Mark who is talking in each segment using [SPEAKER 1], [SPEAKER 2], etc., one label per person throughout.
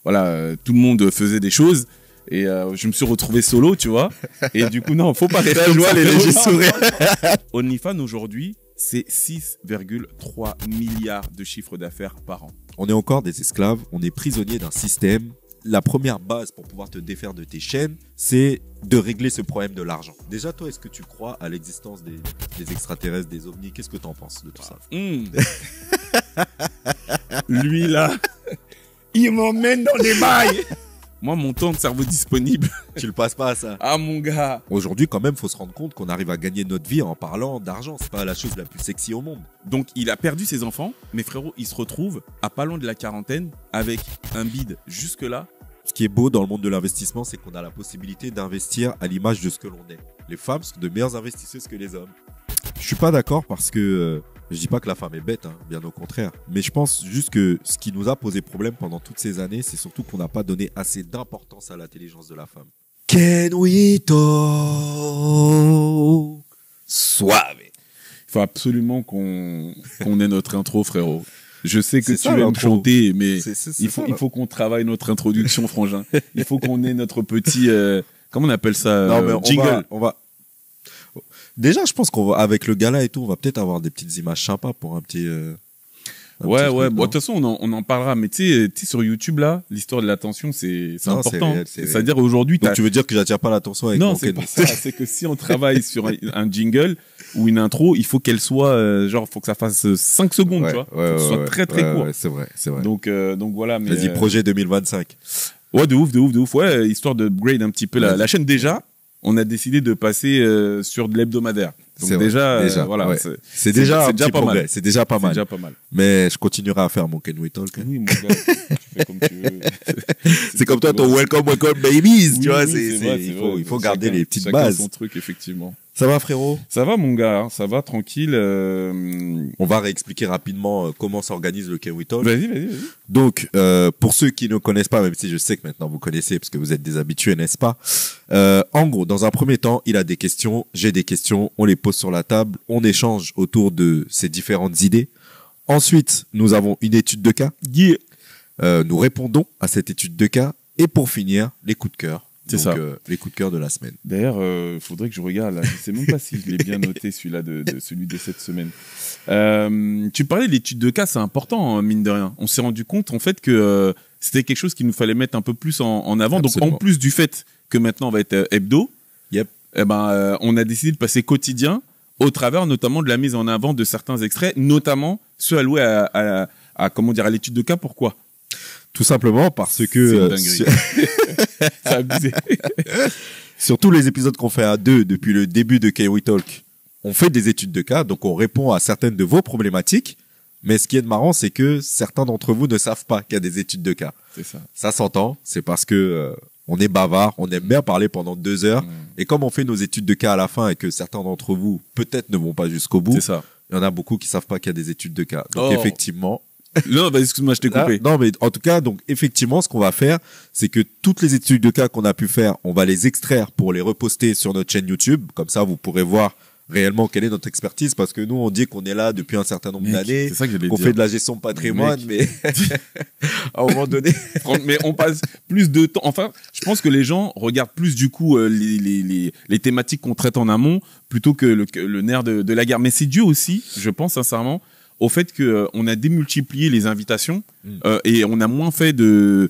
[SPEAKER 1] voilà, tout le monde faisait des choses. Et je me suis retrouvé solo, tu vois. Et du coup, non, faut pas rester comme ça.
[SPEAKER 2] les légers sourires.
[SPEAKER 1] OnlyFans aujourd'hui, c'est 6,3 milliards de chiffre d'affaires par an.
[SPEAKER 2] On est encore des esclaves, on est prisonnier d'un système. La première base pour pouvoir te défaire de tes chaînes, c'est de régler ce problème de l'argent. Déjà, toi, est-ce que tu crois à l'existence des extraterrestres, des ovnis? Qu'est-ce que tu en penses de tout ça?
[SPEAKER 1] Lui, là, il m'emmène dans les bails. Moi, mon temps de cerveau disponible.
[SPEAKER 2] Tu le passes pas à ça.
[SPEAKER 1] Ah, mon gars.
[SPEAKER 2] Aujourd'hui, quand même, faut se rendre compte qu'on arrive à gagner notre vie en parlant d'argent. C'est pas la chose la plus sexy au monde.
[SPEAKER 1] Donc, il a perdu ses enfants. Mais frérot, il se retrouve à pas loin de la quarantaine avec un bide jusque-là.
[SPEAKER 2] Ce qui est beau dans le monde de l'investissement, c'est qu'on a la possibilité d'investir à l'image de ce que l'on est. Les femmes sont de meilleures investisseuses que les hommes. Je suis pas d'accord parce que je dis pas que la femme est bête, hein, bien au contraire. Mais je pense juste que ce qui nous a posé problème pendant toutes ces années, c'est surtout qu'on n'a pas donné assez d'importance à l'intelligence de la femme. Can we talk? Suave.
[SPEAKER 1] Il faut absolument qu'on ait notre intro, frérot. Je sais que
[SPEAKER 2] C'est
[SPEAKER 1] tu
[SPEAKER 2] ça,
[SPEAKER 1] aimes
[SPEAKER 2] l'intro.
[SPEAKER 1] chanter, mais
[SPEAKER 2] C'est
[SPEAKER 1] il faut qu'on travaille notre introduction, frangin. Il faut qu'on ait notre petit, comment on appelle ça,
[SPEAKER 2] Non, mais
[SPEAKER 1] jingle.
[SPEAKER 2] on va. Déjà, je pense qu'on va, avec le gala et tout, on va peut-être avoir des petites images sympas pour un petit.
[SPEAKER 1] Ouais.
[SPEAKER 2] truc,
[SPEAKER 1] Bon, de
[SPEAKER 2] non?
[SPEAKER 1] toute façon, on en parlera. Mais tu sais, sur YouTube, là, l'histoire de l'attention, c'est
[SPEAKER 2] Non,
[SPEAKER 1] important.
[SPEAKER 2] c'est réel, c'est réel.
[SPEAKER 1] C'est-à-dire aujourd'hui,
[SPEAKER 2] Donc tu veux dire que j'attire pas l'attention avec
[SPEAKER 1] non,
[SPEAKER 2] mon
[SPEAKER 1] c'est
[SPEAKER 2] Ken
[SPEAKER 1] pas ça. C'est que si on travaille sur un jingle ou une intro, il faut qu'elle soit, faut que ça fasse 5 secondes, tu vois. Faut que ce soit très court.
[SPEAKER 2] Ouais, c'est vrai.
[SPEAKER 1] Donc voilà. Mais,
[SPEAKER 2] Vas-y, projet 2025.
[SPEAKER 1] ouais, de ouf. Ouais, histoire de upgrade un petit peu la chaîne. Déjà, on a décidé de passer sur de l'hebdomadaire. Donc
[SPEAKER 2] C'est vrai,
[SPEAKER 1] déjà, voilà.
[SPEAKER 2] ouais. C'est déjà un
[SPEAKER 1] déjà
[SPEAKER 2] petit
[SPEAKER 1] pas
[SPEAKER 2] progrès.
[SPEAKER 1] mal.
[SPEAKER 2] C'est déjà pas
[SPEAKER 1] C'est
[SPEAKER 2] mal.
[SPEAKER 1] déjà pas mal.
[SPEAKER 2] Mais je continuerai à faire mon Can We Talk.
[SPEAKER 1] Oui, mon gars, tu fais comme tu veux.
[SPEAKER 2] C'est comme toi, ton welcome babies,
[SPEAKER 1] Oui,
[SPEAKER 2] tu vois,
[SPEAKER 1] oui, c'est vrai, c'est vrai.
[SPEAKER 2] il faut garder
[SPEAKER 1] Chacun-
[SPEAKER 2] les petites
[SPEAKER 1] chacun
[SPEAKER 2] bases.
[SPEAKER 1] son truc, effectivement.
[SPEAKER 2] Ça va, frérot?
[SPEAKER 1] Ça va, mon gars, hein, ça va, tranquille.
[SPEAKER 2] On va réexpliquer rapidement comment s'organise le Can We Talk.
[SPEAKER 1] Vas-y.
[SPEAKER 2] Donc, pour ceux qui ne connaissent pas, même si je sais que maintenant vous connaissez parce que vous êtes des habitués, n'est-ce pas? En gros, dans un premier temps, il a des questions, j'ai des questions, on les pose sur la table, on échange autour de ces différentes idées. Ensuite, nous avons une étude de cas.
[SPEAKER 1] Yeah.
[SPEAKER 2] Nous répondons à cette étude de cas. Et pour finir, les coups de cœur.
[SPEAKER 1] C'est
[SPEAKER 2] Donc,
[SPEAKER 1] ça.
[SPEAKER 2] Les coups de cœur de la semaine.
[SPEAKER 1] D'ailleurs, faudrait que je regarde, là. Je sais même pas si je l'ai bien noté, celui-là, celui de cette semaine. Tu parlais de l'étude de cas, c'est important, hein, mine de rien. On s'est rendu compte, en fait, que c'était quelque chose qu'il nous fallait mettre un peu plus en avant.
[SPEAKER 2] Absolument.
[SPEAKER 1] Donc, en plus du fait que maintenant on va être hebdo,
[SPEAKER 2] Yep.
[SPEAKER 1] on a décidé de passer quotidien au travers notamment de la mise en avant de certains extraits, notamment ceux alloués à comment dire, à l'étude de cas. Pourquoi?
[SPEAKER 2] Tout simplement parce
[SPEAKER 1] C'est
[SPEAKER 2] que
[SPEAKER 1] une dinguerie. C'est abusé.
[SPEAKER 2] sur tous les épisodes qu'on fait à deux depuis le début de Can We Talk, on fait des études de cas, donc on répond à certaines de vos problématiques. Mais ce qui est marrant, c'est que certains d'entre vous ne savent pas qu'il y a des études de cas.
[SPEAKER 1] C'est ça.
[SPEAKER 2] Ça s'entend, c'est parce que on est bavard, on aime bien parler pendant 2 heures. Et comme on fait nos études de cas à la fin et que certains d'entre vous peut-être ne vont pas jusqu'au bout,
[SPEAKER 1] C'est ça.
[SPEAKER 2] il y en a beaucoup qui savent pas qu'il y a des études de cas. Donc
[SPEAKER 1] Oh.
[SPEAKER 2] effectivement,
[SPEAKER 1] Non, bah, excuse-moi, je t'ai coupé.
[SPEAKER 2] non, mais en tout cas, donc effectivement, ce qu'on va faire, c'est que toutes les études de cas qu'on a pu faire, on va les extraire pour les reposter sur notre chaîne YouTube. Comme ça, vous pourrez voir réellement quelle est notre expertise, parce que nous, on dit qu'on est là depuis un certain nombre
[SPEAKER 1] Mec,
[SPEAKER 2] d'années,
[SPEAKER 1] c'est ça que j'allais
[SPEAKER 2] qu'on
[SPEAKER 1] dire.
[SPEAKER 2] fait de la gestion de patrimoine, mais à un moment donné,
[SPEAKER 1] Mais on passe plus de temps. Enfin, je pense que les gens regardent plus du coup les thématiques qu'on traite en amont plutôt que le nerf de la guerre. Mais c'est dû aussi, je pense sincèrement, au fait que on a démultiplié les invitations et on a moins fait de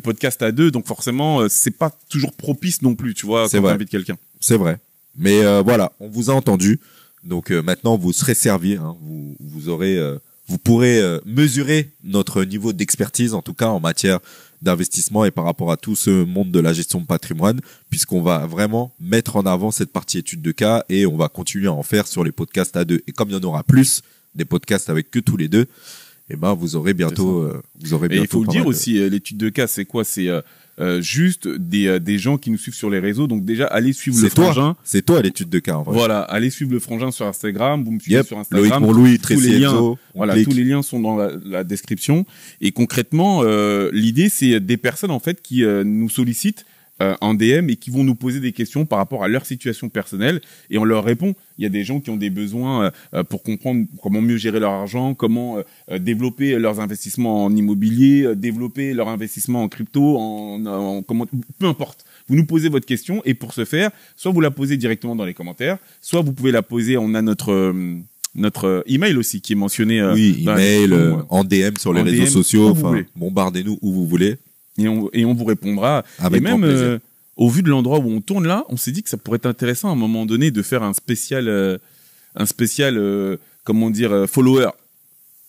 [SPEAKER 1] podcasts à deux. Donc forcément, c'est pas toujours propice non plus, tu vois,
[SPEAKER 2] C'est
[SPEAKER 1] quand
[SPEAKER 2] vrai.
[SPEAKER 1] t'invites quelqu'un.
[SPEAKER 2] c'est vrai. Mais voilà, on vous a entendu. Donc maintenant, vous serez servi. Hein. Vous aurez, vous pourrez mesurer notre niveau d'expertise, en tout cas en matière d'investissement et par rapport à tout ce monde de la gestion de patrimoine, puisqu'on va vraiment mettre en avant cette partie étude de cas et on va continuer à en faire sur les podcasts à deux. Et comme il y en aura plus, des podcasts avec que tous les deux, eh ben vous aurez bientôt,
[SPEAKER 1] Et il faut le dire aussi, l'étude de cas, c'est quoi? C'est juste des gens qui nous suivent sur les réseaux. Donc déjà, allez suivre le
[SPEAKER 2] C'est toi,
[SPEAKER 1] frangin.
[SPEAKER 2] c'est toi l'étude de cas en vrai.
[SPEAKER 1] Voilà, allez suivre le frangin sur Instagram. Vous me suivez
[SPEAKER 2] Yep.
[SPEAKER 1] sur
[SPEAKER 2] Loïc
[SPEAKER 1] Instagram.
[SPEAKER 2] Montlouis,
[SPEAKER 1] Tous les
[SPEAKER 2] Tracy
[SPEAKER 1] liens,
[SPEAKER 2] Enzo, on
[SPEAKER 1] voilà,
[SPEAKER 2] clique.
[SPEAKER 1] tous les liens sont dans la description. Et concrètement, l'idée, c'est des personnes en fait qui nous sollicitent en DM et qui vont nous poser des questions par rapport à leur situation personnelle et on leur répond. Il y a des gens qui ont des besoins pour comprendre comment mieux gérer leur argent, comment développer leurs investissements en immobilier, développer leur investissement en crypto, comment, peu importe. Vous nous posez votre question et pour ce faire, soit vous la posez directement dans les commentaires, soit vous pouvez la poser. On a notre email aussi qui est mentionné.
[SPEAKER 2] Oui, email, en DM sur les réseaux sociaux. Enfin, bombardez-nous où vous voulez.
[SPEAKER 1] Et on vous répondra.
[SPEAKER 2] Avec
[SPEAKER 1] et même
[SPEAKER 2] plaisir.
[SPEAKER 1] au vu de l'endroit où on tourne là, on s'est dit que ça pourrait être intéressant à un moment donné de faire un spécial, comment dire, follower.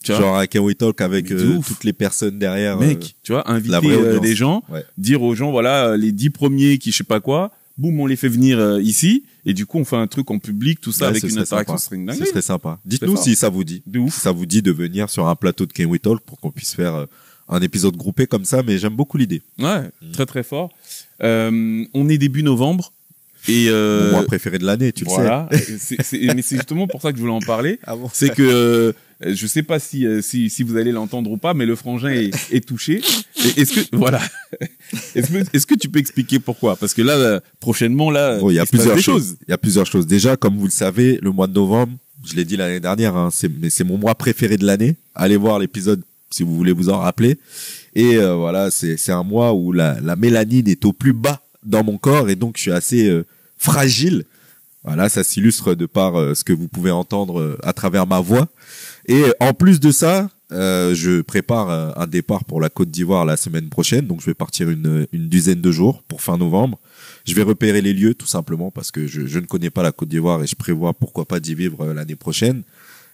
[SPEAKER 1] Tu vois,
[SPEAKER 2] genre à Can We Talk avec toutes les personnes derrière.
[SPEAKER 1] Mec, tu vois, inviter des gens, dire aux gens, voilà, les 10 premiers qui je sais pas quoi, boum, on les fait venir ici, et du coup, on fait un truc en public, tout ça, avec une interaction string.
[SPEAKER 2] Ce serait sympa. Dites-nous si ça vous dit.
[SPEAKER 1] De ouf.
[SPEAKER 2] Si ça vous dit de venir sur un plateau de Can We Talk pour qu'on puisse faire un épisode groupé comme ça, mais j'aime beaucoup l'idée.
[SPEAKER 1] Ouais, très très fort. On est début novembre. Et
[SPEAKER 2] mon mois préféré de l'année, tu le sais.
[SPEAKER 1] Mais c'est justement pour ça que je voulais en parler.
[SPEAKER 2] Ah bon.
[SPEAKER 1] C'est que je sais pas si vous allez l'entendre ou pas, mais le frangin est touché. Et est-ce que tu peux expliquer pourquoi? Parce que là, prochainement, là,
[SPEAKER 2] il y a plusieurs choses. Il y a plusieurs choses. Déjà, comme vous le savez, le mois de novembre, je l'ai dit l'année dernière, hein, c'est mon mois préféré de l'année. Allez voir l'épisode si vous voulez vous en rappeler. Et voilà, c'est un mois où la mélanine est au plus bas dans mon corps et donc je suis assez fragile. Voilà, ça s'illustre de par ce que vous pouvez entendre à travers ma voix. Et en plus de ça, je prépare un départ pour la Côte d'Ivoire la semaine prochaine. Donc je vais partir une dizaine de jours pour fin novembre. Je vais repérer les lieux tout simplement parce que je ne connais pas la Côte d'Ivoire et je prévois pourquoi pas d'y vivre l'année prochaine.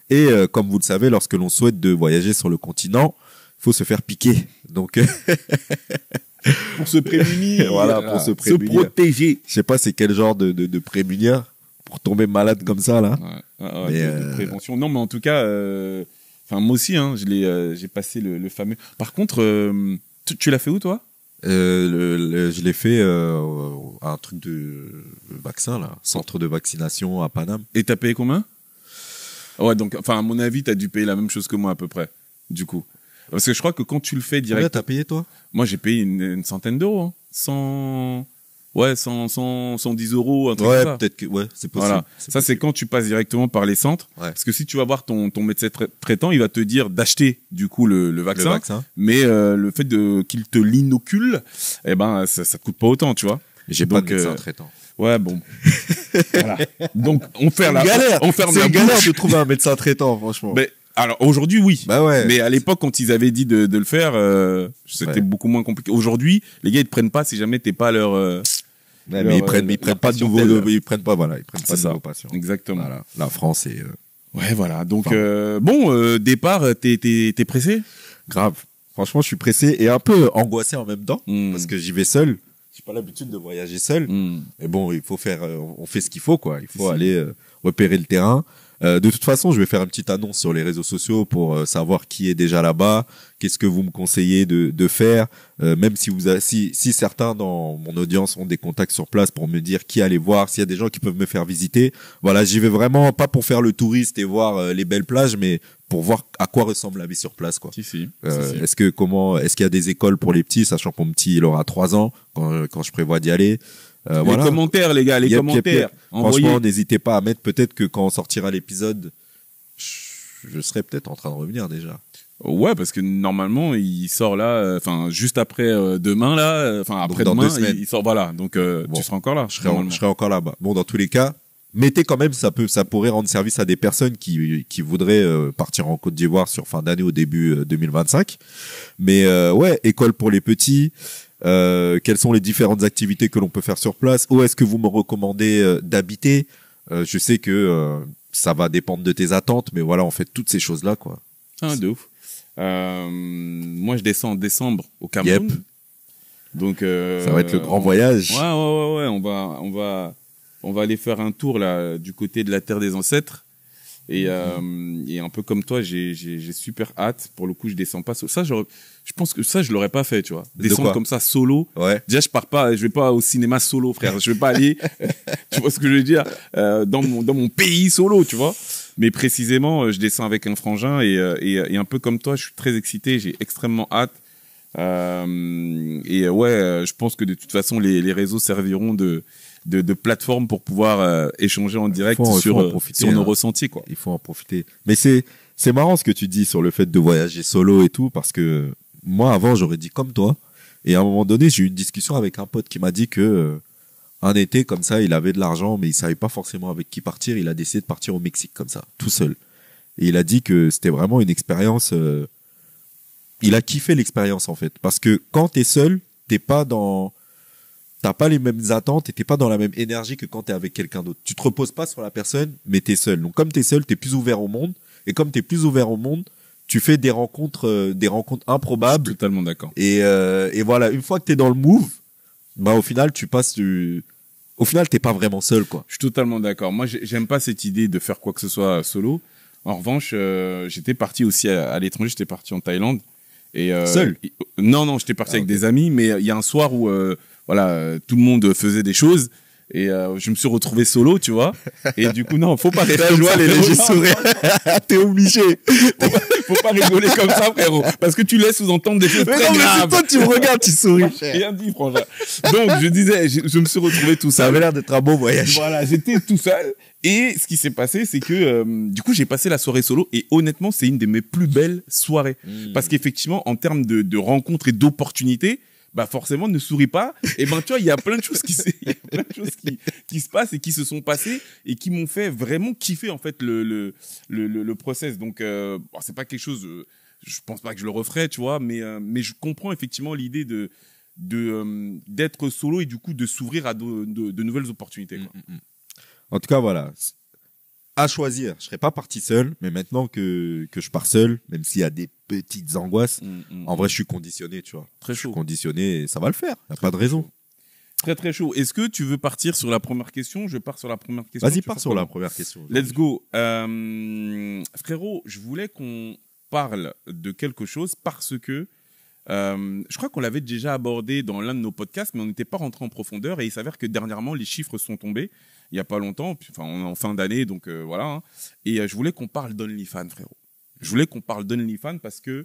[SPEAKER 2] Et comme vous le savez, lorsque l'on souhaite de voyager sur le continent, il faut se faire piquer. Donc
[SPEAKER 1] pour se prémunir,
[SPEAKER 2] voilà, pour se prémunir,
[SPEAKER 1] se protéger.
[SPEAKER 2] Je sais pas c'est quel genre de prémunir pour tomber malade comme ça là.
[SPEAKER 1] Mais de prévention. Non, mais en tout cas, enfin moi aussi, hein, j'ai passé le fameux. Par contre, tu l'as fait où toi?
[SPEAKER 2] Je l'ai fait à un truc de vaccin là, centre de vaccination à Paname.
[SPEAKER 1] Et t'as payé combien? Ouais, donc, enfin, à mon avis, t'as dû payer la même chose que moi, à peu près, du coup. Parce que je crois que quand tu le fais direct...
[SPEAKER 2] Combien t'as payé, toi?
[SPEAKER 1] Moi, j'ai payé une centaine d'euros, hein. 110 euros, un truc comme ça.
[SPEAKER 2] Ouais, peut-être que, ouais, c'est possible.
[SPEAKER 1] Voilà. Ça, c'est quand tu passes directement par les centres. Ouais. Parce que si tu vas voir ton médecin traitant, il va te dire d'acheter, du coup, le vaccin. Mais, le fait qu'il te l'inocule, eh ben, ça te coûte pas autant, tu vois.
[SPEAKER 2] J'ai pas de médecin traitant.
[SPEAKER 1] Ouais, bon. Voilà. Donc,
[SPEAKER 2] c'est une galère de trouver un médecin traitant, franchement.
[SPEAKER 1] Mais, alors, aujourd'hui, oui.
[SPEAKER 2] Bah ouais.
[SPEAKER 1] Mais à l'époque, quand ils avaient dit de le faire, c'était beaucoup moins compliqué. Aujourd'hui, les gars, ils te prennent pas si jamais t'es pas leur,
[SPEAKER 2] mais ils prennent pas de nouveaux, ils prennent pas de nouveaux patients.
[SPEAKER 1] Exactement.
[SPEAKER 2] Voilà. La France est,
[SPEAKER 1] ouais, voilà. Donc, départ, t'es pressé?
[SPEAKER 2] Grave. Franchement, je suis pressé et un peu angoissé en même temps, parce que j'y vais seul. J'ai pas l'habitude de voyager seul. Mais bon, il faut faire, on fait ce qu'il faut, quoi. Il faut aller repérer le terrain. De toute façon, je vais faire une petite annonce sur les réseaux sociaux pour savoir qui est déjà là-bas, qu'est-ce que vous me conseillez de faire, même si certains dans mon audience ont des contacts sur place pour me dire qui aller voir, s'il y a des gens qui peuvent me faire visiter. Voilà, j'y vais vraiment pas pour faire le touriste et voir les belles plages, mais pour voir à quoi ressemble la vie sur place, quoi.
[SPEAKER 1] Si.
[SPEAKER 2] Est-ce qu'il y a des écoles pour les petits, sachant que mon petit il aura 3 ans quand je prévois d'y aller.
[SPEAKER 1] Les commentaires, les gars, commentaires.
[SPEAKER 2] Franchement, n'hésitez pas à mettre, peut-être que quand on sortira l'épisode, je serai peut-être en train de revenir déjà.
[SPEAKER 1] Ouais, parce que normalement, il sort là, enfin, juste après demain là, enfin, après-demain, il sort, voilà. Donc, tu seras encore là.
[SPEAKER 2] Je serai encore là-bas. Bon, dans tous les cas, mettez quand même, ça pourrait rendre service à des personnes qui voudraient partir en Côte d'Ivoire sur fin d'année au début 2025. Mais, ouais, école pour les petits. Quelles sont les différentes activités que l'on peut faire sur place? Où est-ce que vous me recommandez d'habiter? Je sais que ça va dépendre de tes attentes, mais voilà, on fait toutes ces choses-là, quoi.
[SPEAKER 1] Ah, de ouf. Moi, je descends en décembre au Cameroun.
[SPEAKER 2] Yep.
[SPEAKER 1] Donc,
[SPEAKER 2] ça va être le grand voyage.
[SPEAKER 1] Ouais. On va aller faire un tour là du côté de la terre des ancêtres. Et un peu comme toi, j'ai super hâte. Pour le coup, je descends pas. Ça, je pense que ça, je l'aurais pas fait, tu vois. Descendre comme ça solo.
[SPEAKER 2] Ouais.
[SPEAKER 1] Déjà, je vais pas au cinéma solo, frère. Je vais pas aller, tu vois ce que je veux dire, dans mon pays solo, tu vois. Mais précisément, je descends avec un frangin et un peu comme toi, je suis très excité. J'ai extrêmement hâte Je pense que de toute façon, les réseaux serviront de plateforme pour pouvoir échanger en direct sur nos ressentis, quoi.
[SPEAKER 2] Il faut en profiter. Mais c'est marrant ce que tu dis sur le fait de voyager solo et tout, parce que moi, avant, j'aurais dit comme toi. Et à un moment donné, j'ai eu une discussion avec un pote qui m'a dit que un été, comme ça, il avait de l'argent, mais il savait pas forcément avec qui partir. Il a décidé de partir au Mexique, comme ça, tout seul. Et il a dit que c'était vraiment une expérience... il a kiffé l'expérience, en fait. Parce que quand t'es seul, t'as pas les mêmes attentes et t'es pas dans la même énergie que quand t'es avec quelqu'un d'autre. Tu te reposes pas sur la personne, mais t'es seul. Donc, comme t'es seul, t'es plus ouvert au monde. Et comme t'es plus ouvert au monde, tu fais des rencontres improbables.
[SPEAKER 1] Je suis totalement d'accord.
[SPEAKER 2] Et voilà, une fois que t'es dans le move, bah, au final, au final, t'es pas vraiment seul, quoi.
[SPEAKER 1] Je suis totalement d'accord. Moi, j'aime pas cette idée de faire quoi que ce soit solo. En revanche, j'étais parti aussi à l'étranger. J'étais parti en Thaïlande. Et
[SPEAKER 2] seul?
[SPEAKER 1] Non, j'étais parti avec des amis, mais il y a un soir où tout le monde faisait des choses et je me suis retrouvé solo, tu vois. Et du coup, non, faut pas rester comme ça,
[SPEAKER 2] les légers sourires. T'es obligé.
[SPEAKER 1] Faut pas rigoler comme ça, frérot, parce que tu laisses sous-entendre des choses très graves.
[SPEAKER 2] Toi, tu me regardes, tu souris.
[SPEAKER 1] Rien dit, franchement. Donc, je disais, je me suis retrouvé tout seul.
[SPEAKER 2] Ça avait l'air d'être un beau voyage.
[SPEAKER 1] Voilà, j'étais tout seul. Et ce qui s'est passé, c'est que du coup, j'ai passé la soirée solo et honnêtement, c'est une de mes plus belles soirées. Parce qu'effectivement, en termes de rencontres et d'opportunités, bah forcément, ne souris pas. Et ben, tu vois, il y a plein de choses qui se passent et qui se sont passées et qui m'ont fait vraiment kiffer en fait le process. Donc, c'est pas quelque chose. Je pense pas que je le referai, tu vois, mais je comprends effectivement l'idée d'être solo et du coup de s'ouvrir à de nouvelles opportunités, quoi.
[SPEAKER 2] En tout cas, voilà. À choisir, je serais pas parti seul, mais maintenant que je pars seul, même s'il y a des petites angoisses, en vrai, je suis conditionné, tu vois.
[SPEAKER 1] Très chaud.
[SPEAKER 2] Je suis conditionné et ça va le faire. Y a pas de raison.
[SPEAKER 1] Très, très chaud. Est-ce que tu veux partir sur la première question? Je pars sur la première question.
[SPEAKER 2] Vas-y, pars sur la première question.
[SPEAKER 1] Let's go. Frérot, je voulais qu'on parle de quelque chose parce que je crois qu'on l'avait déjà abordé dans l'un de nos podcasts, mais on n'était pas rentré en profondeur et il s'avère que dernièrement, les chiffres sont tombés. Il y a pas longtemps, enfin on est en fin d'année, donc voilà. Hein. Et je voulais qu'on parle d'OnlyFans, frérot. Je voulais qu'on parle d'OnlyFans parce que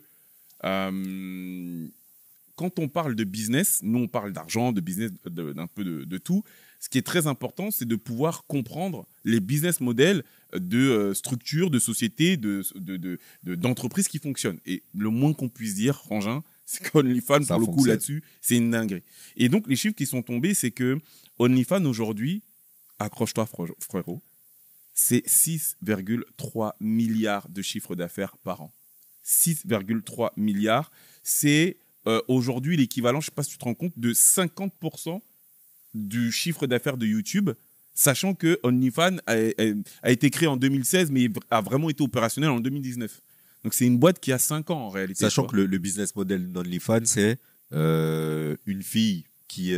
[SPEAKER 1] quand on parle de business, nous on parle d'argent, de business, d'un peu de tout. Ce qui est très important, c'est de pouvoir comprendre les business models de structures, de sociétés, d'entreprises qui fonctionnent. Et le moins qu'on puisse dire, Frangin, c'est qu'OnlyFans, pour le coup, là-dessus, c'est une dinguerie. Et donc, les chiffres qui sont tombés, c'est que OnlyFans, aujourd'hui, accroche-toi, frérot, c'est 6,3 milliards de chiffre d'affaires par an. 6,3 milliards, c'est aujourd'hui l'équivalent, je ne sais pas si tu te rends compte, de 50% du chiffre d'affaires de YouTube, sachant que OnlyFans a été créé en 2016, mais a vraiment été opérationnel en 2019. Donc, c'est une boîte qui a 5 ans en réalité.
[SPEAKER 2] Sachant que le business model d'OnlyFans, c'est une fille qui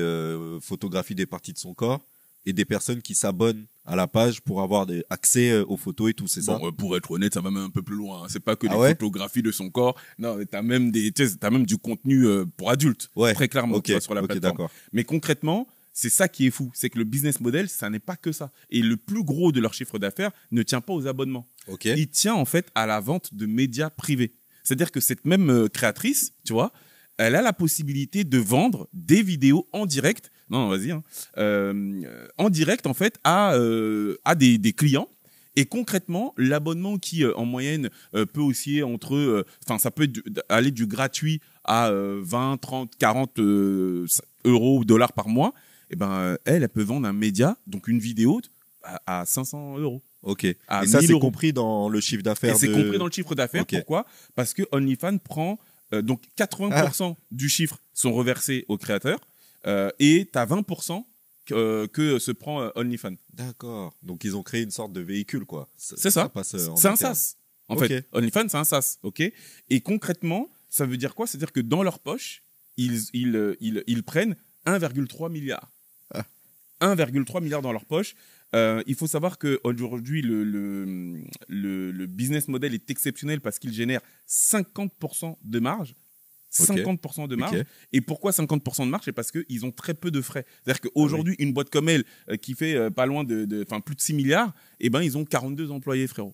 [SPEAKER 2] photographie des parties de son corps et des personnes qui s'abonnent à la page pour avoir accès aux photos et tout, c'est ça?
[SPEAKER 1] Pour être honnête, ça va même un peu plus loin. Hein. C'est pas que des photographies de son corps. Non, t'as même du contenu pour adultes.
[SPEAKER 2] Ouais.
[SPEAKER 1] Très clairement, sur la plateforme.
[SPEAKER 2] D'accord.
[SPEAKER 1] Mais concrètement, c'est ça qui est fou. C'est que le business model, ça n'est pas que ça. Et le plus gros de leur chiffre d'affaires ne tient pas aux abonnements.
[SPEAKER 2] Okay.
[SPEAKER 1] Il tient en fait à la vente de médias privés. C'est-à-dire que cette même créatrice, tu vois, elle a la possibilité de vendre des vidéos en direct. Non, vas-y. Hein, en direct, en fait, à des clients. Et concrètement, l'abonnement qui, en moyenne, peut osciller entre... ça peut aller du gratuit à 20, 30, 40 euros ou dollars par mois. Et ben, elle peut vendre un média, donc une vidéo, à 500 euros.
[SPEAKER 2] Ok. Et ça, c'est compris dans le chiffre d'affaires.
[SPEAKER 1] Et c'est compris dans le chiffre d'affaires. Okay. Pourquoi? Parce que OnlyFans prend donc 80% du chiffre sont reversés aux créateurs et tu as 20% que se prend OnlyFans.
[SPEAKER 2] D'accord. Donc ils ont créé une sorte de véhicule, quoi.
[SPEAKER 1] C'est ça. C'est un SaaS. En fait, OnlyFans, c'est un SaaS. Ok. Et concrètement, ça veut dire quoi? C'est-à-dire que dans leur poche, ils prennent 1,3 milliard. 1,3 milliard dans leur poche. Il faut savoir qu'aujourd'hui, le business model est exceptionnel parce qu'il génère 50% de marge. 50% de marge. Okay. Et pourquoi 50% de marge? C'est parce qu'ils ont très peu de frais. C'est-à-dire qu'aujourd'hui, une boîte comme elle, qui fait pas loin plus de 6 milliards, eh ben, ils ont 42 employés, frérot.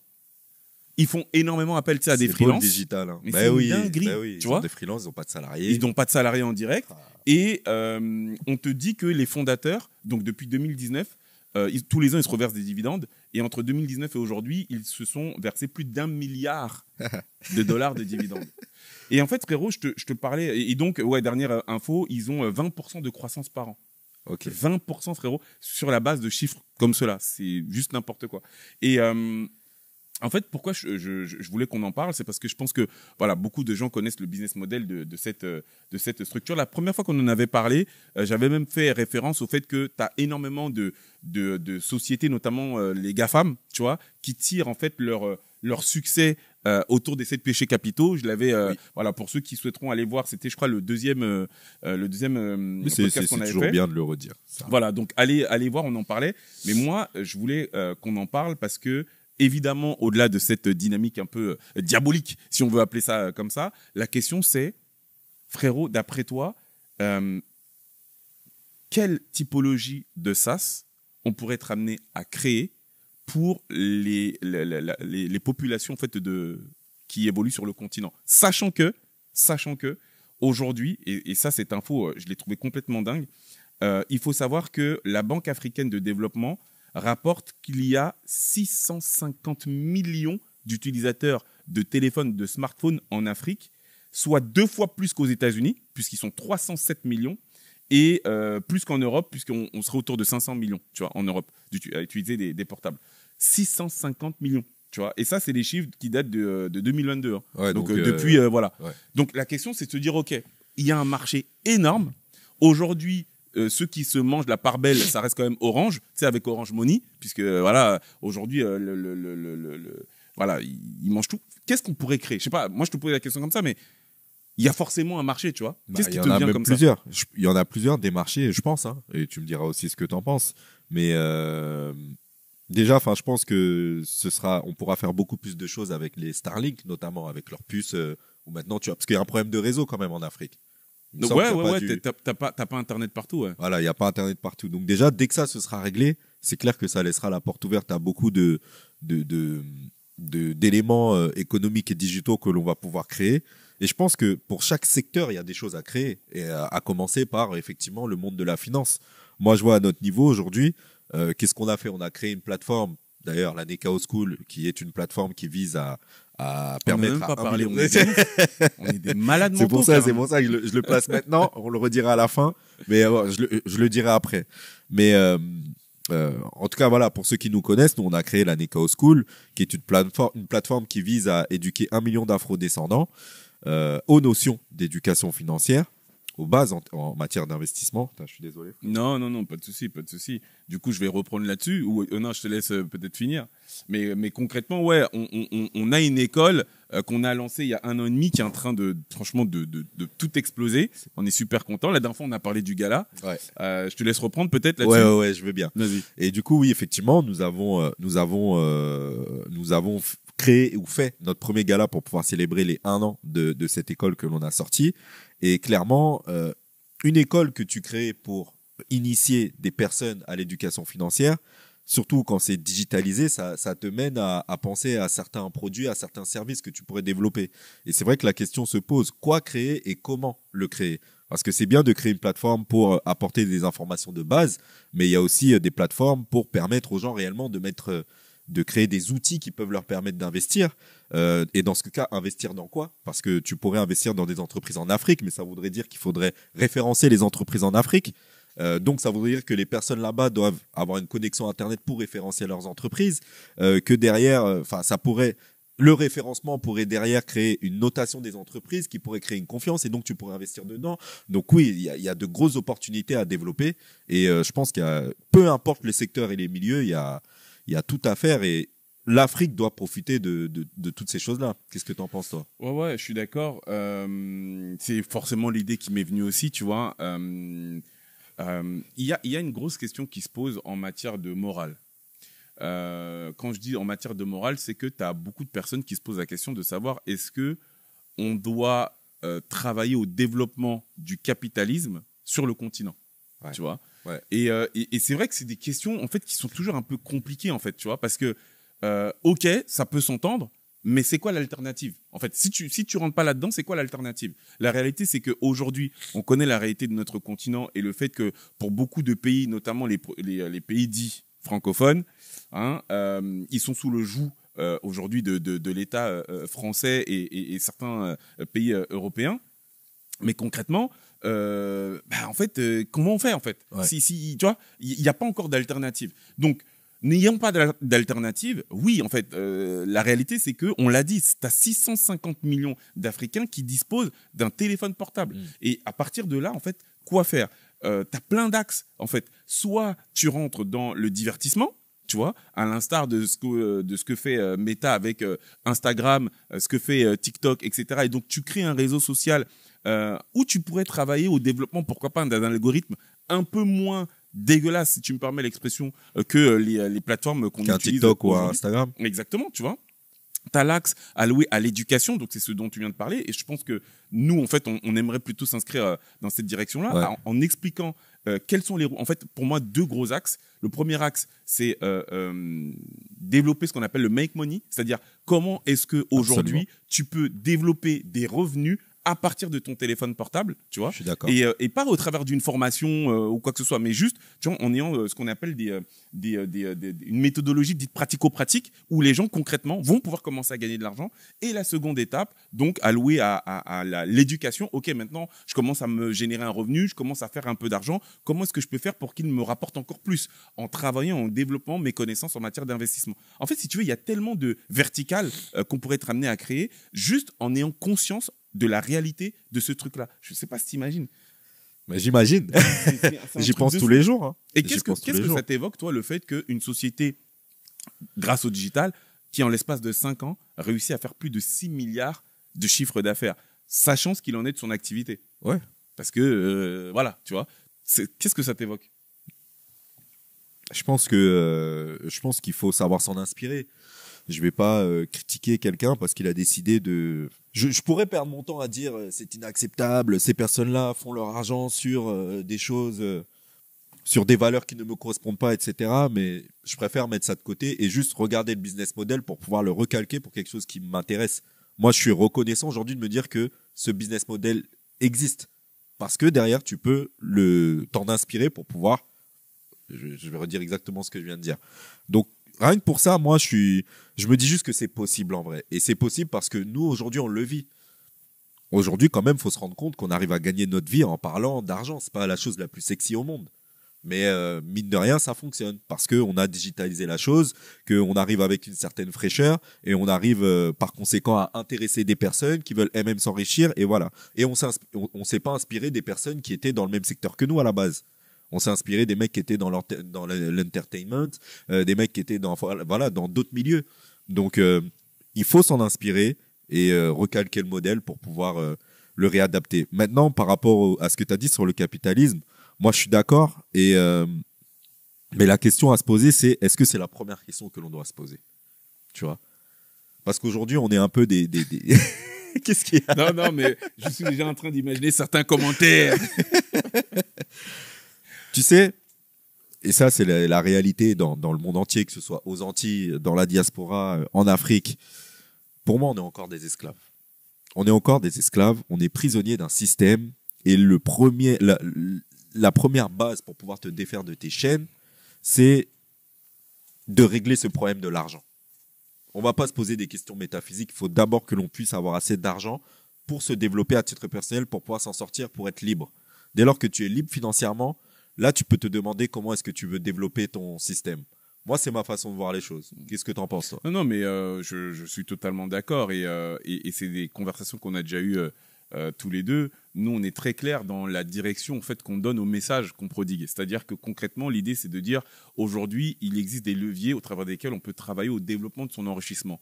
[SPEAKER 1] Ils font énormément appel à des
[SPEAKER 2] C'est beau, le
[SPEAKER 1] freelances.
[SPEAKER 2] digital. Hein.
[SPEAKER 1] Mais
[SPEAKER 2] Bah
[SPEAKER 1] c'est une
[SPEAKER 2] oui,
[SPEAKER 1] dinguerie,
[SPEAKER 2] bah oui.
[SPEAKER 1] tu
[SPEAKER 2] Ils
[SPEAKER 1] vois.
[SPEAKER 2] ont des freelances, ils n'ont pas de salariés.
[SPEAKER 1] Ils n'ont pas de salariés en direct.
[SPEAKER 2] Ah.
[SPEAKER 1] Et on te dit que les fondateurs, donc depuis 2019, tous les ans, ils se reversent des dividendes. Et entre 2019 et aujourd'hui, ils se sont versés plus d'1 milliard de dollars de dividendes. Et en fait, frérot, je te parlais. Et donc, ouais, dernière info, ils ont 20% de croissance par an.
[SPEAKER 2] Ok.
[SPEAKER 1] 20%, frérot, sur la base de chiffres comme cela. C'est juste n'importe quoi. Et en fait, pourquoi je voulais qu'on en parle, c'est parce que je pense que voilà, beaucoup de gens connaissent le business model de cette structure. La première fois qu'on en avait parlé, j'avais même fait référence au fait que tu as énormément de sociétés, notamment les GAFAM, tu vois, qui tirent en fait leur succès autour des 7 péchés capitaux. Je l'avais,
[SPEAKER 2] Oui.
[SPEAKER 1] voilà, pour ceux qui souhaiteront aller voir, c'était, je crois, le deuxième
[SPEAKER 2] Mais c'est
[SPEAKER 1] podcast qu'on avait
[SPEAKER 2] toujours
[SPEAKER 1] fait.
[SPEAKER 2] bien de le redire. Ça.
[SPEAKER 1] Voilà, donc allez voir, on en parlait. Mais moi, je voulais qu'on en parle parce que, évidemment, au-delà de cette dynamique un peu diabolique, si on veut appeler ça comme ça, la question c'est, frérot, d'après toi, quelle typologie de SaaS on pourrait être amené à créer pour les populations en fait, qui évoluent sur le continent, sachant que aujourd'hui, et ça, cette info, je l'ai trouvé complètement dingue, il faut savoir que la Banque africaine de développement rapporte qu'il y a 650 millions d'utilisateurs de téléphones, de smartphones en Afrique, soit 2 fois plus qu'aux États-Unis, puisqu'ils sont 307 millions, et plus qu'en Europe, puisqu'on serait autour de 500 millions, tu vois, en Europe, à utiliser des portables. 650 millions, tu vois. Et ça, c'est des chiffres qui datent de 2022. Hein.
[SPEAKER 2] Ouais,
[SPEAKER 1] donc,
[SPEAKER 2] donc,
[SPEAKER 1] depuis, voilà.
[SPEAKER 2] ouais.
[SPEAKER 1] Donc, la question, c'est de se dire, OK, il y a un marché énorme. Aujourd'hui, ceux qui se mangent la part belle, ça reste quand même Orange, tu sais, avec Orange Money, puisque voilà, aujourd'hui, voilà, ils mangent tout. Qu'est-ce qu'on pourrait créer? Je sais pas. Moi, je te pose la question comme ça, mais il y a forcément un marché, tu vois. Qu'est-ce qui te vient comme ça?
[SPEAKER 2] Il y en a plusieurs des marchés, je pense, hein, et tu me diras aussi ce que tu en penses. Mais déjà, enfin, je pense que on pourra faire beaucoup plus de choses avec les Starlink, notamment avec leurs puces. Ou maintenant, tu vois, parce qu'il y a un problème de réseau quand même en Afrique.
[SPEAKER 1] Donc, t'as pas Internet partout, ouais.
[SPEAKER 2] Voilà, il n'y a pas Internet partout. Donc déjà, dès que ça se sera réglé, c'est clair que ça laissera la porte ouverte à beaucoup d'éléments économiques et digitaux que l'on va pouvoir créer. Et je pense que pour chaque secteur, il y a des choses à créer. Et à commencer par, effectivement, le monde de la finance. Moi, je vois à notre niveau aujourd'hui, qu'est-ce qu'on a fait? On a créé une plateforme, d'ailleurs, la Nekao School, qui est une plateforme qui vise à permettre
[SPEAKER 1] on a même pas
[SPEAKER 2] à
[SPEAKER 1] parlé,
[SPEAKER 2] million...
[SPEAKER 1] on est des malades mentaux.
[SPEAKER 2] c'est pour ça que je le place maintenant. On le redira à la fin, mais je le dirai après. Mais en tout cas, voilà, pour ceux qui nous connaissent, nous on a créé la Nekao School, qui est une plateforme qui vise à éduquer 1 million d'afro-descendants aux notions d'éducation financière, aux bases en matière d'investissement. Putain, je suis désolé.
[SPEAKER 1] Non, pas de souci. Du coup, je vais reprendre là-dessus. Ou non, je te laisse peut-être finir. Mais concrètement, ouais, on a une école qu'on a lancée il y a 1 an et demi qui est en train franchement de tout exploser. On est super content. La dernière fois, on a parlé du gala.
[SPEAKER 2] Ouais.
[SPEAKER 1] Je te laisse reprendre peut-être là-dessus.
[SPEAKER 2] Ouais, je veux bien.
[SPEAKER 1] Vas-y.
[SPEAKER 2] Et du coup, oui, effectivement, nous avons créé ou fait notre premier gala pour pouvoir célébrer les 1 an de cette école que l'on a sortie. Et clairement, une école que tu crées pour initier des personnes à l'éducation financière, surtout quand c'est digitalisé, ça te mène à penser à certains produits, à certains services que tu pourrais développer. Et c'est vrai que la question se pose, quoi créer et comment le créer? Parce que c'est bien de créer une plateforme pour apporter des informations de base, mais il y a aussi des plateformes pour permettre aux gens réellement de créer des outils qui peuvent leur permettre d'investir. Et dans ce cas, investir dans quoi? Parce que tu pourrais investir dans des entreprises en Afrique, mais ça voudrait dire qu'il faudrait référencer les entreprises en Afrique. Donc, ça voudrait dire que les personnes là-bas doivent avoir une connexion Internet pour référencer leurs entreprises. Que derrière, le référencement pourrait derrière créer une notation des entreprises qui pourrait créer une confiance et donc tu pourrais investir dedans. Donc oui, il y a de grosses opportunités à développer et je pense peu importe les secteurs et les milieux, il y a tout à faire et l'Afrique doit profiter de toutes ces choses-là. Qu'est-ce que tu en penses, toi?
[SPEAKER 1] Ouais, je suis d'accord. C'est forcément l'idée qui m'est venue aussi, tu vois. Il y a une grosse question qui se pose en matière de morale. Quand je dis en matière de morale, c'est que tu as beaucoup de personnes qui se posent la question de savoir est-ce que on doit travailler au développement du capitalisme sur le continent, tu vois.
[SPEAKER 2] Ouais.
[SPEAKER 1] Et c'est vrai que c'est des questions en fait qui sont toujours un peu compliquées en fait, tu vois, parce que ok, ça peut s'entendre, Mais c'est quoi l'alternative? En fait, si tu rentres pas là-dedans, c'est quoi l'alternative? La réalité, c'est qu'aujourd'hui, on connaît la réalité de notre continent et le fait que pour beaucoup de pays, notamment les pays dits francophones, hein, ils sont sous le joug aujourd'hui de l'État français et certains pays européens. Mais concrètement, en fait, comment on fait en fait?
[SPEAKER 2] Ouais.
[SPEAKER 1] Si tu vois, il n'y a pas encore d'alternative. Donc, n'ayant pas d'alternative, oui, en fait, la réalité, c'est que, on l'a dit, tu as 650 millions d'Africains qui disposent d'un téléphone portable. Et à partir de là, en fait, quoi faire? Tu as plein d'axes, en fait. Soit tu rentres dans le divertissement, tu vois, à l'instar de ce que fait Meta avec Instagram, ce que fait TikTok, etc. Et donc, tu crées un réseau social où tu pourrais travailler au développement, pourquoi pas, d'un algorithme un peu moins dégueulasse, si tu me permets l'expression, que les plateformes qu'on utilise.
[SPEAKER 2] Qu'un TikTok ou un Instagram.
[SPEAKER 1] Exactement, tu vois. T'as l'axe alloué à l'éducation, donc c'est ce dont tu viens de parler, et je pense que nous, en fait, on aimerait plutôt s'inscrire dans cette direction-là,
[SPEAKER 2] Ouais.
[SPEAKER 1] en expliquant quels sont en fait, pour moi, 2 gros axes. Le premier axe, c'est développer ce qu'on appelle le make money, c'est-à-dire comment est-ce que aujourd'hui tu peux développer des revenus à partir de ton téléphone portable, tu vois.
[SPEAKER 2] Je suis d'accord.
[SPEAKER 1] Et pas au travers d'une formation ou quoi que ce soit, mais juste, tu vois, en ayant ce qu'on appelle une méthodologie dite pratico-pratique où les gens concrètement vont pouvoir commencer à gagner de l'argent. Et la seconde étape, donc allouée à l'éducation. Ok, maintenant, je commence à me générer un revenu, je commence à faire un peu d'argent. Comment est-ce que je peux faire pour qu'il me rapporte encore plus en travaillant, en développant mes connaissances en matière d'investissement? En fait, si tu veux, il y a tellement de verticales qu'on pourrait être amené à créer juste en ayant conscience de la réalité de ce truc-là. Je ne sais pas si tu imagines.
[SPEAKER 2] Mais j'imagine. J'y pense tous les jours. Hein.
[SPEAKER 1] Et qu'est-ce que ça t'évoque, toi, le fait qu'une société, grâce au digital, qui en l'espace de 5 ans, réussit à faire plus de 6 milliards de chiffre d'affaires, sachant ce qu'il en est de son activité?
[SPEAKER 2] Ouais.
[SPEAKER 1] Parce que, voilà, tu vois, qu'est-ce que ça t'évoque?
[SPEAKER 2] Je pense qu'il faut savoir s'en inspirer. Je vais pas critiquer quelqu'un parce qu'il a décidé de... Je pourrais perdre mon temps à dire c'est inacceptable, ces personnes-là font leur argent sur des choses, sur des valeurs qui ne me correspondent pas, etc. Mais je préfère mettre ça de côté et juste regarder le business model pour pouvoir le recalquer pour quelque chose qui m'intéresse. Moi, je suis reconnaissant aujourd'hui de me dire que ce business model existe. Parce que derrière, tu peux t'en inspirer pour pouvoir... Je vais redire exactement ce que je viens de dire. Donc, rien que pour ça, moi, je me dis juste que c'est possible en vrai. Et c'est possible parce que nous, aujourd'hui, on le vit. Aujourd'hui, quand même, faut se rendre compte qu'on arrive à gagner notre vie en parlant d'argent. C'est pas la chose la plus sexy au monde. Mais mine de rien, ça fonctionne parce qu'on a digitalisé la chose, qu'on arrive avec une certaine fraîcheur et on arrive par conséquent à intéresser des personnes qui veulent elles-mêmes s'enrichir. Et voilà. Et on s'est pas inspiré des personnes qui étaient dans le même secteur que nous à la base. On s'est inspiré des mecs qui étaient dans l'entertainment, des mecs qui étaient dans d'autres milieux. Donc, il faut s'en inspirer et recalquer le modèle pour pouvoir le réadapter. Maintenant, par rapport à ce que tu as dit sur le capitalisme, moi, je suis d'accord. Mais la question à se poser, c'est est-ce que c'est la première question que l'on doit se poser? Tu vois? Parce qu'aujourd'hui, on est un peu des... Qu'est-ce qu'il y a?
[SPEAKER 1] Non, mais je suis déjà en train d'imaginer certains commentaires.
[SPEAKER 2] Tu sais, et ça c'est la réalité dans le monde entier, que ce soit aux Antilles, dans la diaspora, en Afrique. Pour moi, on est encore des esclaves. On est encore des esclaves, on est prisonnier d'un système et la première base pour pouvoir te défaire de tes chaînes, c'est de régler ce problème de l'argent. On va pas se poser des questions métaphysiques, il faut d'abord que l'on puisse avoir assez d'argent pour se développer à titre personnel, pour pouvoir s'en sortir, pour être libre. Dès lors que tu es libre financièrement, là, tu peux te demander comment est-ce que tu veux développer ton système. Moi, c'est ma façon de voir les choses. Qu'est-ce que tu en penses, toi?
[SPEAKER 1] Non, mais je suis totalement d'accord. Et c'est des conversations qu'on a déjà eues tous les deux. Nous, on est très clair dans la direction en fait, qu'on donne au message qu'on prodigue. C'est-à-dire que concrètement, l'idée, c'est de dire aujourd'hui, il existe des leviers au travers desquels on peut travailler au développement de son enrichissement.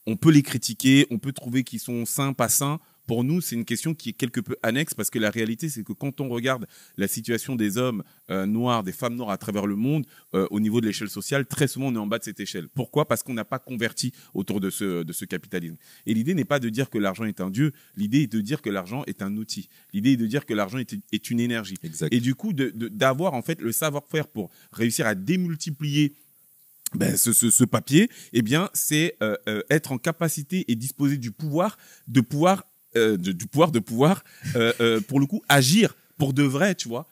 [SPEAKER 1] On peut les critiquer, on peut trouver qu'ils sont sains, pas sains. Pour nous, c'est une question qui est quelque peu annexe parce que la réalité, c'est que quand on regarde la situation des hommes noirs, des femmes noires à travers le monde, au niveau de l'échelle sociale, très souvent, on est en bas de cette échelle. Pourquoi? Parce qu'on n'a pas converti autour de ce capitalisme. Et l'idée n'est pas de dire que l'argent est un dieu, l'idée est de dire que l'argent est un outil. L'idée est de dire que l'argent est une énergie.
[SPEAKER 2] Exact.
[SPEAKER 1] Et du coup, d'avoir en fait le savoir-faire pour réussir à démultiplier ce papier, eh bien, c'est être en capacité et disposer du pouvoir de pouvoir, pour le coup, agir pour de vrai, tu vois.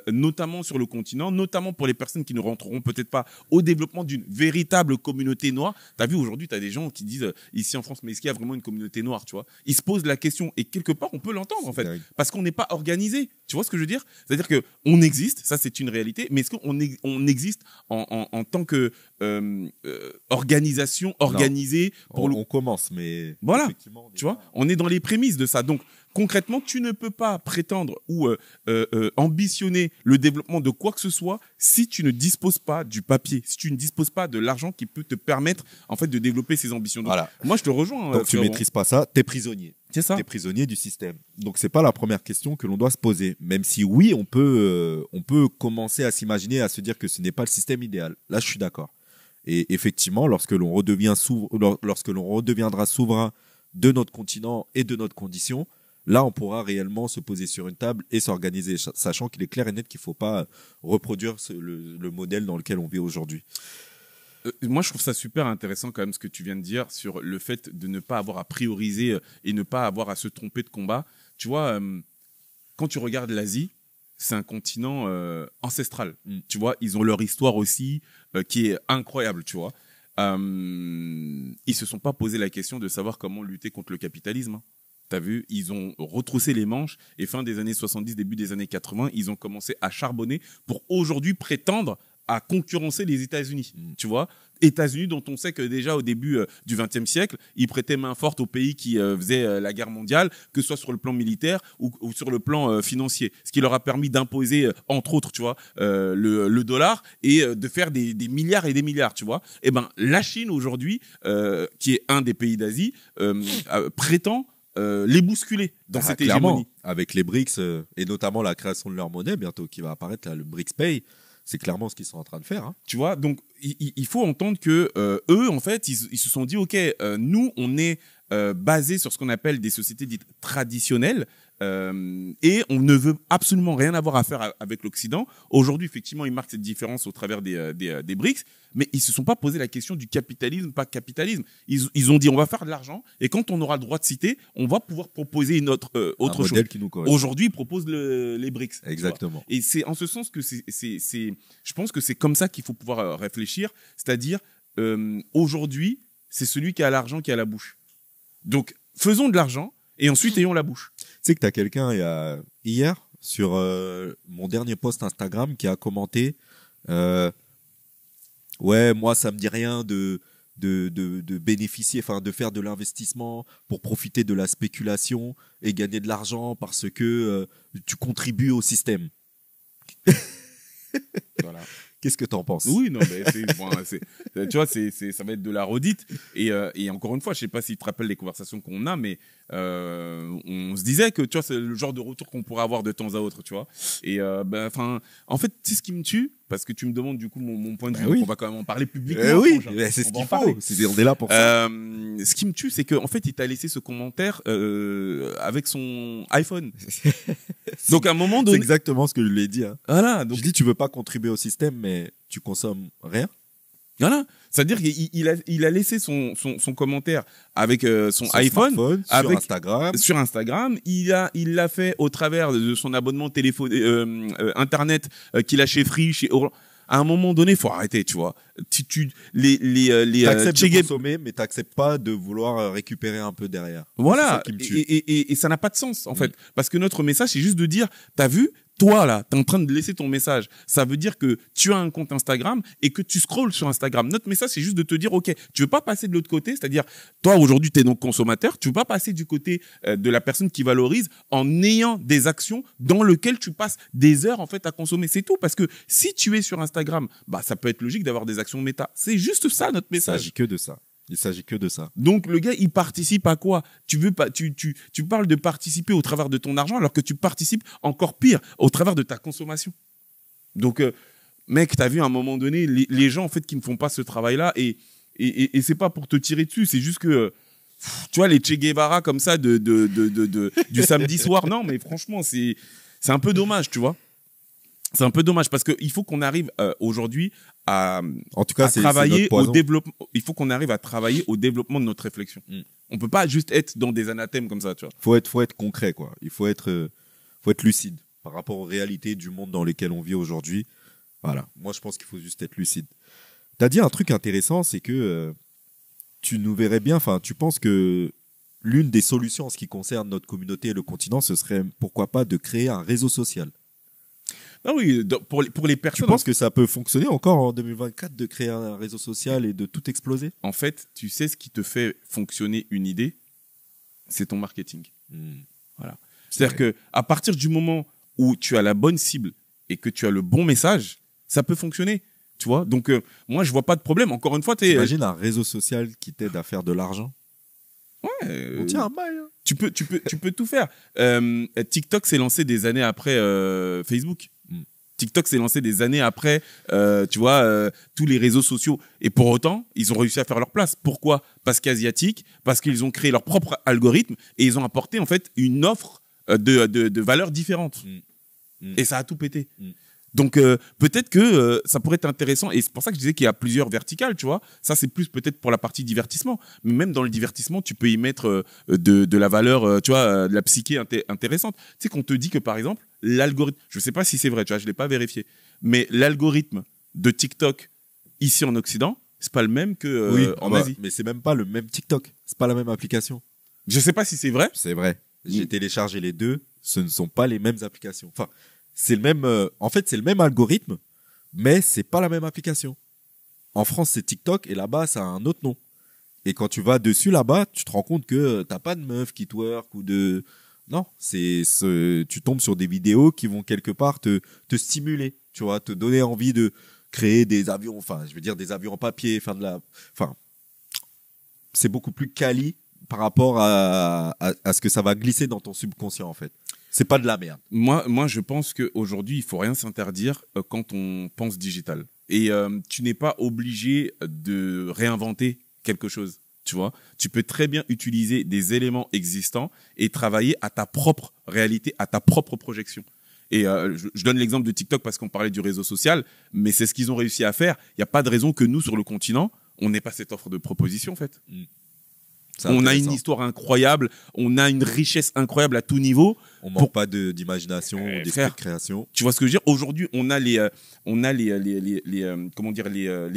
[SPEAKER 1] Notamment sur le continent, notamment pour les personnes qui ne rentreront peut-être pas au développement d'une véritable communauté noire. T'as vu, aujourd'hui, t'as des gens qui disent ici en France, mais est-ce qu'il y a vraiment une communauté noire, tu vois? Ils se posent la question et quelque part, on peut l'entendre en fait, parce qu'on n'est pas organisé. Tu vois ce que je veux dire? C'est-à-dire que on existe, ça c'est une réalité, mais est-ce on existe en tant que organisation organisée pour
[SPEAKER 2] on commence, mais
[SPEAKER 1] voilà, tu vois, on est dans les prémices de ça. Donc concrètement, tu ne peux pas prétendre ou ambitionner le développement de quoi que ce soit si tu ne disposes pas du papier, si tu ne disposes pas de l'argent qui peut te permettre en fait de développer ces ambitions. Donc,
[SPEAKER 2] voilà.
[SPEAKER 1] Moi, je te rejoins.
[SPEAKER 2] Donc tu maîtrises pas ça, t'es prisonnier.
[SPEAKER 1] C'est ça.
[SPEAKER 2] T'es prisonnier du système. Donc c'est pas la première question que l'on doit se poser. Même si oui, on peut commencer à s'imaginer, à se dire que ce n'est pas le système idéal. Là, je suis d'accord. Et effectivement, lorsque l'on redeviendra souverain de notre continent et de notre condition, là, on pourra réellement se poser sur une table et s'organiser, sachant qu'il est clair et net qu'il ne faut pas reproduire le modèle dans lequel on vit aujourd'hui.
[SPEAKER 1] Moi, je trouve ça super intéressant quand même ce que tu viens de dire sur le fait de ne pas avoir à prioriser et ne pas avoir à se tromper de combat. Tu vois, quand tu regardes l'Asie, c'est un continent ancestral. Tu vois, ils ont leur histoire aussi qui est incroyable, tu vois. Ils se sont pas posé la question de savoir comment lutter contre le capitalisme. T'as vu, ils ont retroussé les manches et fin des années 70, début des années 80, ils ont commencé à charbonner pour aujourd'hui prétendre à concurrencer les États-Unis, tu vois. États-Unis dont on sait que déjà au début du XXe siècle, ils prêtaient main forte aux pays qui faisaient la guerre mondiale, que ce soit sur le plan militaire ou sur le plan financier, ce qui leur a permis d'imposer entre autres, tu vois, le dollar et de faire des milliards et des milliards, tu vois. Et ben la Chine aujourd'hui, qui est un des pays d'Asie, prétend les bousculer dans cette hégémonie.
[SPEAKER 2] Avec les BRICS et notamment la création de leur monnaie bientôt qui va apparaître, là, le BRICS Pay. C'est clairement ce qu'ils sont en train de faire. Hein.
[SPEAKER 1] Tu vois, donc il faut entendre que eux, en fait, ils se sont dit, ok, nous, on est basé sur ce qu'on appelle des sociétés dites traditionnelles et on ne veut absolument rien avoir à faire avec l'Occident. Aujourd'hui, effectivement, ils marquent cette différence au travers des BRICS, mais ils se sont pas posé la question du capitalisme, pas capitalisme. Ils ont dit, on va faire de l'argent et quand on aura le droit de citer, on va pouvoir proposer une autre chose.
[SPEAKER 2] Modèle qui nous correspond.
[SPEAKER 1] Aujourd'hui, ils proposent les BRICS.
[SPEAKER 2] Exactement.
[SPEAKER 1] Et c'est en ce sens que je pense que c'est comme ça qu'il faut pouvoir réfléchir, c'est-à-dire aujourd'hui, c'est celui qui a l'argent qui a la bouche. Donc, faisons de l'argent et ensuite ayons la bouche.
[SPEAKER 2] Tu sais que tu as quelqu'un hier sur mon dernier post Instagram qui a commenté ouais, moi ça me dit rien de bénéficier, enfin de faire de l'investissement pour profiter de la spéculation et gagner de l'argent parce que tu contribues au système.
[SPEAKER 1] Voilà.
[SPEAKER 2] Qu'est-ce que t'en penses?
[SPEAKER 1] Oui, non, mais tu vois, ça va être de la redite. Et encore une fois, je sais pas si tu te rappelles les conversations qu'on a, mais on se disait que, tu vois, c'est le genre de retour qu'on pourrait avoir de temps à autre, tu vois. Et en fait, c'est ce qui me tue, parce que tu me demandes du coup mon point de vue.
[SPEAKER 2] Oui.
[SPEAKER 1] On va quand même en parler publiquement.
[SPEAKER 2] Oui, c'est ce qu'il faut. On est là pour ça.
[SPEAKER 1] Ce qui me tue, c'est qu'en fait, il t'a laissé ce commentaire avec son iPhone. Donc à un moment donné,
[SPEAKER 2] c'est exactement ce que je lui ai dit. Hein.
[SPEAKER 1] Voilà. Donc
[SPEAKER 2] je dis, tu veux pas contribuer au système, mais tu consommes rien.
[SPEAKER 1] Voilà, c'est-à-dire qu'il a laissé son commentaire avec son iPhone, sur Instagram. Il l'a fait au travers de son abonnement téléphone internet qu'il a chez Free, chez Orange. À un moment donné, faut arrêter, tu vois. T'acceptes
[SPEAKER 2] de consommer, mais t'acceptes pas de vouloir récupérer un peu derrière.
[SPEAKER 1] Voilà.
[SPEAKER 2] C'est ça qui me tue.
[SPEAKER 1] Et ça n'a pas de sens, en fait. Parce que notre message, c'est juste de dire, t'as vu, toi, là, t'es en train de laisser ton message. Ça veut dire que tu as un compte Instagram et que tu scrolles sur Instagram. Notre message, c'est juste de te dire, OK, tu veux pas passer de l'autre côté, c'est-à-dire, toi, aujourd'hui, t'es donc consommateur, tu veux pas passer du côté de la personne qui valorise en ayant des actions dans lesquelles tu passes des heures, en fait, à consommer. C'est tout. Parce que si tu es sur Instagram, bah, ça peut être logique d'avoir des actions méta. C'est juste ça, notre message.
[SPEAKER 2] Il s'agit que de ça.
[SPEAKER 1] Donc le gars, il participe à quoi? Tu parles de participer au travers de ton argent alors que tu participes encore pire au travers de ta consommation. Donc mec, t'as vu à un moment donné les gens en fait qui ne font pas ce travail-là et c'est pas pour te tirer dessus, c'est juste que tu vois les Che Guevara comme ça du samedi soir. Non, mais franchement, c'est un peu dommage, tu vois. C'est un peu dommage parce qu'il faut qu'on arrive aujourd'hui à
[SPEAKER 2] En tout cas, c'est
[SPEAKER 1] travailler
[SPEAKER 2] notre poison.
[SPEAKER 1] au développement. Il faut qu'on arrive à travailler au développement de notre réflexion. On peut pas juste être dans des anathèmes comme ça, tu vois.
[SPEAKER 2] Faut être concret, quoi. Il faut être lucide par rapport aux réalités du monde dans lequel on vit aujourd'hui. Voilà. Moi, je pense qu'il faut juste être lucide. T'as dit un truc intéressant, c'est que tu nous verrais bien, enfin, tu penses que l'une des solutions en ce qui concerne notre communauté et le continent, ce serait, pourquoi pas, de créer un réseau social.
[SPEAKER 1] Ah oui, pour les
[SPEAKER 2] Tu
[SPEAKER 1] personnes.
[SPEAKER 2] penses que ça peut fonctionner encore en 2024 de créer un réseau social et de tout exploser?
[SPEAKER 1] En fait, tu sais ce qui te fait fonctionner une idée, c'est ton marketing. Voilà. C'est-à-dire que à partir du moment où tu as la bonne cible et que tu as le bon message, ça peut fonctionner. Tu vois. Donc moi, je vois pas de problème. Encore une fois,
[SPEAKER 2] Imagine un réseau social qui t'aide à faire de l'argent.
[SPEAKER 1] Ouais.
[SPEAKER 2] On tient un bail. Hein.
[SPEAKER 1] Tu peux tout faire. TikTok s'est lancé des années après Facebook. TikTok s'est lancé des années après, tu vois, tous les réseaux sociaux. Et pour autant, ils ont réussi à faire leur place. Pourquoi? Parce qu'asiatiques, parce qu'ils ont créé leur propre algorithme et ils ont apporté en fait une offre de valeurs différentes. Et ça a tout pété. Donc peut-être que ça pourrait être intéressant et c'est pour ça que je disais qu'il y a plusieurs verticales, tu vois. Ça c'est plus peut-être pour la partie divertissement, mais même dans le divertissement, tu peux y mettre de la valeur, tu vois, de la psyché intéressante. Tu sais qu'on te dit que par exemple, l'algorithme, je sais pas si c'est vrai, tu vois, je l'ai pas vérifié, mais l'algorithme de TikTok ici en Occident, c'est pas le même que en Asie.
[SPEAKER 2] Mais c'est même pas le même TikTok, c'est pas la même application.
[SPEAKER 1] Je sais pas si c'est vrai.
[SPEAKER 2] C'est vrai. J'ai téléchargé les deux, ce ne sont pas les mêmes applications. Enfin, c'est le même en fait, c'est le même algorithme, mais c'est pas la même application. En France, c'est TikTok et là-bas, ça a un autre nom. Et quand tu vas dessus là-bas, tu te rends compte que t'as pas de meuf qui twerk ou de non, tu tombes sur des vidéos qui vont quelque part te stimuler, tu vois, te donner envie de créer des avions, enfin, je veux dire des avions en papier, c'est beaucoup plus quali par rapport à ce que ça va glisser dans ton subconscient en fait. C'est pas de la merde.
[SPEAKER 1] Moi, je pense qu'aujourd'hui, il faut rien s'interdire quand on pense digital. Et tu n'es pas obligé de réinventer quelque chose, tu vois. Tu peux très bien utiliser des éléments existants et travailler à ta propre réalité, à ta propre projection. Et je donne l'exemple de TikTok parce qu'on parlait du réseau social, mais c'est ce qu'ils ont réussi à faire. Il n'y a pas de raison que nous, sur le continent, on n'ait pas cette offre de proposition, en fait. On a une histoire incroyable, on a une richesse incroyable à tout niveau.
[SPEAKER 2] On manque pas d'imagination, d'esprit de création.
[SPEAKER 1] Tu vois ce que je veux dire? Aujourd'hui, on a les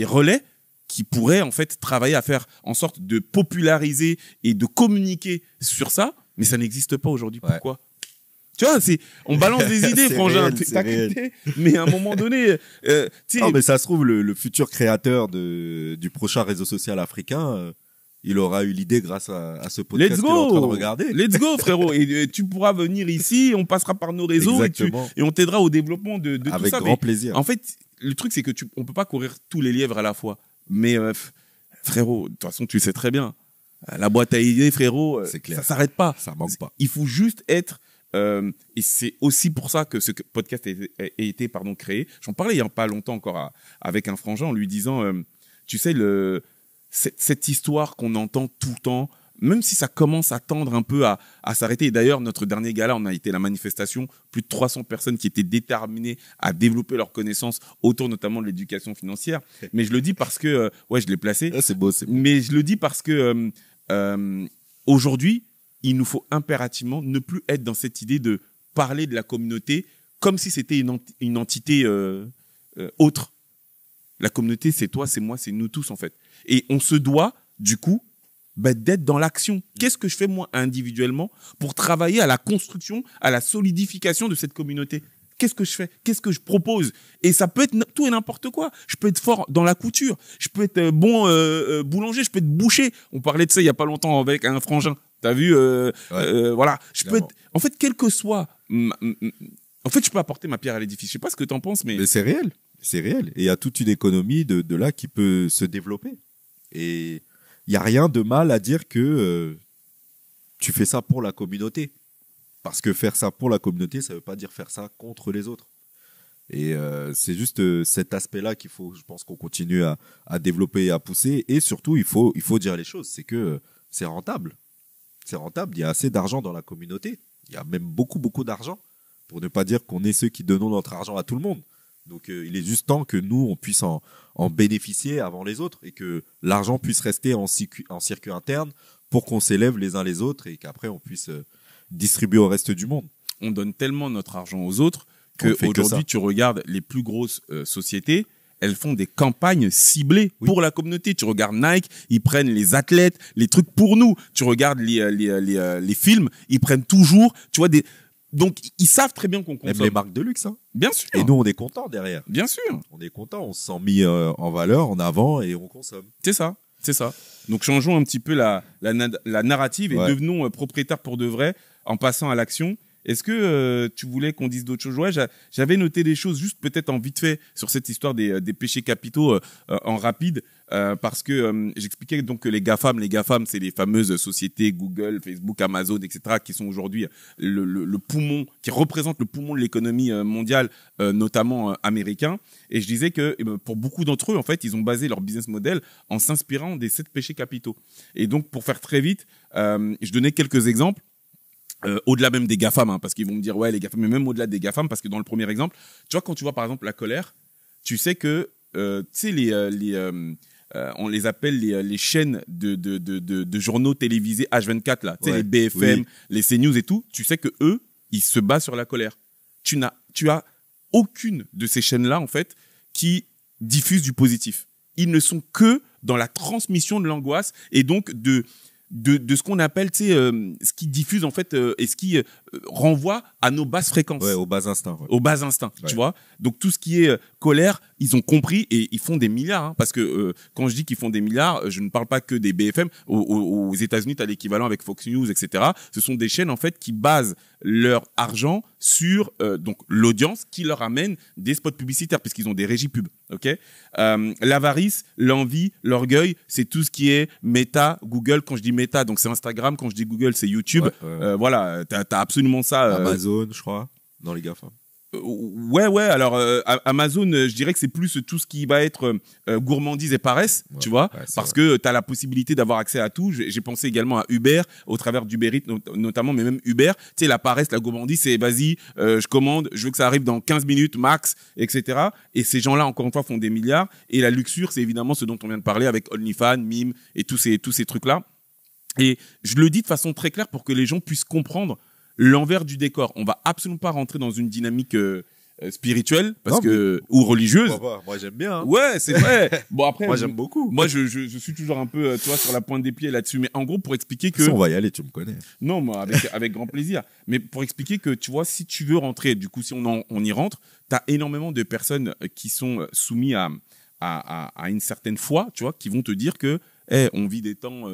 [SPEAKER 1] relais qui pourraient en fait travailler à faire en sorte de populariser et de communiquer sur ça, mais ça n'existe pas aujourd'hui. Ouais. Pourquoi? Tu vois, on balance des idées, frangin. T'as capté? Mais à un moment donné,
[SPEAKER 2] non, mais ça se trouve le futur créateur du prochain réseau social africain. Il aura eu l'idée grâce à ce podcast qu'il est en train de regarder.
[SPEAKER 1] Let's go, frérot. Et tu pourras venir ici, on passera par nos réseaux et on t'aidera au développement de tout ça.
[SPEAKER 2] Avec grand plaisir.
[SPEAKER 1] En fait, le truc, c'est que on peut pas courir tous les lièvres à la fois. Mais frérot, de toute façon, tu le sais très bien. La boîte à idées, frérot, ça s'arrête pas.
[SPEAKER 2] Ça manque pas.
[SPEAKER 1] Il faut juste être... et c'est aussi pour ça que ce podcast a été créé. J'en parlais il y a pas longtemps encore avec un frangin en lui disant, tu sais, cette histoire qu'on entend tout le temps, même si ça commence à tendre un peu à s'arrêter. Et d'ailleurs, notre dernier gala, on a été la manifestation, plus de 300 personnes qui étaient déterminées à développer leurs connaissances autour notamment de l'éducation financière. Mais je le dis parce que, je l'ai placé.
[SPEAKER 2] C'est beau, c'est beau.
[SPEAKER 1] Mais je le dis parce que aujourd'hui, il nous faut impérativement ne plus être dans cette idée de parler de la communauté comme si c'était une entité autre. La communauté, c'est toi, c'est moi, c'est nous tous en fait. Et on se doit, du coup, d'être dans l'action. Qu'est-ce que je fais moi individuellement pour travailler à la construction, à la solidification de cette communauté? Qu'est-ce que je fais? Qu'est-ce que je propose? Et ça peut être tout et n'importe quoi. Je peux être fort dans la couture. Je peux être bon boulanger. Je peux être boucher. On parlait de ça il y a pas longtemps avec un frangin. T'as vu voilà. Je peux être... En fait, quel que soit... En fait, je peux apporter ma pierre à l'édifice. Je sais pas ce que t'en penses, mais
[SPEAKER 2] c'est réel. C'est réel. Et il y a toute une économie de là qui peut se développer. Et il y a rien de mal à dire que tu fais ça pour la communauté. Parce que faire ça pour la communauté, ça veut pas dire faire ça contre les autres. Et c'est juste cet aspect-là qu'il faut, je pense, qu'on continue à développer et à pousser. Et surtout, il faut dire les choses. C'est que c'est rentable. C'est rentable. Il y a assez d'argent dans la communauté. Il y a même beaucoup, beaucoup d'argent. pour ne pas dire qu'on est ceux qui donnons notre argent à tout le monde. Donc il est juste temps que nous, on puisse en bénéficier avant les autres et que l'argent puisse rester en circuit interne pour qu'on s'élève les uns les autres et qu'après on puisse distribuer au reste du monde.
[SPEAKER 1] On donne tellement notre argent aux autres qu'aujourd'hui, tu regardes les plus grosses sociétés, elles font des campagnes ciblées pour la communauté. Tu regardes Nike, ils prennent les athlètes, les trucs pour nous. Tu regardes les films, ils prennent toujours, tu vois, donc ils savent très bien qu'on consomme.
[SPEAKER 2] Même les marques de luxe, hein.
[SPEAKER 1] Bien sûr.
[SPEAKER 2] Et nous, on est contents derrière.
[SPEAKER 1] Bien sûr.
[SPEAKER 2] On est contents, on se sent mis en valeur, en avant et on consomme.
[SPEAKER 1] C'est ça. Donc changeons un petit peu la narrative et devenons propriétaires pour de vrai en passant à l'action. Est-ce que tu voulais qu'on dise d'autres choses? Ouais, j'avais noté des choses juste peut-être en vite fait sur cette histoire des péchés capitaux en rapide parce que j'expliquais donc que les GAFAM, c'est les fameuses sociétés Google, Facebook, Amazon, etc. qui sont aujourd'hui le poumon, qui représentent le poumon de l'économie mondiale, notamment américain. Et je disais que pour beaucoup d'entre eux, en fait, ils ont basé leur business model en s'inspirant des 7 péchés capitaux. Et donc, pour faire très vite, je donnais quelques exemples. Au-delà même des GAFAM, hein, parce qu'ils vont me dire ouais les GAFAM, mais même au-delà des GAFAM, parce que dans le premier exemple, tu vois quand tu vois par exemple la colère, tu sais que tu sais on les appelle les chaînes de journaux télévisés H24 là, tu sais les BFM, les CNews et tout, tu sais que eux ils se basent sur la colère. Tu as aucune de ces chaînes là en fait qui diffusent du positif. Ils ne sont que dans la transmission de l'angoisse et donc de ce qu'on appelle, tu sais, ce qui diffuse en fait et ce qui renvoie à nos basses fréquences.
[SPEAKER 2] Ouais, aux bas instincts. Ouais.
[SPEAKER 1] Aux bas instincts, tu vois. Donc tout ce qui est colère, ils ont compris et ils font des milliards. Hein, parce que quand je dis qu'ils font des milliards, je ne parle pas que des BFM. Aux États-Unis, tu as l'équivalent avec Fox News, etc. Ce sont des chaînes en fait qui basent leur argent sur donc l'audience qui leur amène des spots publicitaires puisqu'ils ont des régies pubs. Ok. L'avarice, l'envie, l'orgueil, c'est tout ce qui est Meta, Google. Quand je dis Meta, donc c'est Instagram. Quand je dis Google, c'est YouTube. Voilà, t'as absolument ça.
[SPEAKER 2] Amazon, je crois, dans les GAFA.
[SPEAKER 1] Ouais. Alors Amazon, je dirais que c'est plus tout ce qui va être gourmandise et paresse, tu vois, parce que t'as la possibilité d'avoir accès à tout. J'ai pensé également à Uber, au travers d'Uber Eats notamment, mais même Uber. Tu sais, la paresse, la gourmandise, c'est vas-y, je commande, je veux que ça arrive dans 15 minutes max, etc. Et ces gens-là, encore une fois, font des milliards. Et la luxure, c'est évidemment ce dont on vient de parler avec OnlyFans, Mime et tous ces trucs-là. Et je le dis de façon très claire pour que les gens puissent comprendre l'envers du décor. On va absolument pas rentrer dans une dynamique spirituelle ou religieuse.
[SPEAKER 2] Moi j'aime bien. Hein.
[SPEAKER 1] Ouais, c'est vrai. Bon après,
[SPEAKER 2] moi j'aime beaucoup.
[SPEAKER 1] Moi je suis toujours un peu, tu vois, sur la pointe des pieds là-dessus. Mais en gros, pour expliquer que.
[SPEAKER 2] Si on va y aller, tu me connais.
[SPEAKER 1] Non, moi avec grand plaisir. Mais pour expliquer que, tu vois, si tu veux rentrer, du coup, si on y rentre, t'as énormément de personnes qui sont soumises à une certaine foi, tu vois, qui vont te dire que, on vit des temps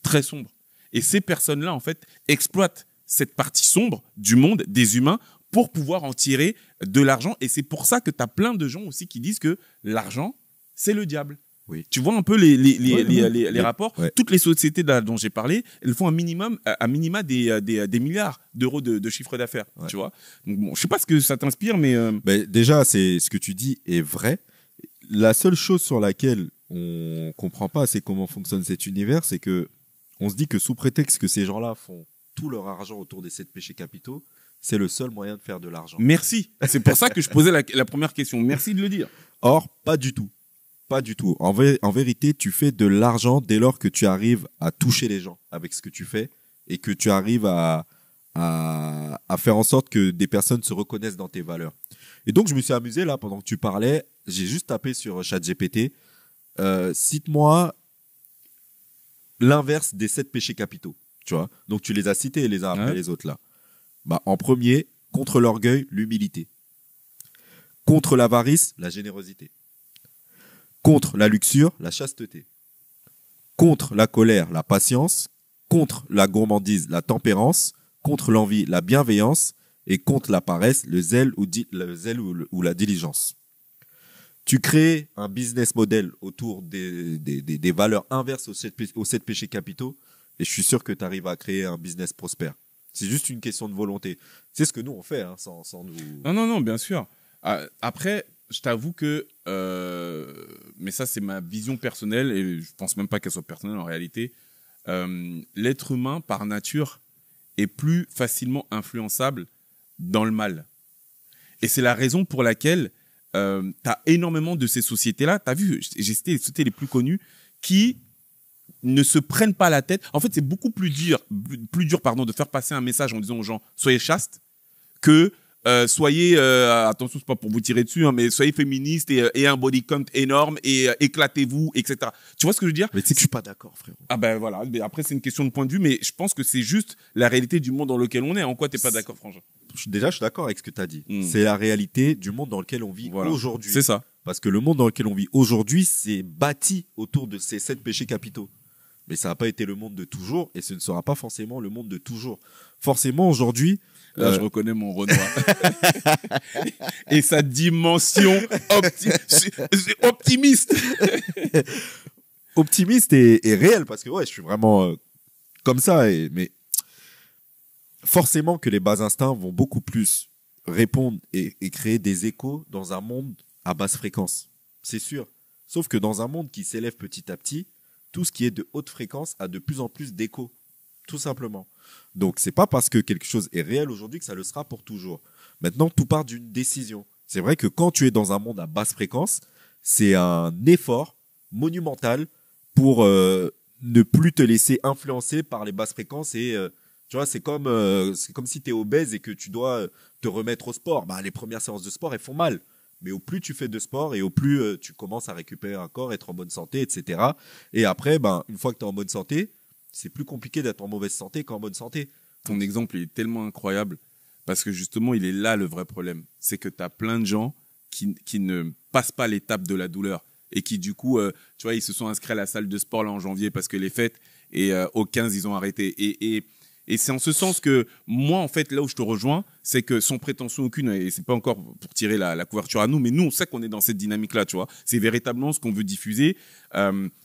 [SPEAKER 1] très sombres. Et ces personnes-là, en fait, exploitent cette partie sombre du monde, des humains, pour pouvoir en tirer de l'argent. Et c'est pour ça que tu as plein de gens aussi qui disent que l'argent, c'est le diable.
[SPEAKER 2] Oui.
[SPEAKER 1] Tu vois un peu les rapports.
[SPEAKER 2] Ouais.
[SPEAKER 1] Toutes les sociétés dont j'ai parlé, elles font un minima des milliards d'euros de chiffre d'affaires. Ouais. Tu vois. Donc, bon, je sais pas ce que ça t'inspire, mais
[SPEAKER 2] déjà, c'est ce que tu dis est vrai. La seule chose sur laquelle on comprend pas, c'est comment fonctionne cet univers, c'est que on se dit que sous prétexte que ces gens-là font tout leur argent autour des 7 péchés capitaux, c'est le seul moyen de faire de l'argent.
[SPEAKER 1] Merci. C'est pour ça que je posais la première question. Merci de le dire.
[SPEAKER 2] Or, pas du tout. Pas du tout. En vérité, tu fais de l'argent dès lors que tu arrives à toucher les gens avec ce que tu fais et que tu arrives à faire en sorte que des personnes se reconnaissent dans tes valeurs. Et donc, je me suis amusé là pendant que tu parlais. J'ai juste tapé sur ChatGPT. Cite-moi l'inverse des 7 péchés capitaux. Tu vois, donc tu les as cités les uns après les autres là. Bah, en premier, contre l'orgueil, l'humilité. Contre l'avarice, la générosité. Contre la luxure, la chasteté. Contre la colère, la patience. Contre la gourmandise, la tempérance. Contre l'envie, la bienveillance. Et contre la paresse, le zèle ou la diligence. Tu crées un business model autour des valeurs inverses aux 7 péchés capitaux. Et je suis sûr que tu arrives à créer un business prospère. C'est juste une question de volonté. C'est ce que nous, on fait, hein, sans nous...
[SPEAKER 1] Non, bien sûr. Après, je t'avoue que... mais ça, c'est ma vision personnelle, et je pense même pas qu'elle soit personnelle en réalité. L'être humain, par nature, est plus facilement influençable dans le mal. Et c'est la raison pour laquelle t'as énormément de ces sociétés-là. T'as vu, j'ai cité les sociétés les plus connues qui ne se prennent pas la tête. En fait, c'est beaucoup plus dur, de faire passer un message en disant aux gens soyez chastes que soyez, attention, c'est pas pour vous tirer dessus, hein, mais soyez féministes et un body count énorme et éclatez-vous, etc. Tu vois ce que je veux dire?
[SPEAKER 2] Mais tu sais que je suis pas d'accord, frérot.
[SPEAKER 1] Ah ben voilà. Mais après, c'est une question de point de vue, mais je pense que c'est juste la réalité du monde dans lequel on est. En quoi t'es pas d'accord, Frangin?
[SPEAKER 2] Déjà, je suis d'accord avec ce que tu as dit. C'est la réalité du monde dans lequel on vit aujourd'hui.
[SPEAKER 1] C'est ça.
[SPEAKER 2] Parce que le monde dans lequel on vit aujourd'hui, c'est bâti autour de ces 7 péchés capitaux. Mais ça n'a pas été le monde de toujours et ce ne sera pas forcément le monde de toujours. Forcément, aujourd'hui...
[SPEAKER 1] Là, je reconnais mon Renoir. Et sa dimension optimiste.
[SPEAKER 2] Optimiste et réel, parce que ouais, je suis vraiment comme ça. Mais forcément que les bas instincts vont beaucoup plus répondre et créer des échos dans un monde à basse fréquence. C'est sûr. Sauf que dans un monde qui s'élève petit à petit, tout ce qui est de haute fréquence a de plus en plus d'échos. Tout simplement. Donc, c'est pas parce que quelque chose est réel aujourd'hui que ça le sera pour toujours. Maintenant, tout part d'une décision. C'est vrai que quand tu es dans un monde à basse fréquence, c'est un effort monumental pour ne plus te laisser influencer par les basses fréquences et tu vois, c'est comme si tu es obèse et que tu dois te remettre au sport. Bah, les premières séances de sport, elles font mal. Mais au plus tu fais de sport et au plus tu commences à récupérer un corps, être en bonne santé, etc. Et après, ben, une fois que tu es en bonne santé, c'est plus compliqué d'être en mauvaise santé qu'en bonne santé.
[SPEAKER 1] Ton exemple il est tellement incroyable parce que justement, il est là le vrai problème. C'est que tu as plein de gens qui ne passent pas l'étape de la douleur et qui, du coup, tu vois, ils se sont inscrits à la salle de sport là en janvier parce que les fêtes et au 15, ils ont arrêté. Et c'est en ce sens que moi, en fait, là où je te rejoins, c'est que sans prétention aucune, et c'est pas encore pour tirer la couverture à nous, mais nous, on sait qu'on est dans cette dynamique-là, tu vois. C'est véritablement ce qu'on veut diffuser.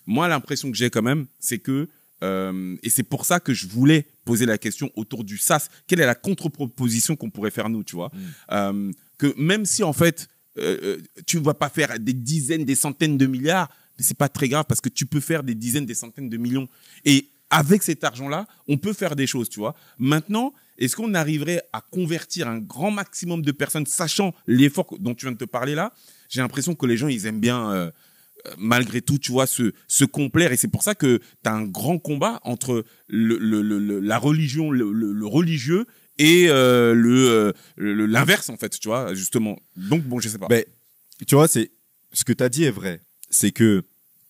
[SPEAKER 1] Moi, l'impression que j'ai quand même, c'est que et c'est pour ça que je voulais poser la question autour du SaaS. Quelle est la contre-proposition qu'on pourrait faire nous, tu vois? Que même si en fait tu ne vas pas faire des dizaines, des centaines de milliards, mais c'est pas très grave parce que tu peux faire des dizaines, des centaines de millions. Et avec cet argent-là, on peut faire des choses, tu vois. Maintenant, est-ce qu'on arriverait à convertir un grand maximum de personnes, sachant l'effort dont tu viens de te parler là? J'ai l'impression que les gens, ils aiment bien malgré tout, tu vois, se complaire. Et c'est pour ça que tu as un grand combat entre la religion, le religieux et l'inverse, en fait, tu vois, justement. Donc, bon, je sais pas.
[SPEAKER 2] Mais, tu vois, ce que tu as dit est vrai. C'est que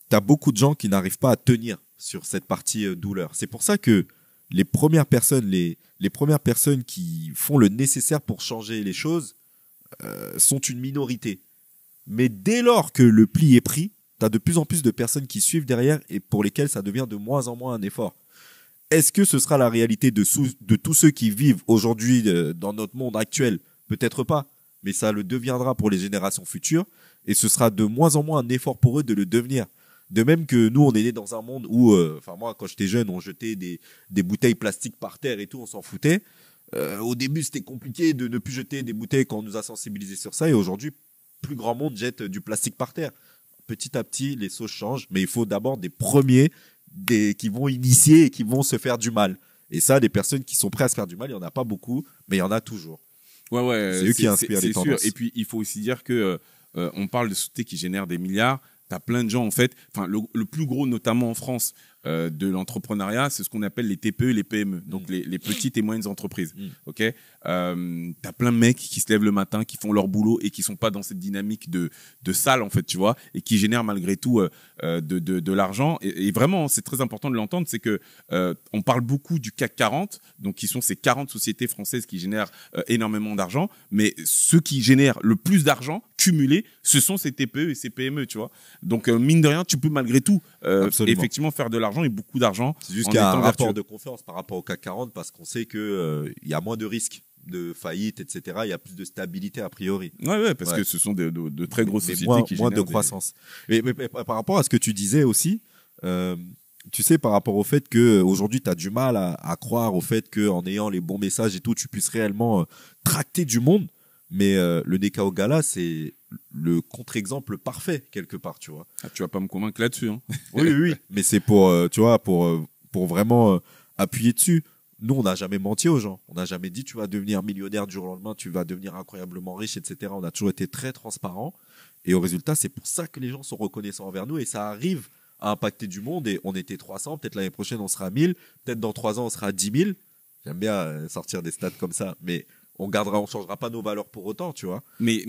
[SPEAKER 2] tu as beaucoup de gens qui n'arrivent pas à tenir sur cette partie douleur. C'est pour ça que les premières personnes qui font le nécessaire pour changer les choses sont une minorité. Mais dès lors que le pli est pris, tu as de plus en plus de personnes qui suivent derrière et pour lesquelles ça devient de moins en moins un effort. Est-ce que ce sera la réalité de tous ceux qui vivent aujourd'hui dans notre monde actuel? Peut-être pas, mais ça le deviendra pour les générations futures et ce sera de moins en moins un effort pour eux de le devenir. De même que nous, on est nés dans un monde où, moi, quand j'étais jeune, on jetait des bouteilles plastiques par terre et tout, on s'en foutait. Au début, c'était compliqué de ne plus jeter des bouteilles quand on nous a sensibilisés sur ça et aujourd'hui, plus grand monde jette du plastique par terre. Petit à petit, les choses changent, mais il faut d'abord des premiers qui vont initier et qui vont se faire du mal. Et ça, des personnes qui sont prêtes à se faire du mal, il n'y en a pas beaucoup, mais il y en a toujours.
[SPEAKER 1] Ouais,
[SPEAKER 2] c'est eux qui inspirent les tendances.
[SPEAKER 1] Sûr. Et puis, il faut aussi dire que on parle de sociétés qui génèrent des milliards. T'as plein de gens, en fait, enfin, le plus gros, notamment en France, de l'entrepreneuriat, c'est ce qu'on appelle les TPE et les PME, donc les petites et moyennes entreprises. Ok, t'as plein de mecs qui se lèvent le matin, qui font leur boulot et qui sont pas dans cette dynamique de salle, en fait, tu vois, et qui génèrent malgré tout de l'argent. Et vraiment, c'est très important de l'entendre, c'est que on parle beaucoup du CAC 40, donc qui sont ces 40 sociétés françaises qui génèrent énormément d'argent, mais ceux qui génèrent le plus d'argent cumulé, ce sont ces TPE et ces PME, tu vois. Donc mine de rien, tu peux malgré tout effectivement faire de l'argent et beaucoup d'argent.
[SPEAKER 2] C'est juste qu'il y a un rapport de confiance par rapport au CAC 40 parce qu'on sait que il y a moins de risques de faillite, etc. Il y a plus de stabilité a priori.
[SPEAKER 1] Ouais, parce que ce sont de très grosses sociétés qui
[SPEAKER 2] moins
[SPEAKER 1] génèrent
[SPEAKER 2] de croissance. Mais par rapport à ce que tu disais aussi, tu sais, par rapport au fait que aujourd'hui tu as du mal à croire au fait que en ayant les bons messages et tout, tu puisses réellement tracter du monde. Mais le Nekao Gala, c'est le contre-exemple parfait quelque part, tu vois.
[SPEAKER 1] Ah, tu vas pas me convaincre là-dessus, hein.
[SPEAKER 2] Oui. Mais c'est pour, tu vois, pour vraiment appuyer dessus. nous, on n'a jamais menti aux gens. On n'a jamais dit, tu vas devenir millionnaire du jour au lendemain, tu vas devenir incroyablement riche, etc. On a toujours été très transparent. Et au résultat, c'est pour ça que les gens sont reconnaissants envers nous et ça arrive à impacter du monde. Et on était 300, peut-être l'année prochaine, on sera 1000, peut-être dans 3 ans, on sera 10 000. J'aime bien sortir des stats comme ça, mais on changera pas nos valeurs pour autant, tu vois.
[SPEAKER 1] Mais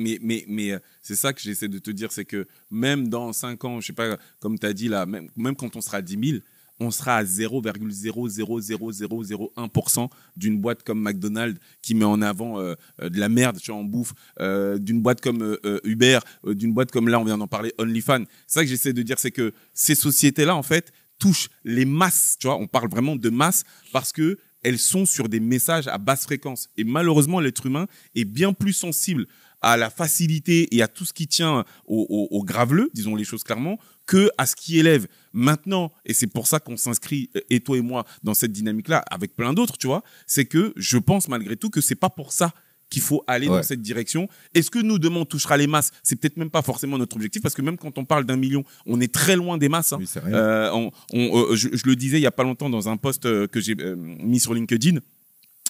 [SPEAKER 1] c'est ça que j'essaie de te dire, c'est que même dans 5 ans, je sais pas, comme tu as dit là, même quand on sera 10 000, on sera à 0,00001% d'une boîte comme McDonald's qui met en avant de la merde, tu vois, en bouffe, d'une boîte comme Uber, d'une boîte comme là, on vient d'en parler, OnlyFans. C'est ça que j'essaie de dire, c'est que ces sociétés-là, en fait, touchent les masses, tu vois. On parle vraiment de masse parce que elles sont sur des messages à basse fréquence. Et malheureusement, l'être humain est bien plus sensible à la facilité et à tout ce qui tient au graveleux, disons les choses clairement, que à ce qui élève. Maintenant, et c'est pour ça qu'on s'inscrit, et toi et moi, dans cette dynamique-là, avec plein d'autres, tu vois, c'est que je pense malgré tout que c'est pas pour ça qu'il faut aller dans cette direction. Est-ce que nous, demain, on touchera les masses? C'est peut-être même pas forcément notre objectif, parce que même quand on parle d'1 million, on est très loin des masses. Hein.
[SPEAKER 2] Oui, c'est rien.
[SPEAKER 1] Je le disais il y a pas longtemps dans un post que j'ai mis sur LinkedIn.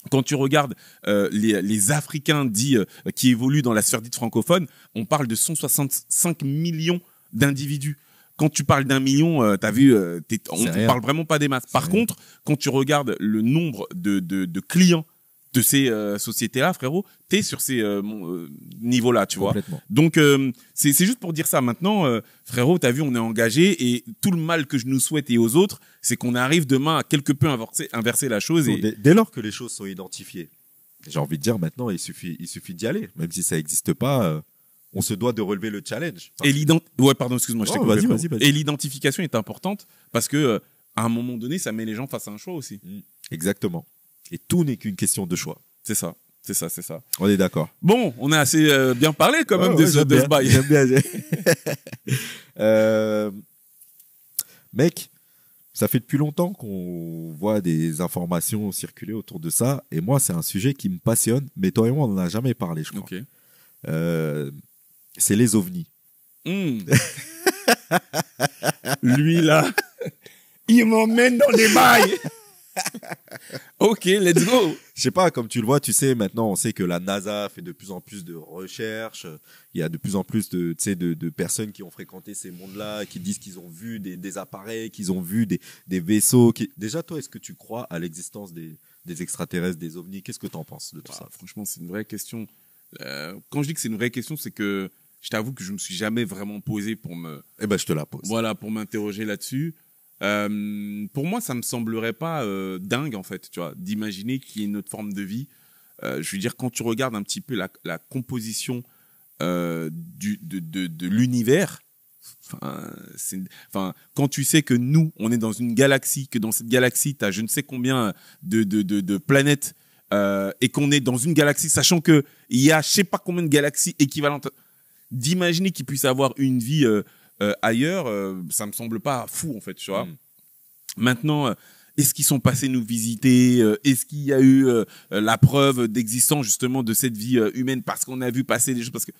[SPEAKER 1] Quand tu regardes les Africains dits qui évoluent dans la sphère dite francophone, on parle de 165 millions d'individus. Quand tu parles d'1 million, t'as vu, on parle vraiment pas des masses. Par contre, quand tu regardes le nombre de clients de ces sociétés-là, frérot, t'es sur ces niveaux-là, tu vois. Donc, c'est juste pour dire ça. Maintenant, frérot, t'as vu, on est engagé et tout le mal que je nous souhaite et aux autres, c'est qu'on arrive demain à quelque peu inverser la chose. Et...
[SPEAKER 2] Dès lors que les choses sont identifiées, j'ai envie de dire maintenant, il suffit d'y aller. Même si ça n'existe pas, on se doit de relever le challenge.
[SPEAKER 1] Et excuse-moi, je t'ai coupé. Vas-y. Et l'identification est importante parce que à un moment donné, ça met les gens face à un choix aussi.
[SPEAKER 2] Exactement. Et tout n'est qu'une question de choix.
[SPEAKER 1] C'est ça.
[SPEAKER 2] On est d'accord.
[SPEAKER 1] Bon, on a assez bien parlé quand même de ce bail.
[SPEAKER 2] J'aime bien. Mec, ça fait depuis longtemps qu'on voit des informations circuler autour de ça. Et moi, c'est un sujet qui me passionne. Mais toi et moi, on n'en a jamais parlé, je crois.
[SPEAKER 1] Okay.
[SPEAKER 2] C'est les ovnis.
[SPEAKER 1] Lui, là, il m'emmène dans des bails. Ok, let's go.
[SPEAKER 2] Je sais pas, comme tu le vois, tu sais, maintenant, on sait que la NASA fait de plus en plus de recherches. Il y a de plus en plus de personnes qui ont fréquenté ces mondes-là, qui disent qu'ils ont vu des appareils, qu'ils ont vu des vaisseaux. Déjà, toi, est-ce que tu crois à l'existence des extraterrestres, des ovnis? Qu'est-ce que tu en penses de tout ça?
[SPEAKER 1] Franchement, c'est une vraie question. Quand je dis que c'est une vraie question, c'est que je t'avoue que je me suis jamais vraiment posé pour me...
[SPEAKER 2] je te la pose.
[SPEAKER 1] Voilà, pour m'interroger là-dessus. Pour moi, ça me semblerait pas dingue en fait, tu vois, d'imaginer qu'il y ait une autre forme de vie. Je veux dire, quand tu regardes un petit peu la composition de l'univers, quand tu sais que nous, on est dans une galaxie, que dans cette galaxie, t'as je ne sais combien de planètes et qu'on est dans une galaxie, sachant que il y a je sais pas combien de galaxies équivalentes, d'imaginer qu'il puisse avoir une vie ailleurs, ça me semble pas fou en fait, tu vois. Maintenant, est-ce qu'ils sont passés nous visiter? Est-ce qu'il y a eu la preuve d'existence justement de cette vie humaine parce qu'on a vu passer des choses? Parce que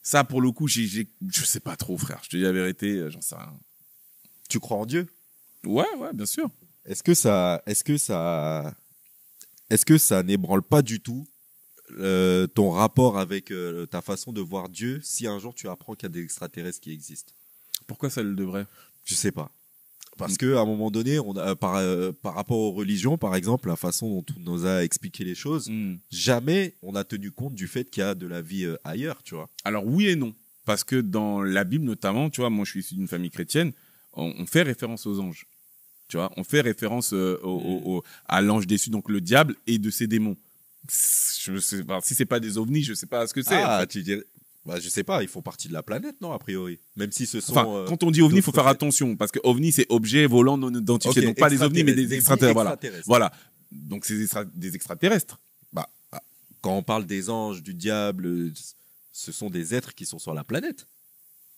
[SPEAKER 1] ça, pour le coup, je sais pas trop, frère. Je te dis la vérité, j'en sais rien.
[SPEAKER 2] Tu crois en Dieu?
[SPEAKER 1] Ouais, bien sûr.
[SPEAKER 2] Est-ce que ça n'ébranle pas du tout ton rapport avec ta façon de voir Dieu si un jour tu apprends qu'il y a des extraterrestres qui existent?
[SPEAKER 1] Pourquoi ça le devrait?
[SPEAKER 2] Je sais pas. Parce que à un moment donné, on a, par rapport aux religions, par exemple, la façon dont on nous a expliqué les choses, jamais on a tenu compte du fait qu'il y a de la vie ailleurs, tu vois.
[SPEAKER 1] Alors oui et non. Parce que dans la Bible notamment, tu vois, moi je suis issu d'une famille chrétienne, on fait référence aux anges. Tu vois, on fait référence à l'ange déçu, donc le diable, et de ses démons. Je sais pas, si c'est pas des ovnis, je sais pas ce que c'est.
[SPEAKER 2] Ah, en fait. Tu dirais... je sais pas, ils font partie de la planète, non, a priori. Même si ce sont...
[SPEAKER 1] quand on dit ovni, il faut faire attention, parce que ovni, c'est objet volant non identifié. Donc pas des ovnis, mais des extraterrestres. Voilà. Donc c'est des extraterrestres.
[SPEAKER 2] Quand on parle des anges, du diable, ce sont des êtres qui sont sur la planète.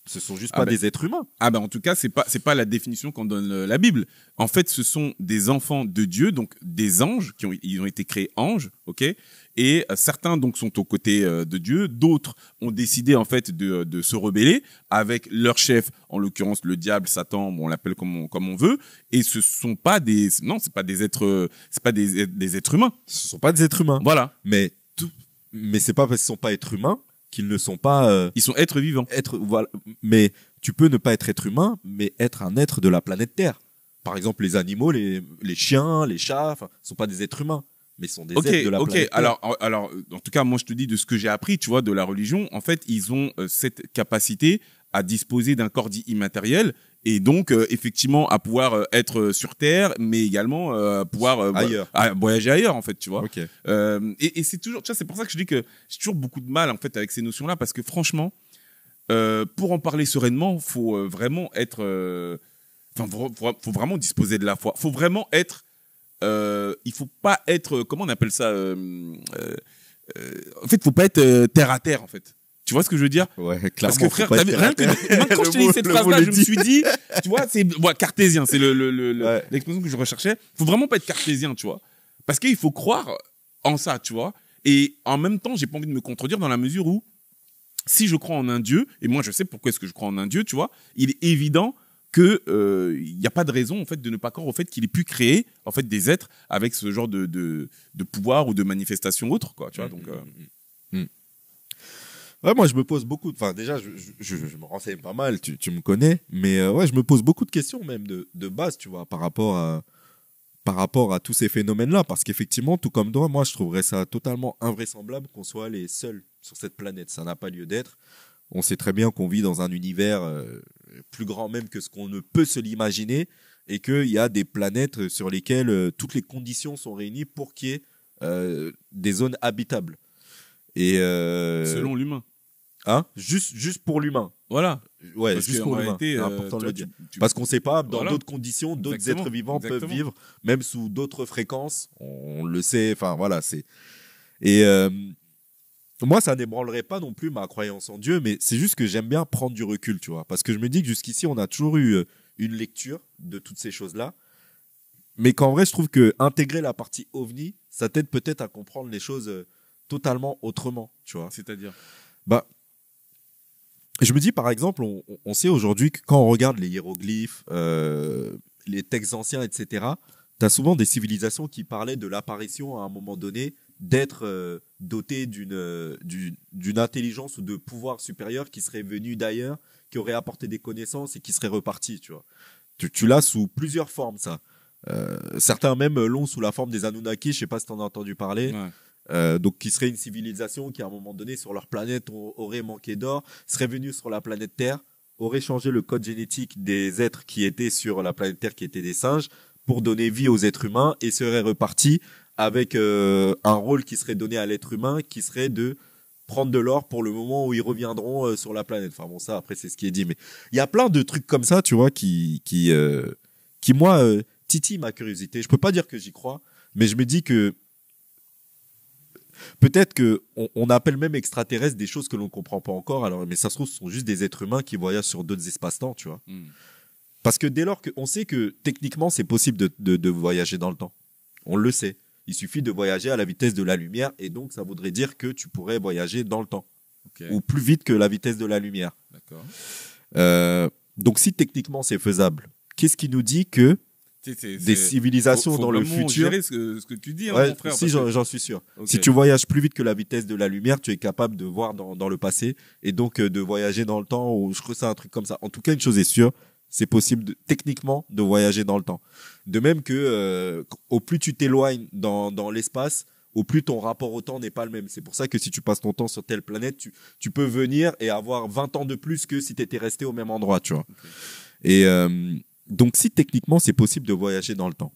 [SPEAKER 2] Ce sont juste
[SPEAKER 1] Ah
[SPEAKER 2] pas
[SPEAKER 1] ben,
[SPEAKER 2] des êtres humains.
[SPEAKER 1] Ah ben en tout cas, c'est pas la définition qu'en donne la Bible. En fait, ce sont des enfants de Dieu, donc des anges ils ont été créés anges, OK? Et certains donc sont aux côtés de Dieu, d'autres ont décidé en fait de se rebeller avec leur chef, en l'occurrence le diable, Satan, bon, on l'appelle comme on veut, et ce sont pas c'est pas des êtres des êtres humains.
[SPEAKER 2] Ce sont pas des êtres humains.
[SPEAKER 1] Voilà,
[SPEAKER 2] Mais c'est pas parce qu'ils sont pas êtres humains qu'ils ne sont pas
[SPEAKER 1] ils sont êtres vivants.
[SPEAKER 2] voilà. Mais tu peux ne pas être humain, mais être un être de la planète Terre. Par exemple, les animaux, les chiens, les chats, enfin, sont pas des êtres humains, mais sont des êtres de la planète Terre.
[SPEAKER 1] Alors, en tout cas, moi, je te dis de ce que j'ai appris, tu vois, de la religion. En fait, ils ont cette capacité à disposer d'un corps dit immatériel et donc effectivement à pouvoir être sur Terre, mais également pouvoir
[SPEAKER 2] Ailleurs.
[SPEAKER 1] voyager ailleurs, en fait, tu vois.
[SPEAKER 2] Ok.
[SPEAKER 1] Et c'est toujours, tu vois, c'est pour ça que je dis que j'ai toujours beaucoup de mal en fait avec ces notions-là, parce que franchement, pour en parler sereinement, faut vraiment être, faut vraiment disposer de la foi. Faut vraiment être, il faut pas être, comment on appelle ça, en fait, faut pas être terre à terre, en fait. Tu vois ce que je veux dire?
[SPEAKER 2] Ouais,
[SPEAKER 1] Parce
[SPEAKER 2] clairement.
[SPEAKER 1] que frère,
[SPEAKER 2] faut pas
[SPEAKER 1] même
[SPEAKER 2] être terre à terre.
[SPEAKER 1] quand je te dis cette
[SPEAKER 2] Le
[SPEAKER 1] phrase-là,
[SPEAKER 2] mot
[SPEAKER 1] je
[SPEAKER 2] le
[SPEAKER 1] me
[SPEAKER 2] dit.
[SPEAKER 1] suis dit, tu vois, c'est cartésien, c'est
[SPEAKER 2] Ouais.
[SPEAKER 1] l'expression que je recherchais. Faut vraiment pas être cartésien, tu vois, parce qu'il faut croire en ça, tu vois. Et en même temps, j'ai pas envie de me contredire dans la mesure où, si je crois en un Dieu, et moi je sais pourquoi est-ce que je crois en un Dieu, tu vois, il est évident que il y a pas de raison en fait de ne pas croire au fait qu'il ait pu créer en fait des êtres avec ce genre de pouvoir ou de manifestation autre, quoi, tu vois. Donc
[SPEAKER 2] Ouais, moi, je me pose beaucoup. Enfin, déjà, je me renseigne pas mal. Tu me connais, mais ouais, je me pose beaucoup de questions même de base, tu vois, par rapport à tous ces phénomènes-là, parce qu'effectivement, tout comme toi, moi, je trouverais ça totalement invraisemblable qu'on soit les seuls sur cette planète. Ça n'a pas lieu d'être. On sait très bien qu'on vit dans un univers plus grand même que ce qu'on ne peut se l'imaginer, et qu'il y a des planètes sur lesquelles toutes les conditions sont réunies pour qu'il y ait des zones habitables. Et
[SPEAKER 1] selon l'humain.
[SPEAKER 2] hein, juste pour l'humain.
[SPEAKER 1] Voilà.
[SPEAKER 2] Ouais,
[SPEAKER 1] Parce
[SPEAKER 2] juste
[SPEAKER 1] qu'en
[SPEAKER 2] pour l'humain.
[SPEAKER 1] réalité,
[SPEAKER 2] C'est important de
[SPEAKER 1] tu
[SPEAKER 2] le
[SPEAKER 1] vois,
[SPEAKER 2] dire.
[SPEAKER 1] tu-
[SPEAKER 2] Parce qu'on ne sait pas, dans
[SPEAKER 1] Voilà.
[SPEAKER 2] d'autres conditions, d'autres
[SPEAKER 1] Exactement,
[SPEAKER 2] êtres vivants peuvent
[SPEAKER 1] exactement.
[SPEAKER 2] vivre, même sous d'autres fréquences. On le sait. Enfin, voilà, c'est. Et moi, ça n'ébranlerait pas non plus ma croyance en Dieu, mais c'est juste que j'aime bien prendre du recul, tu vois. Parce que je me dis que jusqu'ici, on a toujours eu une lecture de toutes ces choses-là. Mais qu'en vrai, je trouve que intégrer la partie ovni, ça t'aide peut-être à comprendre les choses totalement autrement, tu vois.
[SPEAKER 1] C'est-à-dire.
[SPEAKER 2] Bah, je me dis, par exemple, on sait aujourd'hui que quand on regarde les hiéroglyphes, les textes anciens, etc., tu as souvent des civilisations qui parlaient de l'apparition à un moment donné d'êtres dotés d'une intelligence ou de pouvoir supérieur qui serait venu d'ailleurs, qui aurait apporté des connaissances et qui serait reparti, tu vois. Tu l'as sous plusieurs formes, ça. Certains même l'ont sous la forme des Anunnaki, je sais pas si tu en as entendu parler.
[SPEAKER 1] Ouais.
[SPEAKER 2] Donc qui serait une civilisation qui à un moment donné sur leur planète aurait manqué d'or, serait venue sur la planète Terre, aurait changé le code génétique des êtres qui étaient sur la planète Terre, qui étaient des singes, pour donner vie aux êtres humains, et serait reparti avec un rôle qui serait donné à l'être humain, qui serait de prendre de l'or pour le moment où ils reviendront sur la planète. Enfin bon, ça après c'est ce qui est dit, mais il y a plein de trucs comme ça, tu vois, qui moi titillent ma curiosité. Je peux pas dire que j'y crois, mais je me dis que peut-être que on appelle même extraterrestres des choses que l'on comprend pas encore. Alors, mais ça se trouve, ce sont juste des êtres humains qui voyagent sur d'autres espaces-temps, tu vois. Parce que dès lors qu'on sait que techniquement c'est possible de voyager dans le temps, on le sait. Il suffit de voyager à la vitesse de la lumière, et donc ça voudrait dire que tu pourrais voyager dans le temps,
[SPEAKER 1] Ok.
[SPEAKER 2] ou plus vite que la vitesse de la lumière.
[SPEAKER 1] D'accord.
[SPEAKER 2] Donc si techniquement c'est faisable, qu'est-ce qui nous dit que des civilisations
[SPEAKER 1] faut
[SPEAKER 2] dans le
[SPEAKER 1] vraiment
[SPEAKER 2] futur...
[SPEAKER 1] gérer ce que tu dis, hein,
[SPEAKER 2] Ouais,
[SPEAKER 1] mon frère.
[SPEAKER 2] si,
[SPEAKER 1] parce que-
[SPEAKER 2] j'en suis sûr.
[SPEAKER 1] Ok.
[SPEAKER 2] Si tu voyages plus vite que la vitesse de la lumière, tu es capable de voir dans le passé, et donc de voyager dans le temps, ou je crois que c'est un truc comme ça. En tout cas, une chose est sûre, c'est possible techniquement de voyager dans le temps. De même que au plus tu t'éloignes dans l'espace, au plus ton rapport au temps n'est pas le même. C'est pour ça que si tu passes ton temps sur telle planète, tu peux venir et avoir 20 ans de plus que si tu étais resté au même endroit, tu vois.
[SPEAKER 1] Ok.
[SPEAKER 2] Et donc si techniquement c'est possible de voyager dans le temps,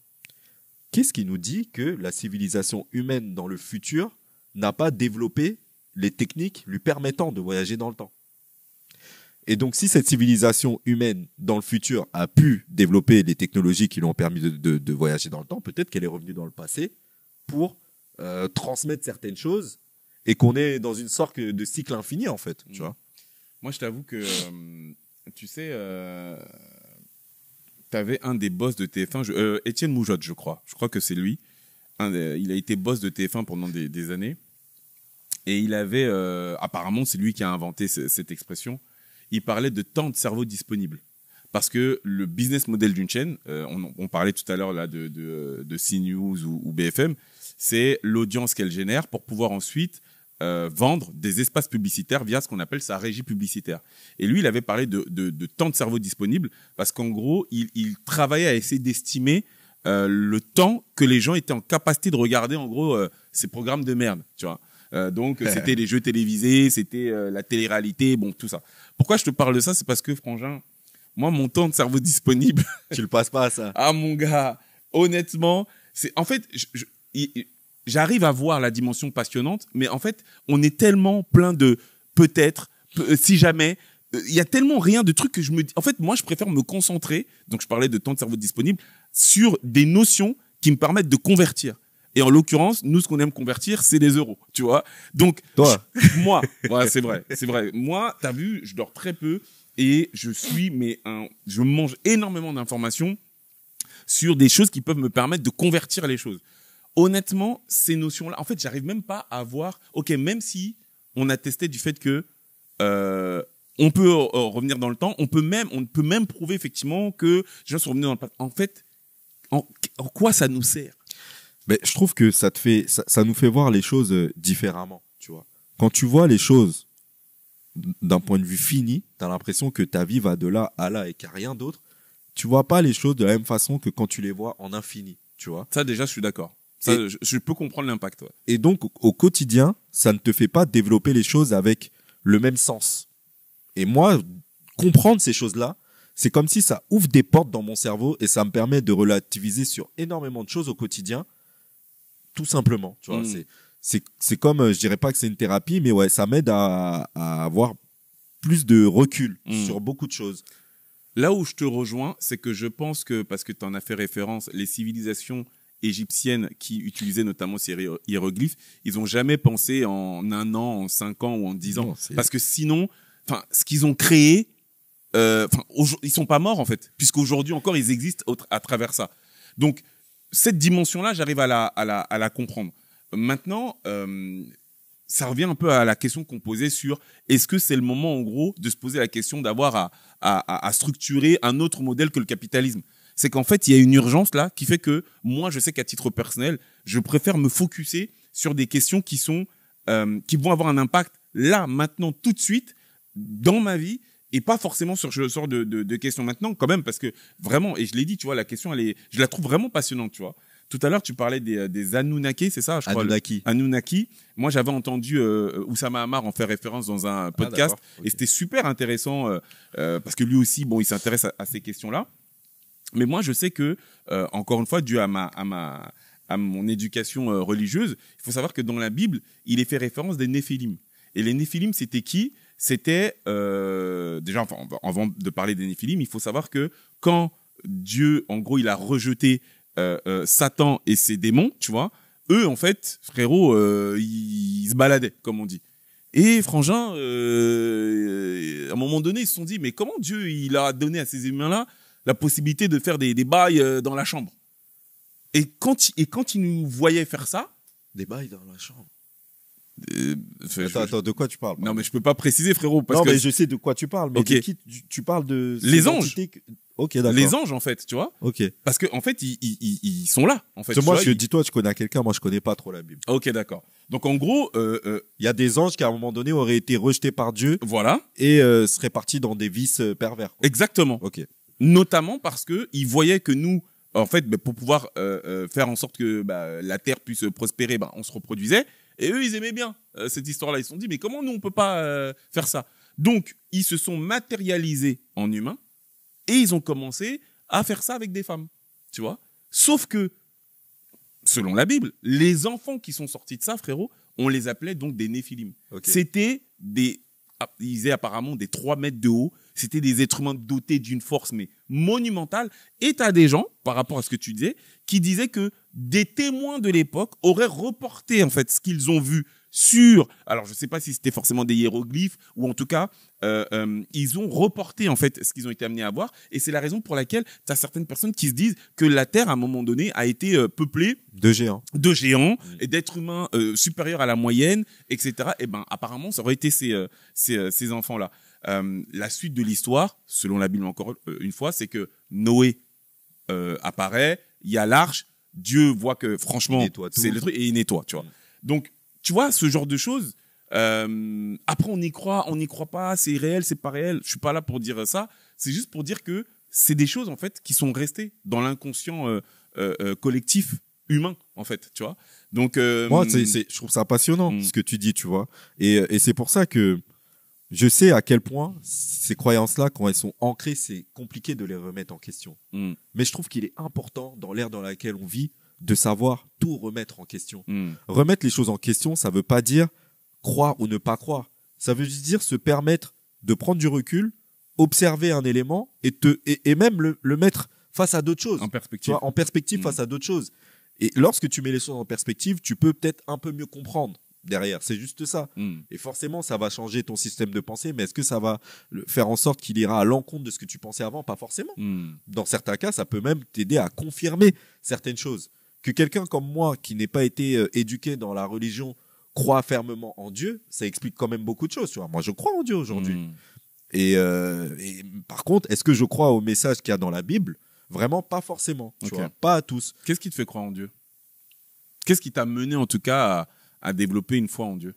[SPEAKER 2] qu'est-ce qui nous dit que la civilisation humaine dans le futur n'a pas développé les techniques lui permettant de voyager dans le temps? Et donc, si cette civilisation humaine dans le futur a pu développer les technologies qui lui ont permis de voyager dans le temps, peut-être qu'elle est revenue dans le passé pour transmettre certaines choses, et qu'on est dans une sorte de cycle infini, en fait, tu vois.
[SPEAKER 1] Moi, je t'avoue que, tu sais, t'avais un des boss de TF1, Étienne Moujotte, je crois. Je crois que c'est lui. Il a été boss de TF1 pendant des années. Et il avait, apparemment, c'est lui qui a inventé cette expression. Il parlait de temps de cerveau disponible. Parce que le business model d'une chaîne, on parlait tout à l'heure là de CNews ou BFM, c'est l'audience qu'elle génère pour pouvoir ensuite vendre des espaces publicitaires via ce qu'on appelle sa régie publicitaire. Et lui, il avait parlé de temps de cerveau disponible parce qu'en gros, il travaillait à essayer d'estimer le temps que les gens étaient en capacité de regarder en gros ces programmes de merde, tu vois. Donc c'était les jeux télévisés, c'était la télé-réalité, bon tout ça. Pourquoi je te parle de ça, c'est parce que Frangin, moi mon temps de cerveau disponible,
[SPEAKER 2] Tu le passes pas à ça.
[SPEAKER 1] ah mon gars, honnêtement, c'est en fait j'arrive à voir la dimension passionnante, mais en fait on est tellement plein de peut-être, si jamais. Il y a tellement rien de trucs que je me dis. En fait, moi, je préfère me concentrer. Donc, je parlais de temps de cerveau disponible sur des notions qui me permettent de convertir. Et en l'occurrence, nous, ce qu'on aime convertir, c'est des euros, tu vois. Donc,
[SPEAKER 2] Toi.
[SPEAKER 1] moi, ouais, c'est vrai. Moi, t'as vu, je dors très peu et je mange énormément d'informations sur des choses qui peuvent me permettre de convertir les choses. Honnêtement, ces notions-là, en fait, j'arrive même pas à voir. Ok, même si on a testé du fait que on peut revenir dans le temps, on peut même prouver effectivement que les gens sont revenus dans le passé. En fait, en quoi ça nous sert?
[SPEAKER 2] Mais je trouve que ça nous fait voir les choses différemment, tu vois. Quand tu vois les choses d'un point de vue fini, t'as l'impression que ta vie va de là à là et qu'il n'y a rien d'autre. Tu vois pas les choses de la même façon que quand tu les vois en infini, tu vois.
[SPEAKER 1] Ça, déjà, je suis d'accord. Ça, je peux comprendre l'impact, ouais.
[SPEAKER 2] Et donc, au quotidien, ça ne te fait pas développer les choses avec le même sens. Et moi, comprendre ces choses-là, c'est comme si ça ouvre des portes dans mon cerveau et ça me permet de relativiser sur énormément de choses au quotidien, tout simplement. Tu vois, c'est comme, je dirais pas que c'est une thérapie, mais ouais, ça m'aide à avoir plus de recul sur beaucoup de choses.
[SPEAKER 1] Là où je te rejoins, c'est que je pense que, parce que tu en as fait référence, les civilisations égyptiennes qui utilisaient notamment ces hiéroglyphes, ils n'ont jamais pensé en 1 an, en 5 ans ou en 10 ans. Non, parce que sinon, enfin, ce qu'ils ont créé, ils sont pas morts en fait, puisqu'aujourd'hui encore ils existent à travers ça. Donc cette dimension-là, j'arrive à la comprendre. Maintenant, ça revient un peu à la question qu'on posait sur est-ce que c'est le moment en gros de se poser la question d'avoir à structurer un autre modèle que le capitalisme. C'est qu'en fait il y a une urgence là qui fait que moi je sais qu'à titre personnel, je préfère me focuser sur des questions qui vont avoir un impact là, maintenant, tout de suite, dans ma vie, et pas forcément sur ce genre de questions maintenant, quand même, parce que vraiment, et je l'ai dit, tu vois, la question, je la trouve vraiment passionnante, tu vois. Tout à l'heure, tu parlais des Anunnaki, c'est ça, je crois. Anunnaki. Moi, j'avais entendu Oussama Hamar en faire référence dans un podcast, okay. Et c'était super intéressant, parce que lui aussi, bon, il s'intéresse à ces questions-là. Mais moi, je sais que, encore une fois, dû à mon éducation religieuse, il faut savoir que dans la Bible, il est fait référence des Néphilim. Et les Néphilim, c'était qui? C'était, déjà, enfin, avant de parler des Néphilim, il faut savoir que quand Dieu, en gros, il a rejeté Satan et ses démons, tu vois, eux, en fait, frérot, ils se baladaient, comme on dit. Et Frangin, à un moment donné, ils se sont dit, mais comment Dieu, il a donné à ces humains-là la possibilité de faire des bails dans la chambre? Et quand ils nous voyaient faire ça...
[SPEAKER 2] Des bails dans la chambre.
[SPEAKER 1] Attends,
[SPEAKER 2] de quoi tu parles?
[SPEAKER 1] Non, mais je peux pas préciser, frérot. Parce
[SPEAKER 2] mais je sais de quoi tu parles. Mais
[SPEAKER 1] okay.
[SPEAKER 2] De qui tu parles de
[SPEAKER 1] les anges.
[SPEAKER 2] Ok, d'accord.
[SPEAKER 1] Les anges, en fait, tu vois.
[SPEAKER 2] Ok.
[SPEAKER 1] Parce que en fait, ils sont là. En fait.
[SPEAKER 2] Moi, dis-toi, tu connais quelqu'un. Moi, je connais pas trop la Bible.
[SPEAKER 1] Ok, d'accord. Donc en gros,
[SPEAKER 2] il y a des anges qui à un moment donné auraient été rejetés par Dieu.
[SPEAKER 1] Voilà.
[SPEAKER 2] Et seraient partis dans des vices pervers. Quoi.
[SPEAKER 1] Exactement.
[SPEAKER 2] Ok.
[SPEAKER 1] Notamment parce que ils voyaient que nous, en fait, pour pouvoir faire en sorte que la terre puisse prospérer, on se reproduisait. Et eux, ils aimaient bien cette histoire-là. Ils se sont dit, mais comment nous, on peut pas faire ça? Donc, ils se sont matérialisés en humains et ils ont commencé à faire ça avec des femmes, tu vois. Sauf que, selon la Bible, les enfants qui sont sortis de ça, frérot, on les appelait donc des Néphilim. Okay. C'était ils faisaient apparemment des 3 mètres de haut. C'était des êtres humains dotés d'une force, mais monumentale. Et t'as des gens, par rapport à ce que tu disais, qui disaient que des témoins de l'époque auraient reporté, en fait, ce qu'ils ont vu sur, alors je sais pas si c'était forcément des hiéroglyphes ou en tout cas ils ont reporté en fait ce qu'ils ont été amenés à voir, et c'est la raison pour laquelle tu as certaines personnes qui se disent que la Terre à un moment donné a été peuplée
[SPEAKER 2] De géants.
[SPEAKER 1] et d'êtres humains supérieurs à la moyenne, etc. Et ben apparemment ça aurait été ces enfants-là. La suite de l'histoire, selon la Bible encore une fois, c'est que Noé apparaît, il y a l'arche, Dieu voit que franchement c'est le truc et il nettoie, tu vois. Donc tu vois ce genre de choses. Après on y croit pas, c'est réel, c'est pas réel. Je suis pas là pour dire ça. C'est juste pour dire que c'est des choses en fait qui sont restées dans l'inconscient collectif humain en fait, tu vois. Donc
[SPEAKER 2] moi je trouve ça passionnant ce que tu dis, tu vois. Et c'est pour ça que je sais à quel point ces croyances-là, quand elles sont ancrées, c'est compliqué de les remettre en question. Mais je trouve qu'il est important, dans l'ère dans laquelle on vit, de savoir tout remettre en question. Remettre les choses en question, ça veut pas dire croire ou ne pas croire. Ça veut juste dire se permettre de prendre du recul, observer un élément et même le mettre face à d'autres choses.
[SPEAKER 1] En perspective.
[SPEAKER 2] Tu vois, en perspective face à d'autres choses. Et lorsque tu mets les choses en perspective, tu peux peut-être un peu mieux comprendre derrière. C'est juste ça. Et forcément, ça va changer ton système de pensée, mais est-ce que ça va faire en sorte qu'il ira à l'encontre de ce que tu pensais avant? Pas forcément. Dans certains cas, ça peut même t'aider à confirmer certaines choses. Que quelqu'un comme moi, qui n'ait pas été éduqué dans la religion, croit fermement en Dieu, ça explique quand même beaucoup de choses. Tu vois. Moi, je crois en Dieu aujourd'hui. Et par contre, est-ce que je crois au message qu'il y a dans la Bible? Vraiment, pas forcément. Tu vois, pas à tous.
[SPEAKER 1] Qu'est-ce qui te fait croire en Dieu? Qu'est-ce qui t'a mené, en tout cas, à développer une foi en Dieu?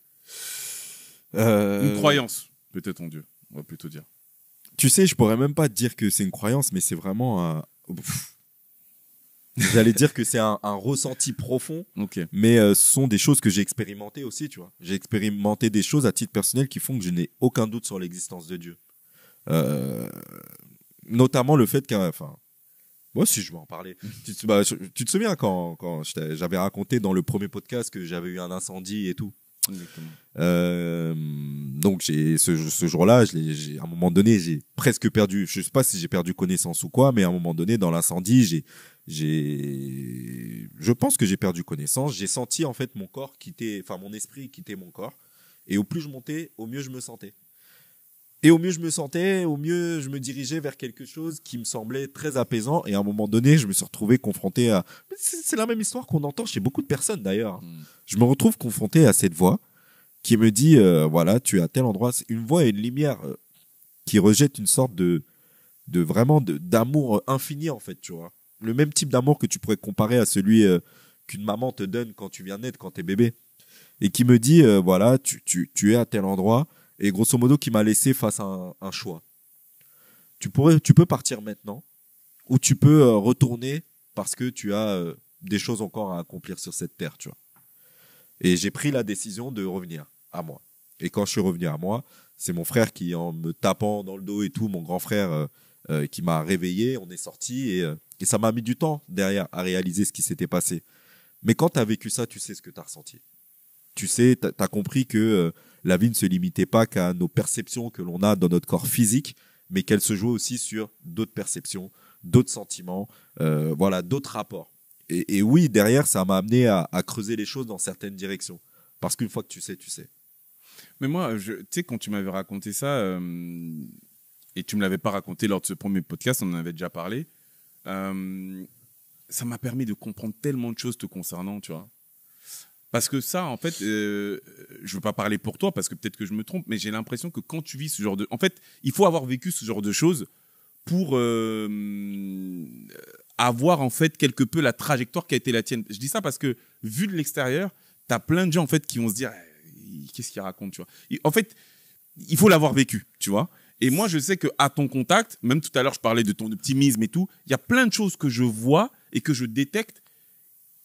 [SPEAKER 1] Une croyance, peut-être en Dieu, on va plutôt dire.
[SPEAKER 2] Tu sais, je pourrais même pas te dire que c'est une croyance, mais c'est vraiment j'allais dire que c'est un ressenti profond, mais ce sont des choses que j'ai expérimentées aussi, tu vois. J'ai expérimenté des choses à titre personnel qui font que je n'ai aucun doute sur l'existence de Dieu. Notamment le fait moi aussi je vais en parler. Tu te souviens quand j'avais raconté dans le premier podcast que j'avais eu un incendie et tout. Donc ce jour-là, à un moment donné, j'ai presque perdu. Je sais pas si j'ai perdu connaissance ou quoi, mais à un moment donné, dans l'incendie, je pense que j'ai perdu connaissance. J'ai senti en fait mon esprit quitter mon corps. Et au plus je montais, au mieux je me sentais. Et au mieux je me sentais, au mieux je me dirigeais vers quelque chose qui me semblait très apaisant. Et à un moment donné, je me suis retrouvé confronté à... C'est la même histoire qu'on entend chez beaucoup de personnes d'ailleurs. Je me retrouve confronté à cette voix qui me dit, voilà, tu es à tel endroit. C'est une voix et une lumière qui rejette une sorte d'amour infini en fait, tu vois. Le même type d'amour que tu pourrais comparer à celui qu'une maman te donne quand tu viens naître, quand t'es bébé. Et qui me dit, voilà, tu es à tel endroit. Et grosso modo, qui m'a laissé face à un choix. Tu peux partir maintenant, ou tu peux retourner parce que tu as des choses encore à accomplir sur cette terre, tu vois. Et j'ai pris la décision de revenir à moi. Et quand je suis revenu à moi, c'est mon frère qui, en me tapant dans le dos et tout, mon grand frère, qui m'a réveillé, on est sorti et ça m'a mis du temps derrière à réaliser ce qui s'était passé. Mais quand tu as vécu ça, tu sais ce que tu as ressenti. Tu sais, t'as compris que la vie ne se limitait pas qu'à nos perceptions que l'on a dans notre corps physique, mais qu'elle se jouait aussi sur d'autres perceptions, d'autres sentiments, d'autres rapports. Et oui, derrière, ça m'a amené à creuser les choses dans certaines directions. Parce qu'une fois que tu sais, tu sais.
[SPEAKER 1] Mais moi, tu sais, quand tu m'avais raconté ça, et tu me l'avais pas raconté lors de ce premier podcast, on en avait déjà parlé, ça m'a permis de comprendre tellement de choses te concernant, tu vois. Parce que ça, en fait, je veux pas parler pour toi parce que peut-être que je me trompe, mais j'ai l'impression que quand tu vis ce genre de... En fait, il faut avoir vécu ce genre de choses pour avoir, en fait, quelque peu la trajectoire qui a été la tienne. Je dis ça parce que, vu de l'extérieur, t'as plein de gens, en fait, qui vont se dire qu'est-ce qu'il raconte, tu vois. En fait, il faut l'avoir vécu, tu vois. Et moi, je sais qu'à ton contact, même tout à l'heure, je parlais de ton optimisme et tout, il y a plein de choses que je vois et que je détecte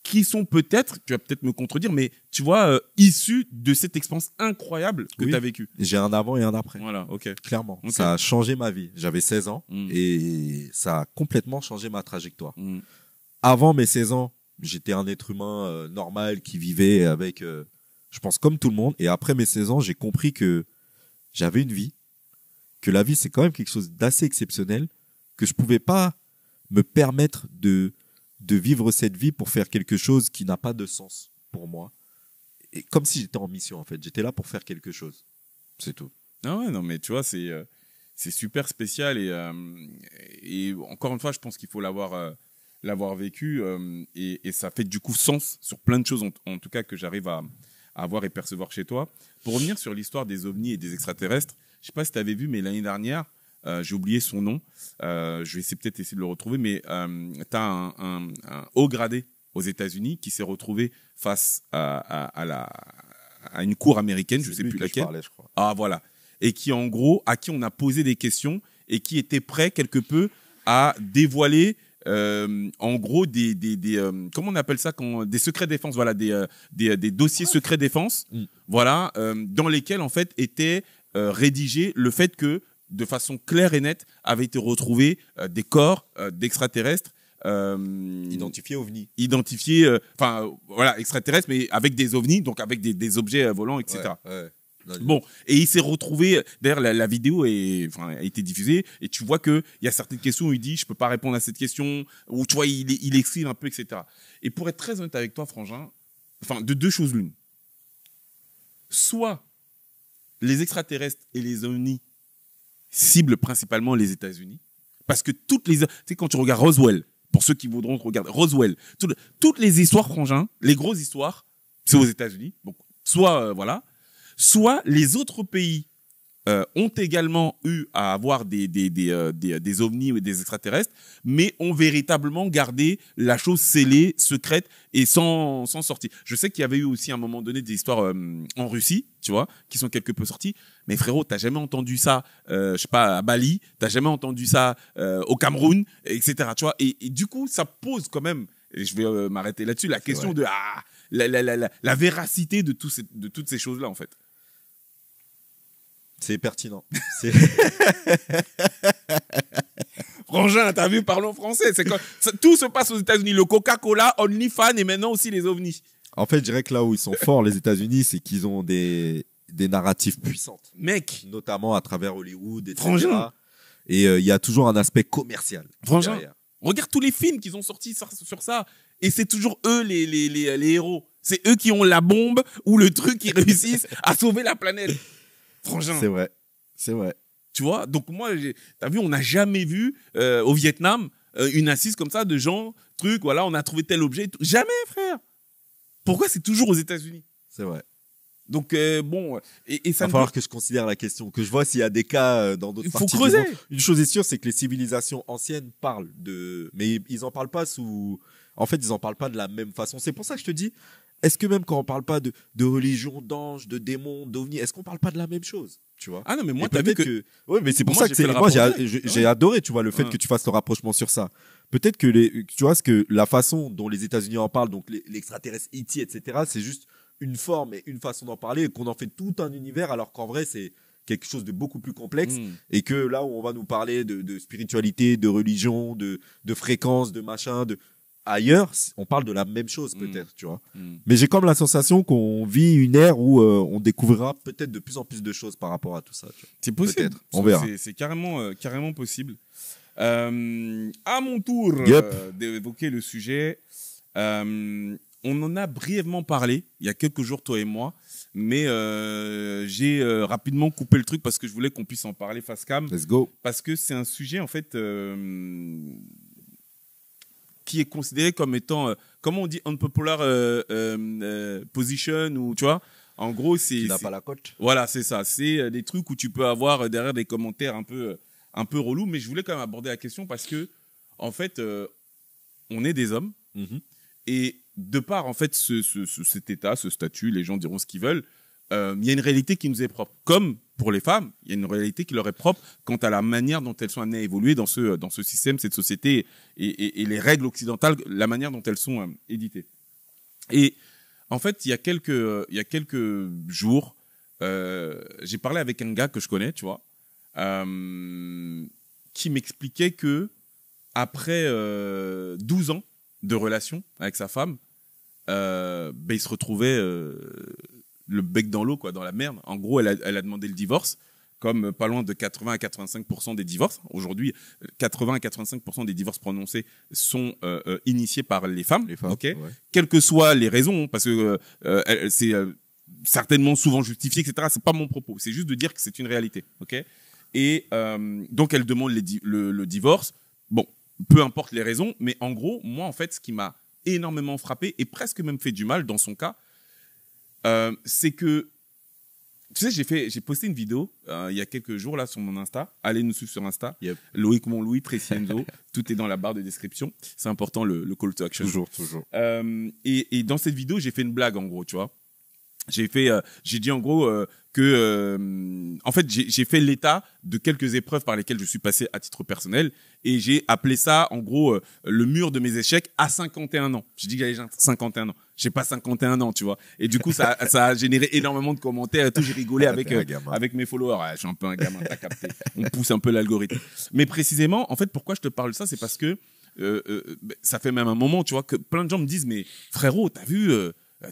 [SPEAKER 1] qui sont peut-être, tu vas peut-être me contredire, mais tu vois, issus de cette expérience incroyable que tu as vécue.
[SPEAKER 2] J'ai un avant et un après.
[SPEAKER 1] Voilà, ok.
[SPEAKER 2] Clairement. Okay. Ça a changé ma vie. J'avais 16 ans et ça a complètement changé ma trajectoire. Avant mes 16 ans, j'étais un être humain normal qui vivait avec, je pense, comme tout le monde. Et après mes 16 ans, j'ai compris que j'avais une vie, que la vie, c'est quand même quelque chose d'assez exceptionnel, que je pouvais pas me permettre de vivre cette vie pour faire quelque chose qui n'a pas de sens pour moi. et comme si j'étais en mission en fait. J'étais là pour faire quelque chose. C'est tout.
[SPEAKER 1] Ah ouais, non, mais tu vois, c'est super spécial et encore une fois, je pense qu'il faut l'avoir vécu et ça fait du coup sens sur plein de choses, en tout cas que j'arrive à voir et percevoir chez toi. Pour revenir sur l'histoire des ovnis et des extraterrestres, je sais pas si tu avais vu, mais l'année dernière, j'ai oublié son nom, je vais peut-être essayer de le retrouver, mais tu as un haut gradé aux États-Unis qui s'est retrouvé face à une cour américaine, je sais plus laquelle.
[SPEAKER 2] Je parlais, je crois.
[SPEAKER 1] Ah voilà. Et qui en gros, à qui on a posé des questions et qui était prêt quelque peu à dévoiler en gros des comment on appelle ça quand des secrets défense, voilà, des dossiers secrets défense, voilà, dans lesquels en fait était rédigé le fait que de façon claire et nette avaient été retrouvés des corps d'extraterrestres identifiés, enfin voilà, extraterrestres, mais avec des ovnis, donc avec des objets volants, etc.
[SPEAKER 2] Ouais.
[SPEAKER 1] Bon, et il s'est retrouvé. D'ailleurs, la vidéo a été diffusée, et tu vois que il y a certaines questions où il dit, je peux pas répondre à cette question, ou tu vois, il explique un peu, etc. Et pour être très honnête avec toi, Frangin, enfin, de deux choses l'une. Soit les extraterrestres et les ovnis ciblent principalement les États-Unis, parce que tu sais, quand tu regardes Roswell, pour ceux qui voudront regarder Roswell, toutes les histoires, Frangin, les grosses histoires, c'est aux États-Unis. Donc, soit voilà. Soit les autres pays ont également eu à avoir des ovnis ou des extraterrestres, mais ont véritablement gardé la chose scellée, secrète et sans sortie. Je sais qu'il y avait eu aussi à un moment donné des histoires en Russie, tu vois, qui sont quelque peu sorties. Mais frérot, t'as jamais entendu ça, je sais pas, à Bali, t'as jamais entendu ça au Cameroun, etc. Tu vois, et du coup, ça pose quand même, et je vais m'arrêter là-dessus, la question de la véracité de toutes ces choses-là, en fait.
[SPEAKER 2] C'est pertinent.
[SPEAKER 1] Frangin, t'as vu, parlons français. Tout se passe aux États-Unis. Le Coca-Cola, OnlyFans et maintenant aussi les ovnis.
[SPEAKER 2] En fait, je dirais que là où ils sont forts, les États-Unis, c'est qu'ils ont des narratifs puissantes.
[SPEAKER 1] Mec.
[SPEAKER 2] Notamment à travers Hollywood, etc.
[SPEAKER 1] Frangin.
[SPEAKER 2] Et il y a toujours un aspect commercial.
[SPEAKER 1] Frangin.
[SPEAKER 2] Derrière.
[SPEAKER 1] Regarde tous les films qu'ils ont sortis sur ça. Et c'est toujours eux les héros. C'est eux qui ont la bombe ou le truc qui réussissent à sauver la planète. Frangin.
[SPEAKER 2] C'est vrai.
[SPEAKER 1] Tu vois, donc moi, t'as vu, on n'a jamais vu au Vietnam une assise comme ça de gens, voilà, on a trouvé tel objet. Jamais, frère. Pourquoi c'est toujours aux États-Unis?
[SPEAKER 2] C'est vrai.
[SPEAKER 1] Donc bon, et ça
[SPEAKER 2] va falloir que je considère la question, que je vois s'il y a des cas dans d'autres parties.
[SPEAKER 1] Il faut creuser.
[SPEAKER 2] Du monde. Une chose est sûre, c'est que les civilisations anciennes parlent mais ils en parlent pas en fait, ils en parlent pas de la même façon. C'est pour ça que je te dis, est-ce que même quand on parle pas de religion, d'anges, de démons, d'ovnis, est-ce qu'on parle pas de la même chose, tu vois?
[SPEAKER 1] Ah non, mais moi, t'as vu que...
[SPEAKER 2] Ouais, mais c'est pour ça que moi, j'ai adoré, tu vois, le fait que tu fasses le rapprochement sur ça. Peut-être que tu vois, la façon dont les États-Unis en parlent, donc l'extraterrestre E.T., etc., c'est juste une forme et une façon d'en parler, et qu'on en fait tout un univers, alors qu'en vrai, c'est quelque chose de beaucoup plus complexe, et que là où on va nous parler de spiritualité, de religion, de fréquence, de machin, ailleurs, on parle de la même chose peut-être, tu vois. Mais j'ai comme la sensation qu'on vit une ère où on découvrira peut-être de plus en plus de choses par rapport à tout ça. Tu vois.
[SPEAKER 1] C'est possible.
[SPEAKER 2] Peut-être. On verra.
[SPEAKER 1] C'est carrément possible. À mon tour d'évoquer le sujet, on en a brièvement parlé il y a quelques jours, toi et moi, mais j'ai rapidement coupé le truc parce que je voulais qu'on puisse en parler face cam.
[SPEAKER 2] Let's go.
[SPEAKER 1] Parce que c'est un sujet en fait qui est considéré comme étant, comment on dit, unpopular position, ou tu vois, en gros, c'est...
[SPEAKER 2] Qui n'a pas la cote.
[SPEAKER 1] Voilà, c'est ça. C'est des trucs où tu peux avoir derrière des commentaires un peu relous, mais je voulais quand même aborder la question parce que, en fait, on est des hommes, et de par, en fait, cet état, ce statut, les gens diront ce qu'ils veulent, il y a une réalité qui nous est propre. Comme pour les femmes, il y a une réalité qui leur est propre quant à la manière dont elles sont amenées à évoluer dans ce système, cette société, et les règles occidentales, la manière dont elles sont éditées. Et en fait, il y a quelques jours, j'ai parlé avec un gars que je connais, tu vois, qui m'expliquait que après 12 ans de relation avec sa femme, il se retrouvait le bec dans l'eau, quoi, dans la merde. En gros, elle a demandé le divorce, comme pas loin de 80 à 85% des divorces. Aujourd'hui, 80 à 85% des divorces prononcés sont initiés par les femmes.
[SPEAKER 2] Les femmes,
[SPEAKER 1] ok.
[SPEAKER 2] ouais.
[SPEAKER 1] Quelles que soient les raisons, parce que certainement souvent justifié, etc. C'est pas mon propos. C'est juste de dire que c'est une réalité, ok? Et donc elle demande le divorce. Bon, peu importe les raisons, mais en gros, moi en fait, ce qui m'a énormément frappé et presque même fait du mal dans son cas, c'est que tu sais, j'ai posté une vidéo il y a quelques jours là sur mon Insta. Allez nous suivre sur Insta.
[SPEAKER 2] Yep.
[SPEAKER 1] Loïc Monlouis, Tracy Enzo. Tout est dans la barre de description. C'est important le call to action.
[SPEAKER 2] Toujours.
[SPEAKER 1] Et dans cette vidéo, j'ai fait une blague en gros, tu vois. J'ai dit en gros en fait j'ai fait l'état de quelques épreuves par lesquelles je suis passé à titre personnel et j'ai appelé ça en gros le mur de mes échecs à 51 ans. J'ai dit que j'avais 51 ans. J'ai pas 51 ans, tu vois. Et du coup ça a généré énormément de commentaires et tout, j'ai rigolé avec mes followers. Ouais, je suis un peu un gamin, t'as capté. On pousse un peu l'algorithme. Mais précisément, en fait, pourquoi je te parle de ça, c'est parce que ça fait même un moment, tu vois, que plein de gens me disent mais frérot, t'as vu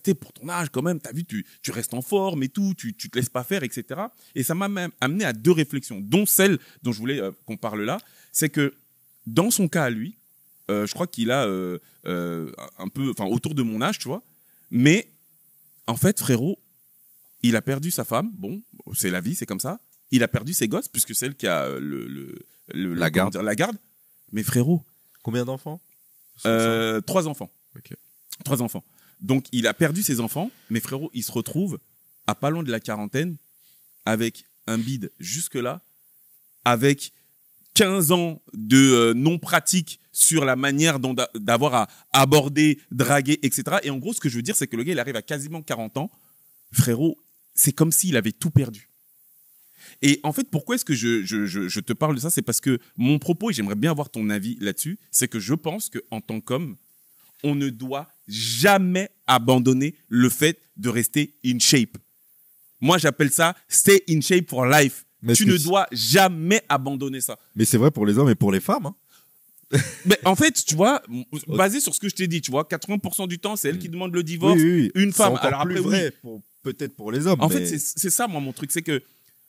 [SPEAKER 1] t'es pour ton âge quand même, t'as vu, tu restes en forme et tout, tu te laisses pas faire, etc. Et ça m'a même amené à deux réflexions, dont celle dont je voulais qu'on parle là, c'est que dans son cas à lui, je crois qu'il a un peu, enfin autour de mon âge, tu vois, mais en fait frérot, il a perdu sa femme, bon, c'est la vie, c'est comme ça. Il a perdu ses gosses puisque c'est elle qui a
[SPEAKER 2] La garde.
[SPEAKER 1] la garde. Mais frérot,
[SPEAKER 2] Combien d'enfants?
[SPEAKER 1] 3 enfants.
[SPEAKER 2] Ok.
[SPEAKER 1] 3 enfants. Donc, il a perdu ses enfants, mais frérot, il se retrouve à pas loin de la quarantaine, avec un bide jusque-là, avec 15 ans de non-pratique sur la manière d'avoir à aborder, draguer, etc. Et en gros, ce que je veux dire, c'est que le gars, il arrive à quasiment 40 ans. Frérot, c'est comme s'il avait tout perdu. Et en fait, pourquoi est-ce que je te parle de ça? C'est parce que mon propos, et j'aimerais bien avoir ton avis là-dessus, c'est que je pense qu'en tant qu'homme, on ne doit jamais abandonner le fait de rester in shape. Moi, j'appelle ça stay in shape for life.
[SPEAKER 2] Mais
[SPEAKER 1] tu ne dois jamais abandonner ça.
[SPEAKER 2] Mais c'est vrai pour les hommes et pour les femmes. Hein.
[SPEAKER 1] Mais en fait, tu vois, basé sur ce que je t'ai dit, tu vois, 80% du temps, c'est elle qui demande le divorce.
[SPEAKER 2] Oui.
[SPEAKER 1] Une femme.
[SPEAKER 2] C'est encore
[SPEAKER 1] Alors
[SPEAKER 2] plus
[SPEAKER 1] après,
[SPEAKER 2] vrai peut-être pour les hommes.
[SPEAKER 1] En
[SPEAKER 2] mais...
[SPEAKER 1] fait, c'est ça, moi, mon truc. C'est que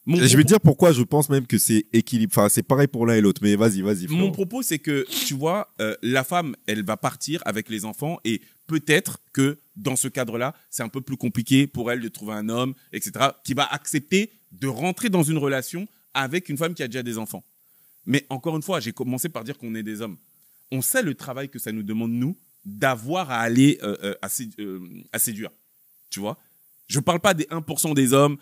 [SPEAKER 2] Je vais te dire pourquoi je pense même que c'est équilibre. Enfin, c'est pareil pour l'un et l'autre. Mais vas-y.
[SPEAKER 1] Mon propos, c'est que, tu vois, la femme, elle va partir avec les enfants et peut-être que dans ce cadre-là, c'est un peu plus compliqué pour elle de trouver un homme, etc., qui va accepter de rentrer dans une relation avec une femme qui a déjà des enfants. Mais encore une fois, j'ai commencé par dire qu'on est des hommes. On sait le travail que ça nous demande, nous, d'avoir à aller à séduire. Tu vois? Je parle pas des 1% des hommes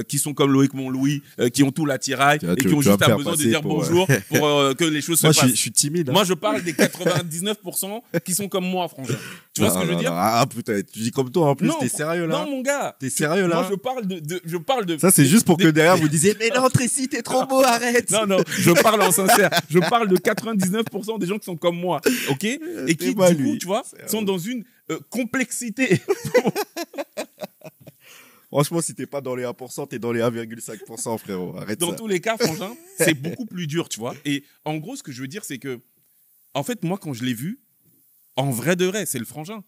[SPEAKER 1] qui sont comme Loïc Monlouis, qui ont tout l'attirail et qui ont juste besoin de dire bonjour pour que les choses se passent.
[SPEAKER 2] Moi, je suis timide. Hein.
[SPEAKER 1] Moi, je parle des 99% qui sont comme moi, frangin. Tu vois ce que je veux dire?
[SPEAKER 2] Ah, putain, tu dis comme toi en plus, t'es sérieux là?
[SPEAKER 1] Non, mon gars.
[SPEAKER 2] T'es sérieux là?
[SPEAKER 1] Moi, je parle de.
[SPEAKER 2] Ça, c'est juste pour que derrière vous disiez, mais non, Tracy, t'es trop beau, arrête!
[SPEAKER 1] Non, je parle en sincère. Je parle de 99% des gens qui sont comme moi, ok? Et qui, du coup, tu vois, sont dans une complexité.
[SPEAKER 2] Franchement, si t'es pas dans les 1%, t'es dans les 1,5%, frérot. Arrête ça.
[SPEAKER 1] Dans tous les cas, frangin, c'est beaucoup plus dur, tu vois. Et en gros, ce que je veux dire, c'est que, en fait, moi, quand je l'ai vu, en vrai de vrai, c'est le frangin.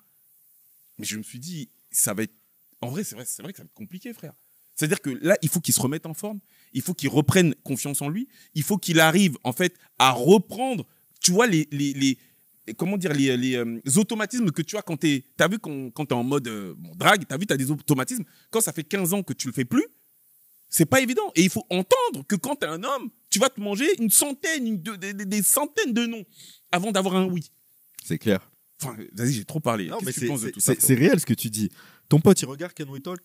[SPEAKER 1] Mais je me suis dit, ça va être, en vrai, c'est vrai que ça va être compliqué, frère. C'est-à-dire que là, il faut qu'il se remette en forme. Il faut qu'il reprenne confiance en lui. Il faut qu'il arrive, en fait, à reprendre, tu vois, comment dire, les automatismes que tu as quand t'as vu quand t'es en mode drague, t'as vu, t'as des automatismes. Quand ça fait 15 ans que tu le fais plus, c'est pas évident. Et il faut entendre que quand t'es un homme, tu vas te manger une centaine, des centaines de noms avant d'avoir un oui.
[SPEAKER 2] C'est clair.
[SPEAKER 1] Enfin, vas-y, j'ai trop parlé.
[SPEAKER 2] Non, mais
[SPEAKER 1] Qu'est-ce que tu penses de tout ça?
[SPEAKER 2] C'est réel ce que tu dis. Ton pote, il regarde Can We Talk?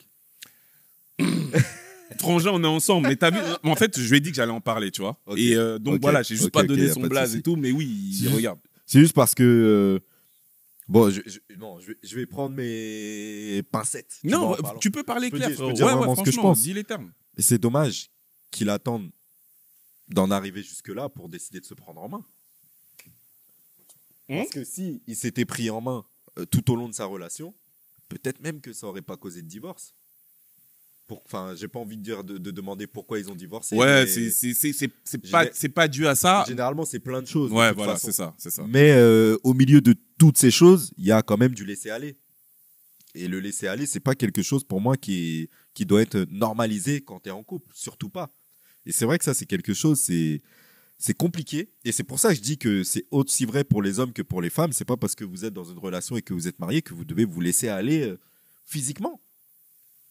[SPEAKER 1] Frangin, on est ensemble, mais t'as vu, en fait, je lui ai dit que j'allais en parler, tu vois. Okay. Et donc voilà, j'ai juste pas donné son blaze et tout, mais oui, il regarde.
[SPEAKER 2] C'est juste parce que bon, je vais prendre mes pincettes.
[SPEAKER 1] Non, tu peux parler clair.
[SPEAKER 2] Je peux dire vraiment ce que je pense.
[SPEAKER 1] Dis les termes.
[SPEAKER 2] Et c'est dommage qu'il attende d'en arriver jusque-là pour décider de se prendre en main. Parce que si il s'était pris en main tout au long de sa relation, peut-être même que ça aurait pas causé de divorce. Enfin, j'ai pas envie de dire de demander pourquoi ils ont divorcé.
[SPEAKER 1] Ouais, c'est pas dû à ça.
[SPEAKER 2] Généralement, c'est plein de choses.
[SPEAKER 1] Ouais, voilà, c'est ça.
[SPEAKER 2] Mais au milieu de toutes ces choses, il y a quand même du laisser aller. Et le laisser aller, c'est pas quelque chose pour moi qui doit être normalisé quand t'es en couple, surtout pas. Et c'est vrai que ça, c'est quelque chose, c'est compliqué. Et c'est pour ça que je dis que c'est aussi vrai pour les hommes que pour les femmes. C'est pas parce que vous êtes dans une relation et que vous êtes marié que vous devez vous laisser aller physiquement.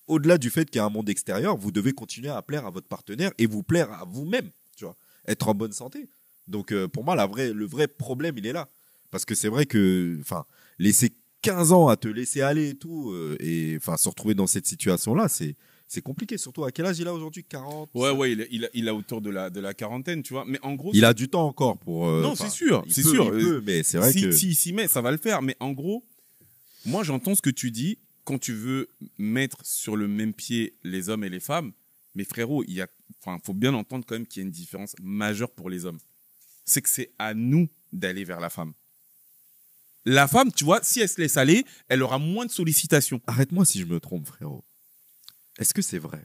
[SPEAKER 2] au-delà du fait qu'il y a un monde extérieur, vous devez continuer à plaire à votre partenaire et vous plaire à vous-même, tu vois, être en bonne santé. Donc pour moi, le vrai problème, il est là. Parce que c'est vrai que, enfin, laisser 15 ans à te laisser aller et tout, et enfin se retrouver dans cette situation-là, c'est compliqué. Surtout à quel âge il a aujourd'hui? 40?
[SPEAKER 1] Ouais, il a autour de la quarantaine, tu vois. Mais en gros,
[SPEAKER 2] Il a du temps encore pour.
[SPEAKER 1] non, c'est sûr, c'est sûr.
[SPEAKER 2] Il peut, mais c'est vrai que.
[SPEAKER 1] S'il s'y met, ça va le faire. Mais en gros, moi, j'entends ce que tu dis quand tu veux mettre sur le même pied les hommes et les femmes. Mais frérot, faut bien entendre quand même qu'il y a une différence majeure pour les hommes. C'est que c'est à nous d'aller vers la femme. La femme, tu vois, si elle se laisse aller, elle aura moins de sollicitations.
[SPEAKER 2] Arrête-moi si je me trompe, frérot. Est-ce que c'est vrai?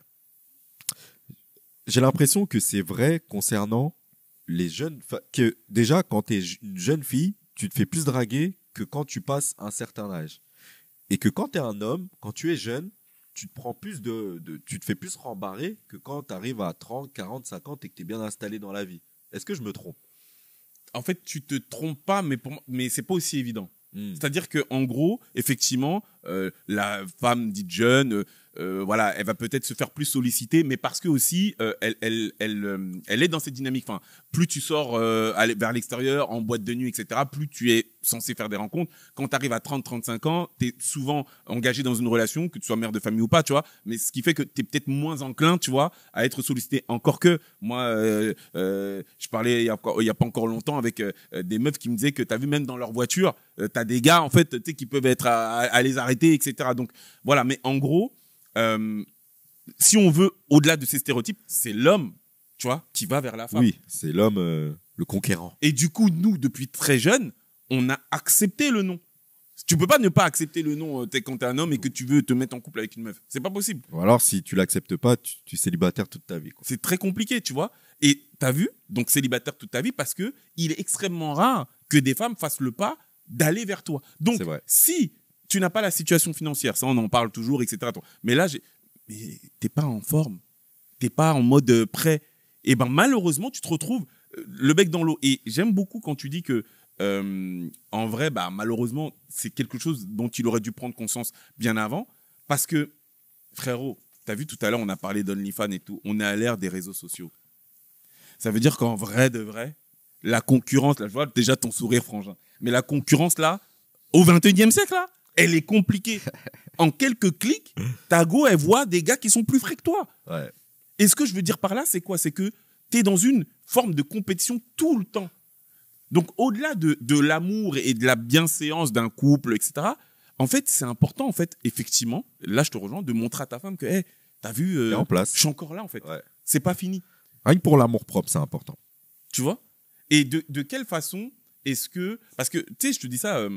[SPEAKER 2] J'ai l'impression que c'est vrai concernant les jeunes. Que déjà, quand tu es une jeune fille, tu te fais plus draguer que quand tu passes un certain âge. Et que quand tu es un homme, quand tu es jeune, tu te prends plus tu te fais plus rembarrer que quand tu arrives à 30, 40, 50 et que tu es bien installé dans la vie. Est-ce que je me trompe?
[SPEAKER 1] En fait, tu te trompes pas, mais c'est pas aussi évident. C'est-à-dire que en gros, effectivement, la femme dite jeune, voilà, elle va peut-être se faire plus solliciter, mais parce que aussi, elle est dans cette dynamique. Enfin, plus tu sors vers l'extérieur, en boîte de nuit, etc., plus tu es censé faire des rencontres. Quand tu arrives à 30, 35 ans, tu es souvent engagé dans une relation, que tu sois mère de famille ou pas, tu vois. Mais ce qui fait que tu es peut-être moins enclin, tu vois, à être sollicité. Encore que, moi, je parlais il y a pas encore longtemps avec des meufs qui me disaient que tu as vu même dans leur voiture, t'as des gars, en fait, tu sais, qui peuvent être à les arrêter, etc. Donc, voilà. Mais en gros, si on veut, au-delà de ces stéréotypes, c'est l'homme, tu vois, qui va vers la femme.
[SPEAKER 2] Oui, c'est l'homme, le conquérant.
[SPEAKER 1] Et du coup, nous, depuis très jeunes, on a accepté le non. Tu peux pas ne pas accepter le non quand t'es un homme et que tu veux te mettre en couple avec une meuf. C'est pas possible.
[SPEAKER 2] Ou alors, si tu l'acceptes pas, tu es célibataire toute ta vie, quoi.
[SPEAKER 1] C'est très compliqué, tu vois. Et t'as vu, donc célibataire toute ta vie, parce que il est extrêmement rare que des femmes fassent le pas d'aller vers toi. Donc, si tu n'as pas la situation financière, ça on en parle toujours, etc. Mais là, mais t'es pas en forme, t'es pas en mode prêt. Et ben malheureusement, tu te retrouves le bec dans l'eau. Et j'aime beaucoup quand tu dis que en vrai, bah malheureusement, c'est quelque chose dont il aurait dû prendre conscience bien avant, parce que frérot, t'as vu tout à l'heure, on a parlé d'OnlyFans et tout, on est à l'ère des réseaux sociaux. Ça veut dire qu'en vrai de vrai, la concurrence, là, je vois déjà ton sourire, frangin, mais la concurrence là, au 21e siècle là, elle est compliquée. En quelques clics, ta go, elle voit des gars qui sont plus frais que toi.
[SPEAKER 2] Ouais.
[SPEAKER 1] Et ce que je veux dire par là, c'est quoi? C'est que t'es dans une forme de compétition tout le temps. Donc, au-delà de l'amour et de la bienséance d'un couple, etc., en fait, c'est important, en fait, effectivement, là, je te rejoins, de montrer à ta femme que, hey, t'as vu,
[SPEAKER 2] en place.
[SPEAKER 1] je suis encore là, en fait.
[SPEAKER 2] Ouais.
[SPEAKER 1] C'est pas fini.
[SPEAKER 2] Rien que pour l'amour propre, c'est important.
[SPEAKER 1] Tu vois? Et de quelle façon est-ce que... Parce que, tu sais, je te dis ça,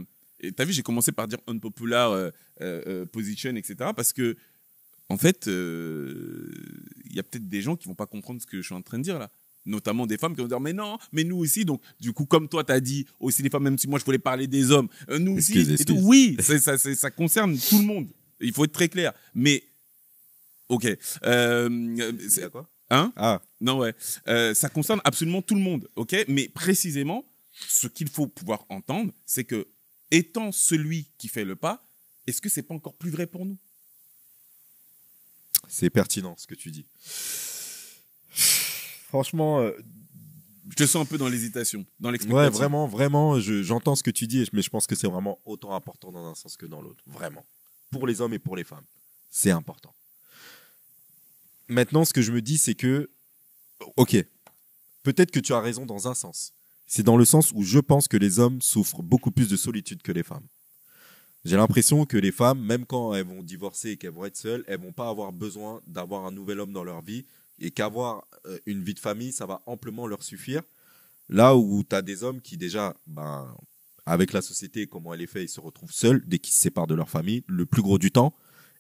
[SPEAKER 1] t'as vu, j'ai commencé par dire unpopular position, etc., parce que, en fait, il y a peut-être des gens qui vont pas comprendre ce que je suis en train de dire, là. Notamment des femmes qui vont dire mais non, mais nous aussi. Donc du coup, comme toi t'as dit aussi les femmes, même si moi je voulais parler des hommes, nous aussi.
[SPEAKER 2] Excuse.
[SPEAKER 1] Et tout, oui, ça concerne tout le monde. Il faut être très clair. Mais ok,
[SPEAKER 2] C'est quoi?
[SPEAKER 1] Hein?
[SPEAKER 2] Ah.
[SPEAKER 1] Non ouais, ça concerne absolument tout le monde. Ok, mais précisément, ce qu'il faut pouvoir entendre, c'est que étant celui qui fait le pas, est-ce que c'est pas encore plus vrai pour nous?
[SPEAKER 2] C'est pertinent ce que tu dis. Franchement,
[SPEAKER 1] je te sens un peu dans l'hésitation, dans l'explication.
[SPEAKER 2] Ouais, vraiment, j'entends ce que tu dis, mais je pense que c'est vraiment autant important dans un sens que dans l'autre. Vraiment. Pour les hommes et pour les femmes. C'est important. Maintenant, ce que je me dis, c'est que, ok, peut-être que tu as raison dans un sens. C'est dans le sens où je pense que les hommes souffrent beaucoup plus de solitude que les femmes. J'ai l'impression que les femmes, même quand elles vont divorcer et qu'elles vont être seules, elles vont pas avoir besoin d'avoir un nouvel homme dans leur vie et qu'avoir une vie de famille, ça va amplement leur suffire. Là où tu as des hommes qui déjà, avec la société, comment elle est faite, ils se retrouvent seuls dès qu'ils se séparent de leur famille, le plus gros du temps.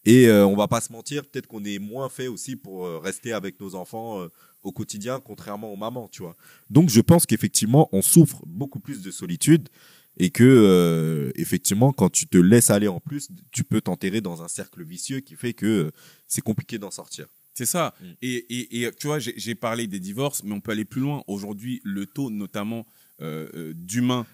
[SPEAKER 2] Et on va pas se mentir, peut-être qu'on est moins fait aussi pour rester avec nos enfants au quotidien, contrairement aux mamans, tu vois. Donc je pense qu'effectivement, on souffre beaucoup plus de solitude et que effectivement, quand tu te laisses aller en plus, tu peux t'enterrer dans un cercle vicieux qui fait que c'est compliqué d'en sortir.
[SPEAKER 1] C'est ça. Et tu vois, j'ai parlé des divorces, mais on peut aller plus loin. Aujourd'hui, le taux, notamment d'humains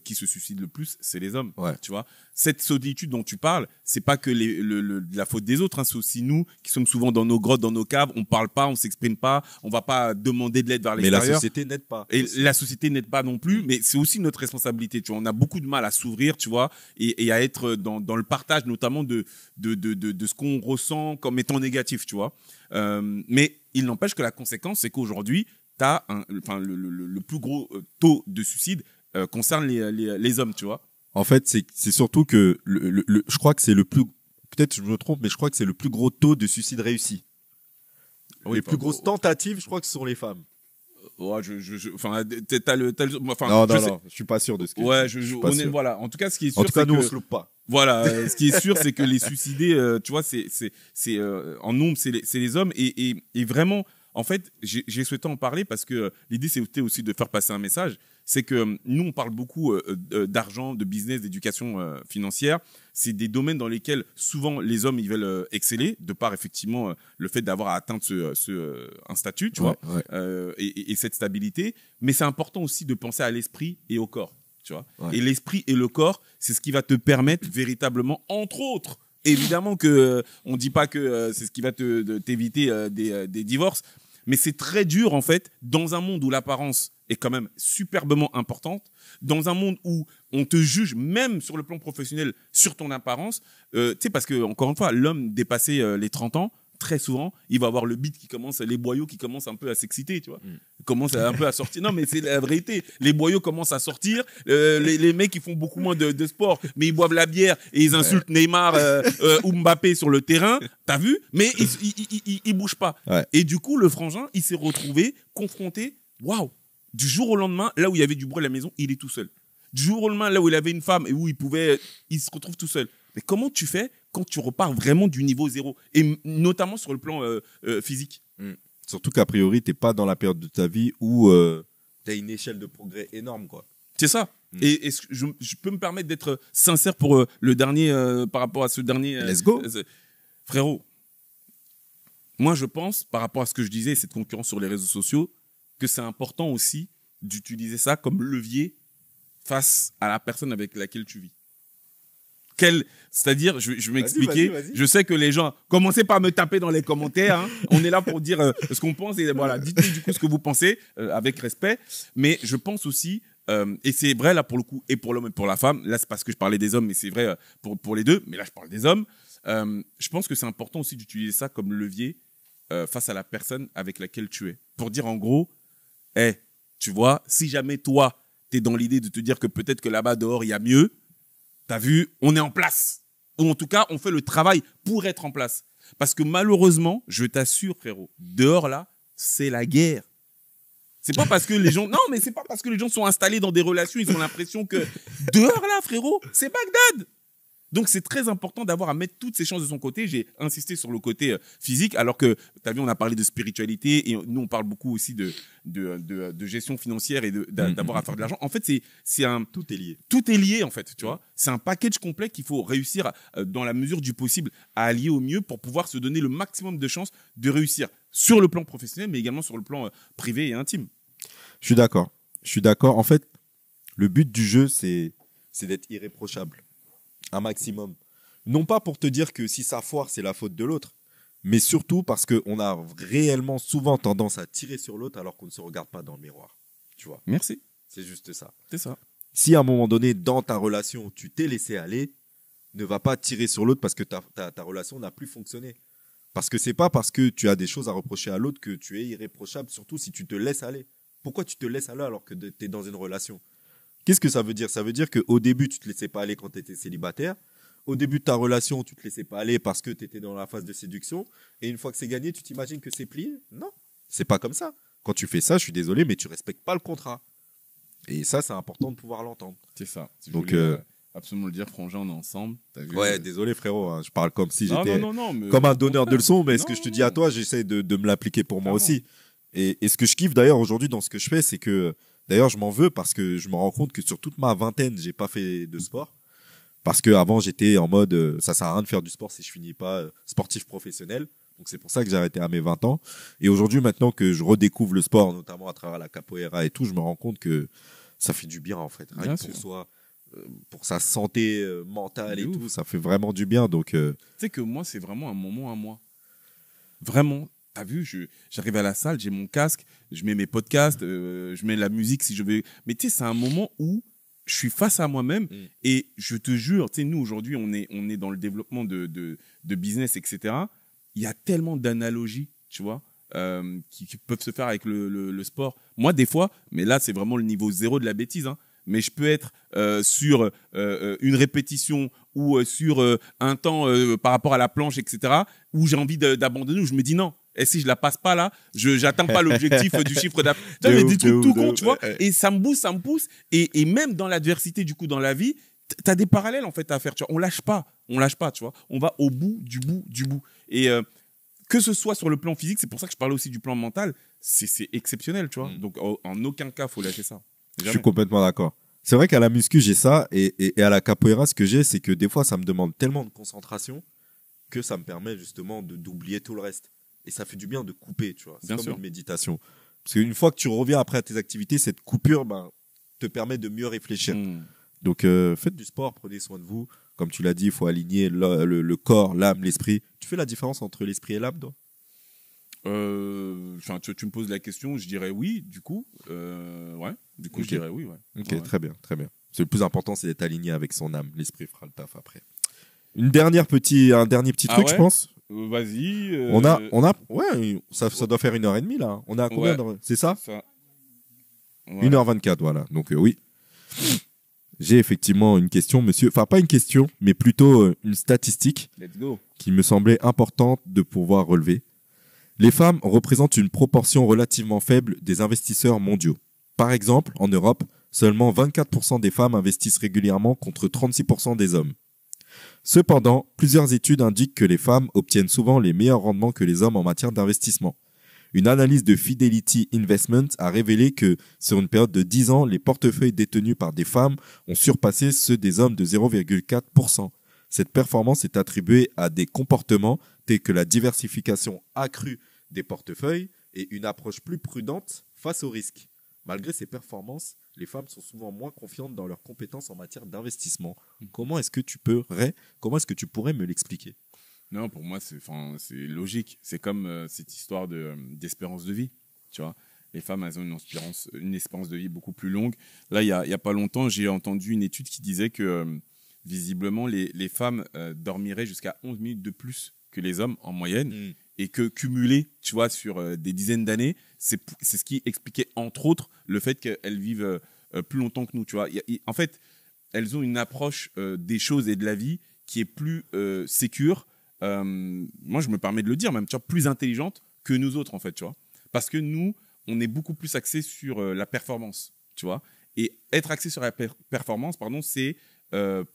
[SPEAKER 1] qui se suicident le plus, c'est les hommes.
[SPEAKER 2] Ouais.
[SPEAKER 1] Tu vois, cette solitude dont tu parles, c'est pas que la faute des autres, hein, c'est aussi nous qui sommes souvent dans nos grottes, dans nos caves, on parle pas, on s'exprime pas, on va pas demander de l'aide vers
[SPEAKER 2] Mais la
[SPEAKER 1] l'extérieur.
[SPEAKER 2] société n'aide pas.
[SPEAKER 1] Et la société n'aide pas non plus, mais c'est aussi notre responsabilité. Tu vois, on a beaucoup de mal à s'ouvrir, tu vois, et à être dans le partage, notamment de ce qu'on ressent comme étant négatif, tu vois. Mais il n'empêche que la conséquence, c'est qu'aujourd'hui, t'as le plus gros taux de suicide concerne les hommes, tu vois.
[SPEAKER 2] En fait, c'est surtout que je crois que c'est le plus, peut-être je me trompe, mais je crois que c'est le plus gros taux de suicide réussi.
[SPEAKER 1] Oui,
[SPEAKER 2] les plus grosses tentatives, je crois que ce sont les femmes.
[SPEAKER 1] Ouais, enfin, enfin,
[SPEAKER 2] Non, je suis pas sûr de ce que
[SPEAKER 1] ouais,
[SPEAKER 2] je suis pas sûr.
[SPEAKER 1] voilà. En tout cas, ce qui est sûr,
[SPEAKER 2] En tout cas,
[SPEAKER 1] c'est
[SPEAKER 2] nous,
[SPEAKER 1] que,
[SPEAKER 2] on se loupe pas.
[SPEAKER 1] voilà, ce qui est sûr, c'est que les suicidés, tu vois, c'est en nombre, c'est les hommes et vraiment, en fait, j'ai souhaité en parler parce que l'idée, c'était aussi de faire passer un message. C'est que nous, on parle beaucoup d'argent, de business, d'éducation financière. C'est des domaines dans lesquels souvent les hommes ils veulent exceller, de par effectivement le fait d'avoir à atteindre un statut, tu vois, et cette stabilité. Mais c'est important aussi de penser à l'esprit et au corps, tu vois.
[SPEAKER 2] Ouais.
[SPEAKER 1] Et l'esprit et le corps, c'est ce qui va te permettre véritablement, entre autres. Évidemment que on dit pas que c'est ce qui va t'éviter des divorces, mais c'est très dur en fait dans un monde où l'apparence est quand même superbement importante, dans un monde où on te juge même sur le plan professionnel sur ton apparence, tu sais, parce que encore une fois, l'homme dépassé les 30 ans, très souvent, il va avoir le bit qui commence, les boyaux qui commencent un peu à s'exciter, tu vois. Il commence un peu à sortir. Non, mais c'est la vérité. Les boyaux commencent à sortir. Les mecs, ils font beaucoup moins de sport, mais ils boivent la bière et ils insultent Neymar ou Mbappé sur le terrain. T'as vu? Mais ils bougent pas.
[SPEAKER 2] Ouais.
[SPEAKER 1] Et du coup, le frangin, il s'est retrouvé confronté. Waouh! Du jour au lendemain, là où il y avait du bruit à la maison, il est tout seul. Du jour au lendemain, là où il avait une femme et où il se retrouve tout seul. Mais comment tu fais quand tu repars vraiment du niveau zéro? Et notamment sur le plan physique.
[SPEAKER 2] Surtout qu'a priori, t'es pas dans la période de ta vie où t'as une échelle de progrès énorme, quoi.
[SPEAKER 1] C'est ça. Et je peux me permettre d'être sincère pour le dernier, par rapport à ce dernier.
[SPEAKER 2] Let's go.
[SPEAKER 1] Frérot, moi je pense, par rapport à ce que je disais, cette concurrence sur les réseaux sociaux, que c'est important aussi d'utiliser ça comme levier face à la personne avec laquelle tu vis. C'est-à-dire, je vais m'expliquer.
[SPEAKER 2] Vas-y.
[SPEAKER 1] Je sais que les gens, commencez par me taper dans les commentaires. Hein. On est là pour dire ce qu'on pense et voilà, dites-nous du coup ce que vous pensez avec respect. Mais je pense aussi, et c'est vrai là pour le coup, et pour l'homme et pour la femme. Là, c'est parce que je parlais des hommes, mais c'est vrai pour les deux. Mais là, je parle des hommes. Je pense que c'est important aussi d'utiliser ça comme levier face à la personne avec laquelle tu es. Pour dire en gros, tu vois, si jamais toi, t'es dans l'idée de te dire que peut-être que là-bas dehors il y a mieux. T'as vu, on est en place. Ou en tout cas, on fait le travail pour être en place. Parce que malheureusement, je t'assure, frérot, dehors là, c'est la guerre. C'est pas parce que les gens, non, mais c'est pas parce que les gens sont installés dans des relations, ils ont l'impression que dehors là, frérot, c'est Bagdad. Donc, c'est très important d'avoir à mettre toutes ces chances de son côté. J'ai insisté sur le côté physique, alors que, t'as vu, on a parlé de spiritualité et nous, on parle beaucoup aussi de gestion financière et d'avoir à faire de l'argent. En fait, c'est un...
[SPEAKER 2] Tout est lié.
[SPEAKER 1] Tout est lié, en fait, tu vois. C'est un package complet qu'il faut réussir, dans la mesure du possible, à allier au mieux pour pouvoir se donner le maximum de chances de réussir sur le plan professionnel, mais également sur le plan privé et intime.
[SPEAKER 2] Je suis d'accord. En fait, le but du jeu, c'est d'être irréprochable. Un maximum. Non pas pour te dire que si ça foire, c'est la faute de l'autre, mais surtout parce qu'on a réellement souvent tendance à tirer sur l'autre alors qu'on ne se regarde pas dans le miroir. Tu vois.
[SPEAKER 1] Merci.
[SPEAKER 2] C'est juste ça.
[SPEAKER 1] C'est ça.
[SPEAKER 2] Si à un moment donné, dans ta relation, tu t'es laissé aller, ne va pas tirer sur l'autre parce que ta relation n'a plus fonctionné. Parce que c'est pas parce que tu as des choses à reprocher à l'autre que tu es irréprochable, surtout si tu te laisses aller. Pourquoi tu te laisses aller alors que tu es dans une relation ? Qu'est-ce que ça veut dire ? Ça veut dire qu'au début, tu te laissais pas aller quand tu étais célibataire. Au début de ta relation, tu te laissais pas aller parce que tu étais dans la phase de séduction. Et une fois que c'est gagné, tu t'imagines que c'est plié ? Non, c'est pas comme ça. Quand tu fais ça, je suis désolé, mais tu respectes pas le contrat. Et ça, c'est important de pouvoir l'entendre.
[SPEAKER 1] C'est ça.
[SPEAKER 2] Donc,
[SPEAKER 1] absolument le dire, frangin, on est ensemble. T'as vu,
[SPEAKER 2] ouais, désolé frérot, hein, je parle comme si
[SPEAKER 1] non,
[SPEAKER 2] j'étais
[SPEAKER 1] mais...
[SPEAKER 2] comme un donneur de leçons, mais ce
[SPEAKER 1] Non,
[SPEAKER 2] que je te dis à toi, j'essaie de me l'appliquer pour moi
[SPEAKER 1] Clairement.
[SPEAKER 2] aussi. Et ce que je kiffe d'ailleurs aujourd'hui dans ce que je fais, c'est que d'ailleurs je m'en veux parce que je me rends compte que sur toute ma vingtaine, j'ai pas fait de sport. Parce que avant j'étais en mode ça sert à rien de faire du sport si je finis pas sportif professionnel. Donc c'est pour ça que j'ai arrêté à mes 20 ans. Et aujourd'hui, maintenant que je redécouvre le sport, notamment à travers la capoeira et tout, je me rends compte que ça fait du bien en fait. Rien
[SPEAKER 1] Bien
[SPEAKER 2] que pour
[SPEAKER 1] sûr.
[SPEAKER 2] soi, pour sa santé mentale
[SPEAKER 1] De
[SPEAKER 2] et
[SPEAKER 1] ouf.
[SPEAKER 2] tout, ça fait vraiment du bien. Donc,
[SPEAKER 1] Tu sais que moi, c'est vraiment un moment à moi. Vraiment. T'as vu, j'arrive à la salle, j'ai mon casque, je mets mes podcasts, je mets la musique si je veux. Mais tu sais, c'est un moment où je suis face à moi-même et je te jure, tu sais, nous aujourd'hui, on est dans le développement de business, etc. Il y a tellement d'analogies, tu vois, qui peuvent se faire avec le sport. Moi, des fois, mais là, c'est vraiment le niveau zéro de la bêtise, hein, mais je peux être sur une répétition ou sur un temps par rapport à la planche, etc., où j'ai envie d'abandonner, où je me dis non. Et si je la passe pas là, je j'atteins pas l'objectif du chiffre d'affaires. Tu vois,
[SPEAKER 2] De
[SPEAKER 1] mais
[SPEAKER 2] ouf,
[SPEAKER 1] des
[SPEAKER 2] de
[SPEAKER 1] trucs
[SPEAKER 2] ouf,
[SPEAKER 1] tout
[SPEAKER 2] de
[SPEAKER 1] con,
[SPEAKER 2] ouf.
[SPEAKER 1] tu vois. Et ça me pousse. Et même dans l'adversité, du coup, dans la vie, t'as des parallèles en fait à faire. Tu vois, on lâche pas, tu vois. On va au bout du bout du bout. Et que ce soit sur le plan physique, c'est pour ça que je parlais aussi du plan mental. C'est exceptionnel, tu vois. Donc en aucun cas, faut lâcher ça.
[SPEAKER 2] Je suis complètement d'accord. C'est vrai qu'à la muscu, j'ai ça, et à la capoeira, ce que j'ai, c'est que des fois, ça me demande tellement de concentration que ça me permet justement d'oublier tout le reste. Et ça fait du bien de couper, tu vois. C'est
[SPEAKER 1] Bien
[SPEAKER 2] comme
[SPEAKER 1] sûr.
[SPEAKER 2] une méditation. Parce qu'une fois que tu reviens après à tes activités, cette coupure te permet de mieux réfléchir. Donc, faites du sport, prenez soin de vous. Comme tu l'as dit, il faut aligner le corps, l'âme, l'esprit. Tu fais la différence entre l'esprit et l'âme, toi?
[SPEAKER 1] Enfin, tu me poses la question, je dirais oui, du coup. Ouais, du coup,
[SPEAKER 2] Ok.
[SPEAKER 1] je dirais oui, ouais.
[SPEAKER 2] Ok,
[SPEAKER 1] Ouais.
[SPEAKER 2] très bien, très bien. C'est le plus important, c'est d'être aligné avec son âme. L'esprit fera le taf après. Un dernier petit
[SPEAKER 1] Ah
[SPEAKER 2] truc, je
[SPEAKER 1] ouais.
[SPEAKER 2] pense.
[SPEAKER 1] Vas-y.
[SPEAKER 2] Ouais, ça doit faire 1h30 là. On a combien
[SPEAKER 1] Ouais.
[SPEAKER 2] d'heures? C'est ça?
[SPEAKER 1] Ça. Ouais.
[SPEAKER 2] 1h24, voilà. Donc oui. J'ai effectivement une question, monsieur. Enfin, pas une question, mais plutôt une statistique
[SPEAKER 1] Let's go.
[SPEAKER 2] qui me semblait importante de pouvoir relever. Les femmes représentent une proportion relativement faible des investisseurs mondiaux. Par exemple, en Europe, seulement 24% des femmes investissent régulièrement contre 36% des hommes. Cependant, plusieurs études indiquent que les femmes obtiennent souvent les meilleurs rendements que les hommes en matière d'investissement. Une analyse de Fidelity Investment a révélé que, sur une période de 10 ans, les portefeuilles détenus par des femmes ont surpassé ceux des hommes de 0,4%. Cette performance est attribuée à des comportements tels que la diversification accrue des portefeuilles et une approche plus prudente face aux risques. Malgré ces performances, les femmes sont souvent moins confiantes dans leurs compétences en matière d'investissement. Comment est-ce que tu pourrais me l'expliquer?
[SPEAKER 1] Non, pour moi, c'est logique. C'est comme cette histoire d'espérance de vie, tu vois. Les femmes, elles ont une espérance de vie beaucoup plus longue. Là, il y a pas longtemps, j'ai entendu une étude qui disait que visiblement, les femmes dormiraient jusqu'à 11 minutes de plus que les hommes en moyenne. Et que cumulé, tu vois, sur des dizaines d'années, c'est ce qui expliquait entre autres le fait qu'elles vivent plus longtemps que nous, tu vois. En fait, elles ont une approche des choses et de la vie qui est plus sécure. Moi, je me permets de le dire, même, tu vois, plus intelligente que nous autres, en fait, tu vois. Parce que nous, on est beaucoup plus axé sur la performance, tu vois. Et être axé sur la performance, pardon, c'est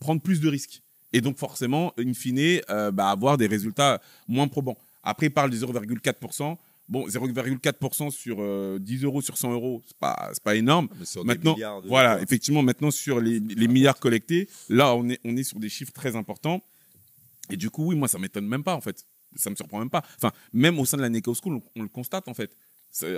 [SPEAKER 1] prendre plus de risques. Et donc, forcément, in fine, avoir des résultats moins probants. Après, il parle de 0,4%. Bon, 0,4% sur 10 euros sur 100 euros, c'est pas énorme.
[SPEAKER 2] Mais sur
[SPEAKER 1] Maintenant,
[SPEAKER 2] des milliards de
[SPEAKER 1] voilà,
[SPEAKER 2] dollars.
[SPEAKER 1] effectivement, maintenant, sur les milliards collectés, là, on est sur des chiffres très importants. Et du coup, oui, moi, ça m'étonne même pas, en fait. Ça me surprend même pas. Enfin, même au sein de la Neko School, on le constate, en fait.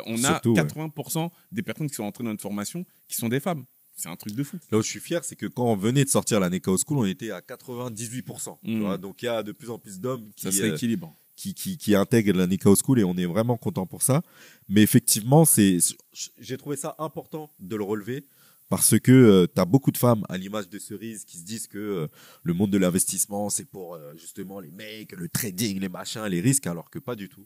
[SPEAKER 1] On a
[SPEAKER 2] Surtout,
[SPEAKER 1] 80% des personnes qui sont entrées dans notre formation qui sont des femmes. C'est un truc de fou.
[SPEAKER 2] Là où je suis fier, c'est que quand on venait de sortir la Nekao School, on était à 98%. Tu vois, donc il y a de plus en plus d'hommes
[SPEAKER 1] Ça se rééquilibre.
[SPEAKER 2] qui intègrent la Nekao School et on est vraiment content pour ça. Mais effectivement, j'ai trouvé ça important de le relever parce que tu as beaucoup de femmes à l'image de Cerise qui se disent que le monde de l'investissement, c'est pour justement les mecs, le trading, les machins, les risques, alors que pas du tout.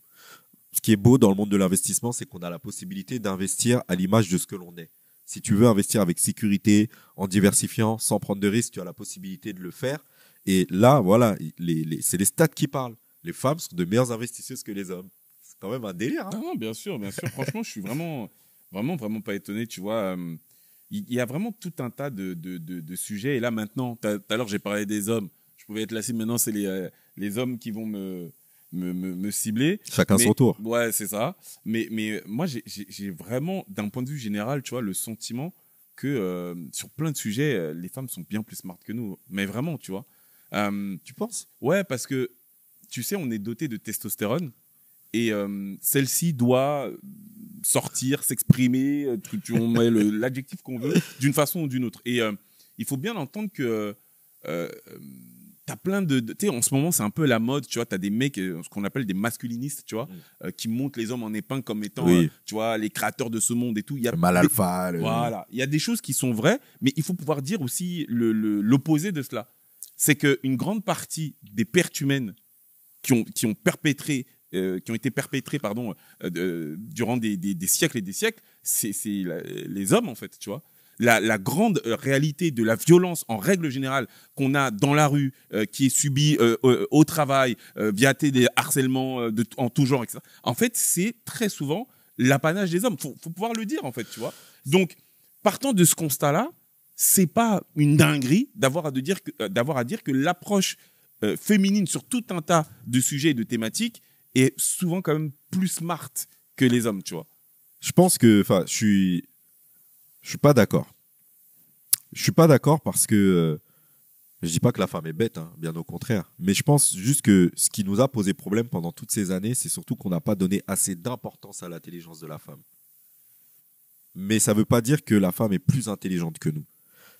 [SPEAKER 2] Ce qui est beau dans le monde de l'investissement, c'est qu'on a la possibilité d'investir à l'image de ce que l'on est. Si tu veux investir avec sécurité, en diversifiant, sans prendre de risques, tu as la possibilité de le faire. Et là, voilà, c'est les stats qui parlent. Les femmes sont de meilleures investisseuses que les hommes. C'est quand même un délire. Hein.
[SPEAKER 1] Ah non, bien sûr, bien sûr. Franchement, je suis vraiment pas étonné. Tu vois, il y a vraiment tout un tas de sujets. Et là, maintenant, tout à l'heure, j'ai parlé des hommes. Je pouvais être là, maintenant, c'est les hommes qui vont me cibler.
[SPEAKER 2] Chacun son tour.
[SPEAKER 1] Ouais, c'est ça. Mais moi, j'ai vraiment, d'un point de vue général, tu vois, le sentiment que sur plein de sujets, les femmes sont bien plus smart que nous. Mais vraiment, tu vois.
[SPEAKER 2] Tu penses?
[SPEAKER 1] Ouais, parce que, tu sais, on est doté de testostérone et celle-ci doit sortir, s'exprimer, on met l'adjectif qu'on veut, d'une façon ou d'une autre. Et il faut bien entendre que t'as plein tu sais, en ce moment, c'est un peu la mode, tu vois, t'as des mecs, ce qu'on appelle des masculinistes, tu vois, qui montent les hommes en épingle comme étant, tu vois, les créateurs de ce monde et tout. Il y a
[SPEAKER 2] le mal alpha.
[SPEAKER 1] Voilà. Il y a des choses qui sont vraies, mais il faut pouvoir dire aussi l'opposé de cela. C'est qu'une grande partie des pertes humaines qui ont été perpétrées, durant des siècles et des siècles, c'est les hommes, en fait, tu vois. La grande réalité de la violence en règle générale qu'on a dans la rue, qui est subie au travail, via des harcèlements en tout genre, etc. En fait, c'est très souvent l'apanage des hommes. Faut pouvoir le dire, en fait, tu vois. Donc, partant de ce constat-là, c'est pas une dinguerie d'avoir à dire que l'approche féminine sur tout un tas de sujets et de thématiques est souvent quand même plus smart que les hommes, tu vois.
[SPEAKER 2] Je pense que, je suis pas d'accord. Je suis pas d'accord parce que je dis pas que la femme est bête, hein, bien au contraire. Mais je pense juste que ce qui nous a posé problème pendant toutes ces années, c'est surtout qu'on n'a pas donné assez d'importance à l'intelligence de la femme. Mais ça veut pas dire que la femme est plus intelligente que nous.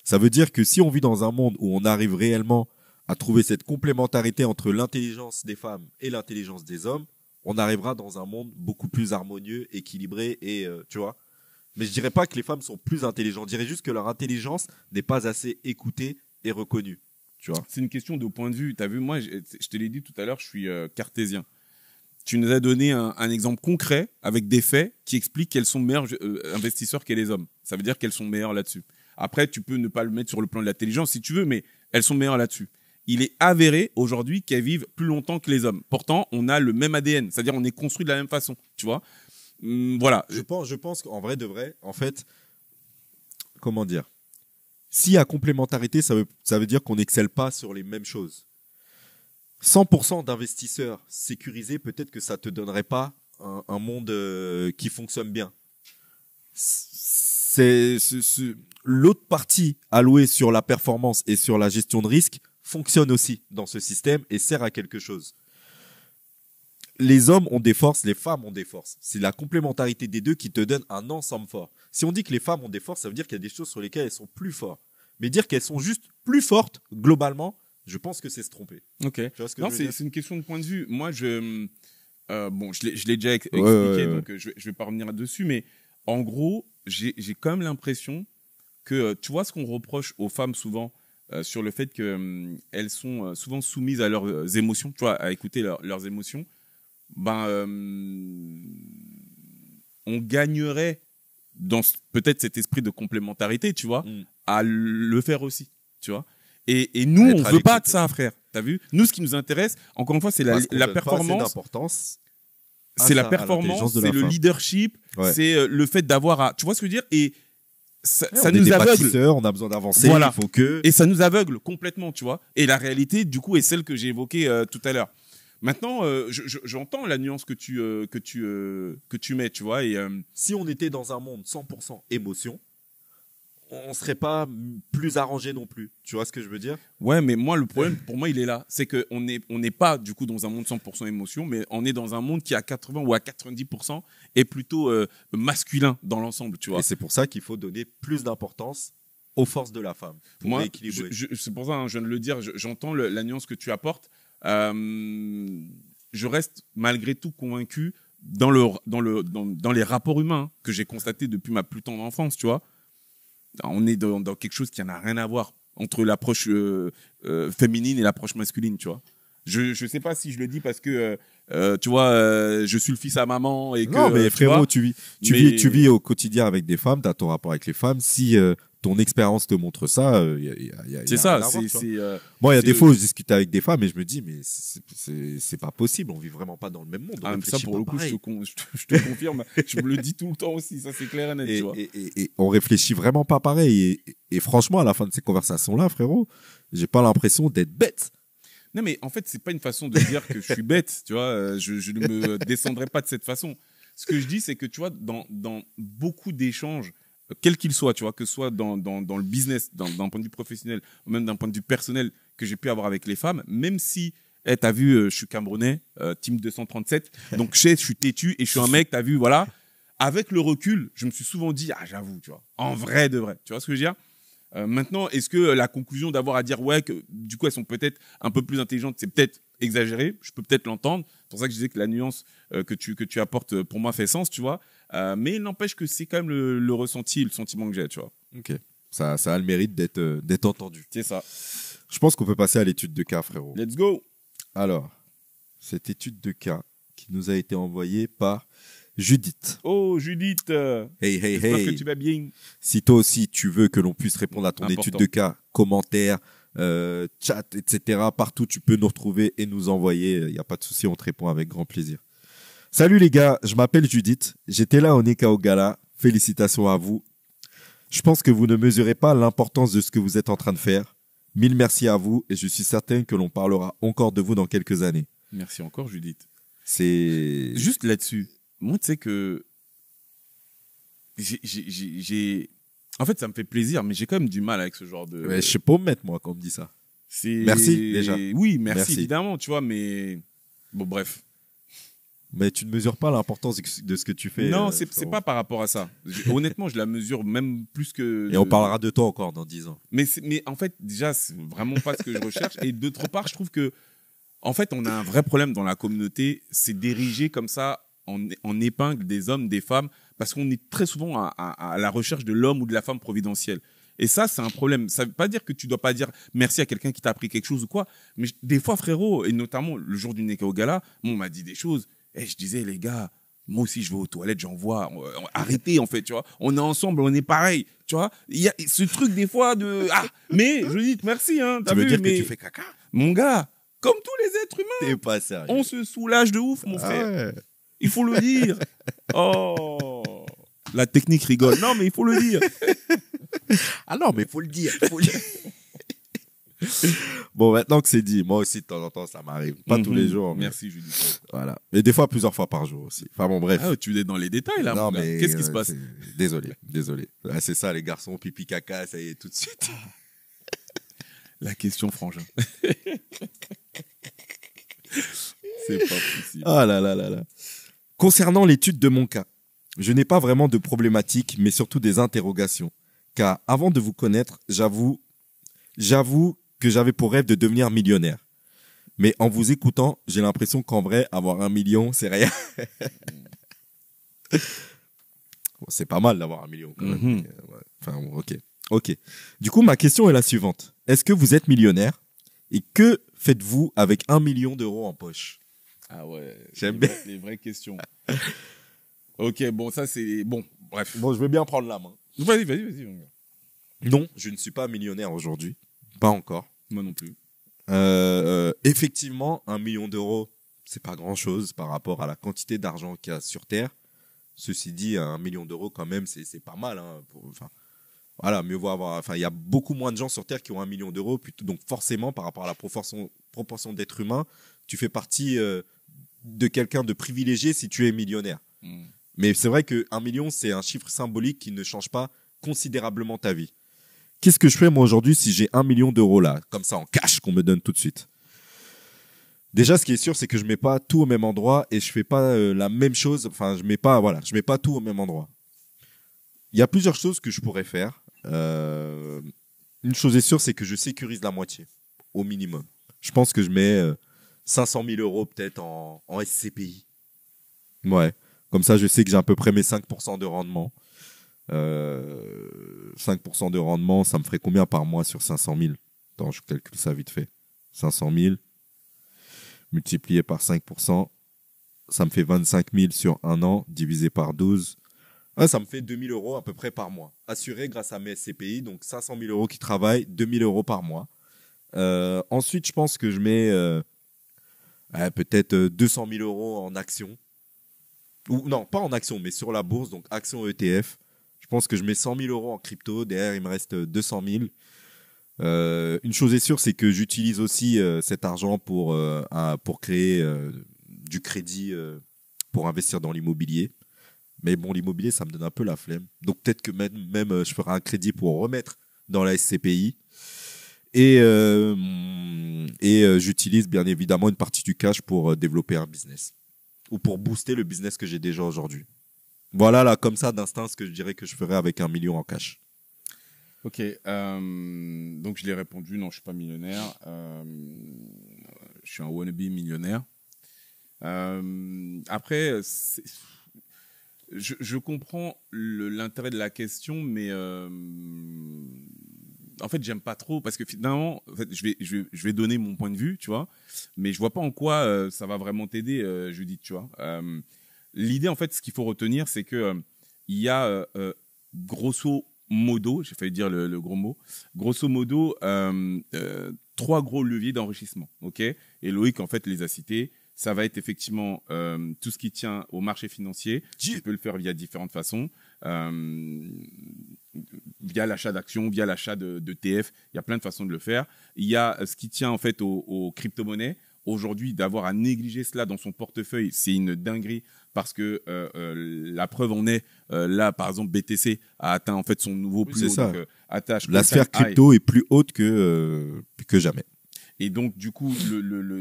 [SPEAKER 2] Ça veut dire que si on vit dans un monde où on arrive réellement à trouver cette complémentarité entre l'intelligence des femmes et l'intelligence des hommes, on arrivera dans un monde beaucoup plus harmonieux, équilibré et, tu vois. Mais je dirais pas que les femmes sont plus intelligentes. Je dirais juste que leur intelligence n'est pas assez écoutée et reconnue. Tu vois.
[SPEAKER 1] C'est une question de point de vue. Tu as vu, moi, je te l'ai dit tout à l'heure, je suis cartésien. Tu nous as donné un exemple concret avec des faits qui expliquent qu'elles sont meilleurs investisseurs que les hommes. Ça veut dire qu'elles sont meilleures là-dessus. Après, tu peux ne pas le mettre sur le plan de l'intelligence si tu veux, mais elles sont meilleures là-dessus. Il est avéré aujourd'hui qu'elles vivent plus longtemps que les hommes. Pourtant, on a le même ADN, c'est-à-dire on est construit de la même façon, tu vois. Voilà.
[SPEAKER 2] Je pense qu'en vrai de vrai, en fait, comment dire, s'il y a complémentarité, ça veut dire qu'on n'excelle pas sur les mêmes choses. 100% d'investisseurs sécurisés, peut-être que ça te donnerait pas un monde qui fonctionne bien. L'autre partie allouée sur la performance et sur la gestion de risque fonctionne aussi dans ce système et sert à quelque chose. Les hommes ont des forces, les femmes ont des forces. C'est la complémentarité des deux qui te donne un ensemble fort. Si on dit que les femmes ont des forces, ça veut dire qu'il y a des choses sur lesquelles elles sont plus fortes. Mais dire qu'elles sont juste plus fortes, globalement, je pense que c'est se tromper.
[SPEAKER 1] Ok.
[SPEAKER 2] Tu vois ce que
[SPEAKER 1] non,
[SPEAKER 2] je veux dire ?
[SPEAKER 1] c'est une question de point de vue. Moi, je l'ai déjà expliqué, donc je vais pas revenir là-dessus, mais en gros, j'ai quand même l'impression que, tu vois ce qu'on reproche aux femmes souvent, sur le fait qu'elles sont souvent soumises à leurs émotions, tu vois, à écouter leurs émotions, on gagnerait dans peut-être cet esprit de complémentarité, tu vois, à le faire aussi, tu vois. Et nous, on veut pas de ça, frère. T'as vu? Nous, ce qui nous intéresse, encore une fois, c'est la performance. C'est la performance, c'est le leadership, c'est le fait d'avoir tu vois ce que je veux dire? Et ça nous aveugle.
[SPEAKER 2] On a besoin d'avancer,
[SPEAKER 1] voilà.
[SPEAKER 2] Il faut que...
[SPEAKER 1] Et ça nous aveugle complètement, tu vois. Et la réalité, du coup, est celle que j'ai évoquée tout à l'heure. Maintenant, j'entends la nuance que tu mets, tu vois. Et
[SPEAKER 2] si on était dans un monde 100% émotion, on serait pas plus arrangé non plus. Tu vois ce que je veux dire?
[SPEAKER 1] Ouais, mais moi, le problème, pour moi, il est là. C'est qu'on n'est pas, du coup, dans un monde 100% émotion, mais on est dans un monde qui, à 80 ou à 90%, est plutôt masculin dans l'ensemble, tu vois.
[SPEAKER 2] Et c'est pour ça qu'il faut donner plus d'importance aux forces de la femme.
[SPEAKER 1] Moi, c'est pour ça, hein, je viens de le dire, j'entends la nuance que tu apportes. Je reste, malgré tout, convaincu dans les rapports humains que j'ai constatés depuis ma plus tendre enfance, tu vois. On est dans quelque chose qui n'a rien à voir entre l'approche féminine et l'approche masculine, tu vois. Je sais pas si je le dis parce que tu vois, je suis le fils à maman et que
[SPEAKER 2] non, mais frérot, tu vis au quotidien avec des femmes, tu as ton rapport avec les femmes. Si ton expérience te montre ça,
[SPEAKER 1] c'est ça.
[SPEAKER 2] Moi, il y a des fois où je discute avec des femmes et je me dis, mais c'est pas possible. On vit vraiment pas dans le même monde.
[SPEAKER 1] Ça, pour le coup, je te confirme. Je me le dis tout le temps aussi. Ça, c'est clair et net. Tu vois.
[SPEAKER 2] Et on réfléchit vraiment pas pareil. Et franchement, à la fin de ces conversations-là, frérot, j'ai pas l'impression d'être bête.
[SPEAKER 1] Non, mais en fait, c'est pas une façon de dire que je suis bête. Tu vois, je ne me descendrai pas de cette façon. Ce que je dis, c'est que tu vois, dans beaucoup d'échanges, quel qu'il soit, tu vois, que ce soit dans le business, d'un point de vue professionnel, ou même d'un point de vue personnel que j'ai pu avoir avec les femmes, même si, t'as vu, je suis Camerounais, team 237, donc je suis têtu et je suis un mec, t'as vu, voilà. avec le recul, je me suis souvent dit, ah, j'avoue, tu vois, en vrai de vrai. Tu vois ce que je veux dire? Maintenant, est-ce que la conclusion d'avoir à dire, ouais, que du coup, elles sont peut-être un peu plus intelligentes, c'est peut-être exagéré, je peux peut-être l'entendre. C'est pour ça que je disais que la nuance que tu apportes, pour moi, fait sens, tu vois. Mais il n'empêche que c'est quand même le ressenti, le sentiment que j'ai, tu vois.
[SPEAKER 2] Ok. Ça a le mérite d'être entendu.
[SPEAKER 1] C'est ça.
[SPEAKER 2] Je pense qu'on peut passer à l'étude de cas, frérot.
[SPEAKER 1] Let's go.
[SPEAKER 2] Alors, cette étude de cas qui nous a été envoyée par Judith.
[SPEAKER 1] Oh, Judith.
[SPEAKER 2] Hey, hey,
[SPEAKER 1] J'espère
[SPEAKER 2] hey.
[SPEAKER 1] que tu vas bien.
[SPEAKER 2] Si toi aussi, tu veux que l'on puisse répondre à ton
[SPEAKER 1] Important.
[SPEAKER 2] étude de cas, commentaires, chat, etc., partout, tu peux nous retrouver et nous envoyer. Il n'y a pas de souci, on te répond avec grand plaisir. Salut les gars, je m'appelle Judith. J'étais là au Nekao Gala. Félicitations à vous. Je pense que vous ne mesurez pas l'importance de ce que vous êtes en train de faire. Mille merci à vous et je suis certain que l'on parlera encore de vous dans quelques années.
[SPEAKER 1] Merci encore, Judith.
[SPEAKER 2] C'est...
[SPEAKER 1] Juste là-dessus, moi, tu sais que j'ai... En fait, ça me fait plaisir, mais j'ai quand même du mal avec ce genre de...
[SPEAKER 2] Ouais, je sais pas où me mettre, moi, quand on me dit ça.
[SPEAKER 1] C'est...
[SPEAKER 2] Merci, déjà.
[SPEAKER 1] Oui,
[SPEAKER 2] Merci.
[SPEAKER 1] merci, évidemment, tu vois, mais... Bon, bref.
[SPEAKER 2] Mais tu ne mesures pas l'importance de ce que tu fais.
[SPEAKER 1] Non, c'est
[SPEAKER 2] frérot.
[SPEAKER 1] pas par rapport à ça. Honnêtement, je la mesure même plus que...
[SPEAKER 2] Et on parlera de toi encore dans 10 ans.
[SPEAKER 1] Mais en fait, déjà, c'est vraiment pas ce que je recherche. Et d'autre part, je trouve que, en fait, on a un vrai problème dans la communauté. C'est d'ériger comme ça en épingle des hommes, des femmes, parce qu'on est très souvent à la recherche de l'homme ou de la femme providentielle. Et ça, c'est un problème. Ça veut pas dire que tu dois pas dire merci à quelqu'un qui t'a appris quelque chose ou quoi. Mais des fois, frérot, et notamment le jour du Nekao Gala, moi, on m'a dit des choses. Et je disais, les gars, moi aussi, je vais aux toilettes, j'en vois. Arrêtez, en fait, tu vois. On est ensemble, on est pareil, tu vois. Il y a ce truc, des fois, de... Ah, mais, je dis, merci, hein.
[SPEAKER 2] Tu veux dire
[SPEAKER 1] mais...
[SPEAKER 2] que tu fais caca?
[SPEAKER 1] Mon gars, comme tous les êtres humains,
[SPEAKER 2] T'es pas sérieux.
[SPEAKER 1] on se soulage de ouf, mon frère.
[SPEAKER 2] Ouais.
[SPEAKER 1] Il faut le dire. Oh, la technique rigole. Non, mais il faut le dire.
[SPEAKER 2] Ah non, mais faut le dire. Bon, maintenant que c'est dit, moi aussi, de temps en temps, ça m'arrive. Pas tous les jours. Mais...
[SPEAKER 1] Merci, Judith.
[SPEAKER 2] Voilà. Mais des fois, plusieurs fois par jour aussi. Enfin bon, bref.
[SPEAKER 1] Ah, tu es dans les détails, là,
[SPEAKER 2] non,
[SPEAKER 1] mon gars.
[SPEAKER 2] mais
[SPEAKER 1] Qu'est-ce qui se passe?
[SPEAKER 2] Désolé. Ah, c'est ça, les garçons, pipi, caca, ça y est, tout de suite.
[SPEAKER 1] La question, frangin. C'est pas possible.
[SPEAKER 2] Ah là là là là. Concernant l'étude de mon cas, je n'ai pas vraiment de problématiques, mais surtout des interrogations. Car avant de vous connaître, j'avoue que j'avais pour rêve de devenir millionnaire. Mais en vous écoutant, j'ai l'impression qu'en vrai, avoir 1 million, c'est rien. Bon, c'est pas mal d'avoir 1 million quand même.
[SPEAKER 1] Mhm.
[SPEAKER 2] Ouais. Enfin, bon, ok. Du coup, ma question est la suivante. Est-ce que vous êtes millionnaire? Et que faites-vous avec 1 million d'euros en poche?
[SPEAKER 1] Ah ouais.
[SPEAKER 2] J'aime bien.
[SPEAKER 1] Les vraies questions. Ok, bon, ça c'est... Bon, bref.
[SPEAKER 2] Bon, je veux bien prendre la main.
[SPEAKER 1] Vas-y, mon gars.
[SPEAKER 2] Non, je ne suis pas millionnaire aujourd'hui. Pas encore.
[SPEAKER 1] Moi non plus.
[SPEAKER 2] Effectivement, 1 million d'euros, c'est pas grand-chose par rapport à la quantité d'argent qu'il y a sur Terre. Ceci dit, 1 million d'euros, quand même, c'est pas mal. Hein, enfin, voilà, mieux vaut avoir... Enfin, il y a beaucoup moins de gens sur Terre qui ont 1 million d'euros. Donc, forcément, par rapport à la proportion d'êtres humains, tu fais partie de quelqu'un de privilégié si tu es millionnaire. Mais c'est vrai que 1 million, c'est un chiffre symbolique qui ne change pas considérablement ta vie. Qu'est-ce que je fais moi aujourd'hui si j'ai 1 million d'euros là, comme ça en cash qu'on me donne tout de suite? Déjà, ce qui est sûr, c'est que je mets pas tout au même endroit et je fais pas la même chose. Enfin, je mets pas tout au même endroit. Il y a plusieurs choses que je pourrais faire. Une chose est sûre, c'est que je sécurise la moitié, au minimum. Je pense que je mets 500 000 euros peut-être en SCPI. Ouais. Comme ça, je sais que j'ai à peu près mes 5% de rendement. 5% de rendement, ça me ferait combien par mois sur 500 000? Attends, je calcule ça vite fait. 500 000 multiplié par 5%, ça me fait 25 000 sur un an, divisé par 12. Ah, ça me fait 2 000 euros à peu près par mois. Assuré grâce à mes SCPI, donc 500 000 euros qui travaillent, 2 000 euros par mois. Ensuite, je pense que je mets peut-être 200 000 euros en actions. Ou non, pas en actions, mais sur la bourse, donc actions ETF. Je pense que je mets 100 000 euros en crypto. Derrière, il me reste 200 000. Une chose est sûre, c'est que j'utilise aussi cet argent pour créer du crédit pour investir dans l'immobilier. Mais bon, l'immobilier, ça me donne un peu la flemme. Donc peut-être que même je ferai un crédit pour remettre dans la SCPI. Et j'utilise bien évidemment une partie du cash pour développer un business. Ou pour booster le business que j'ai déjà aujourd'hui. Voilà, là, comme ça, d'instinct, ce que je dirais que je ferais avec 1 million en cash.
[SPEAKER 1] Ok, donc je l'ai répondu, non, je suis pas millionnaire. Je suis un wannabe millionnaire. Après, je comprends l'intérêt de la question, mais en fait, j'aime pas trop parce que finalement, en fait, je vais donner mon point de vue, tu vois, mais je vois pas en quoi ça va vraiment t'aider, Judith, tu vois. L'idée, en fait, ce qu'il faut retenir, c'est que il y a grosso modo, j'ai failli dire le gros mot, grosso modo, 3 gros leviers d'enrichissement, ok. Et Loïc, en fait, les a cités. Ça va être effectivement tout ce qui tient au marché financier. Tu peux le faire via différentes façons, via l'achat d'actions, via l'achat de TF. Il y a plein de façons de le faire. Il y a ce qui tient en fait aux crypto-monnaies. Aujourd'hui, d'avoir à négliger cela dans son portefeuille, c'est une dinguerie parce que la preuve en est là, par exemple, BTC a atteint en fait son nouveau plus haut.
[SPEAKER 2] Ça.
[SPEAKER 1] Donc, attache.
[SPEAKER 2] La sphère crypto est plus haute que jamais.
[SPEAKER 1] Et donc, du coup,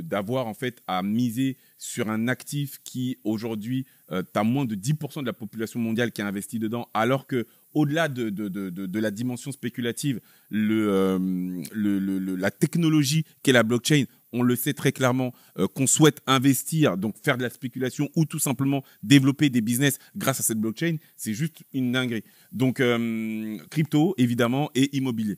[SPEAKER 1] d'avoir en fait à miser sur un actif qui aujourd'hui, t'as moins de 10% de la population mondiale qui a investi dedans, alors que au-delà de la dimension spéculative, la technologie qu'est la blockchain, on le sait très clairement, qu'on souhaite investir, donc faire de la spéculation ou tout simplement développer des business grâce à cette blockchain, c'est juste une dinguerie. Donc, crypto, évidemment, et immobilier.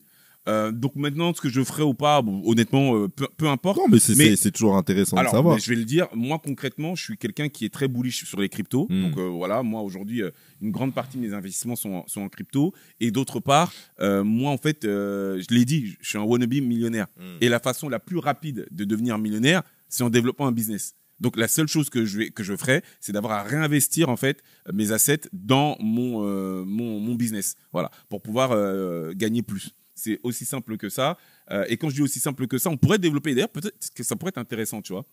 [SPEAKER 1] Donc maintenant, ce que je ferai ou pas, bon, honnêtement, peu importe.
[SPEAKER 2] Non, mais c'est toujours intéressant de savoir.
[SPEAKER 1] Mais je vais le dire, moi concrètement, je suis quelqu'un qui est très bullish sur les cryptos. Donc voilà, moi aujourd'hui, une grande partie de mes investissements sont en crypto. Et d'autre part, moi en fait, je l'ai dit, je suis un wannabe millionnaire. Et la façon la plus rapide de devenir millionnaire, c'est en développant un business. Donc la seule chose que je ferai, c'est d'avoir à réinvestir en fait mes assets dans mon business. Voilà, pour pouvoir gagner plus. C'est aussi simple que ça. Et quand je dis aussi simple que ça, on pourrait développer. D'ailleurs, peut-être que ça pourrait être intéressant, tu vois,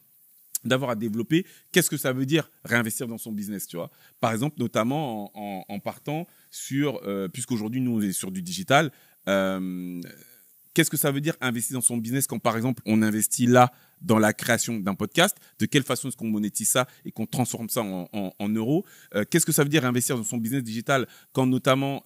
[SPEAKER 1] d'avoir à développer. Qu'est-ce que ça veut dire réinvestir dans son business, tu vois. Par exemple, notamment en partant sur, puisqu'aujourd'hui nous on est sur du digital. Qu'est-ce que ça veut dire investir dans son business quand, par exemple, on investit là dans la création d'un podcast? De quelle façon est-ce qu'on monétise ça et qu'on transforme ça en euros? Qu'est-ce que ça veut dire investir dans son business digital quand, notamment,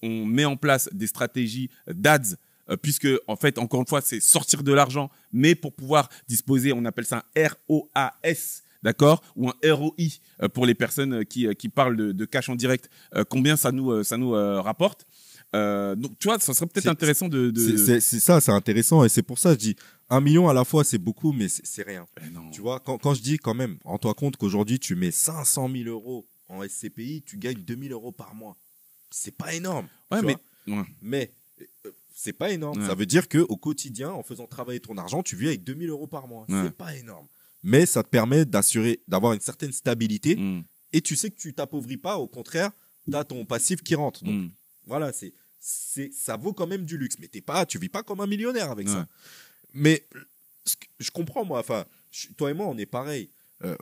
[SPEAKER 1] on met en place des stratégies d'ads, puisque, en fait, encore une fois, c'est sortir de l'argent, mais pour pouvoir disposer, on appelle ça un ROAS, d'accord, ou un ROI pour les personnes qui parlent de cash en direct. Combien ça nous rapporte? Donc tu vois, ça serait peut-être intéressant
[SPEAKER 2] c'est ça, c'est intéressant, et c'est pour ça que je dis 1 million à la fois c'est beaucoup, mais c'est rien. Tu vois, quand je dis quand même, rends-toi compte qu'aujourd'hui tu mets 500 000 euros en SCPI, tu gagnes 2 000 euros par mois. C'est pas énorme. Mais c'est pas énorme. Ouais. Ça veut dire que au quotidien, en faisant travailler ton argent, tu vis avec 2 000 euros par mois. Ouais. C'est pas énorme. Mais ça te permet d'avoir une certaine stabilité, et tu sais que tu t'appauvris pas, au contraire, t'as ton passif qui rentre. Donc voilà, ça vaut quand même du luxe, mais tu vis pas comme un millionnaire avec ça. Mais je comprends, moi, enfin, toi et moi, on est pareil.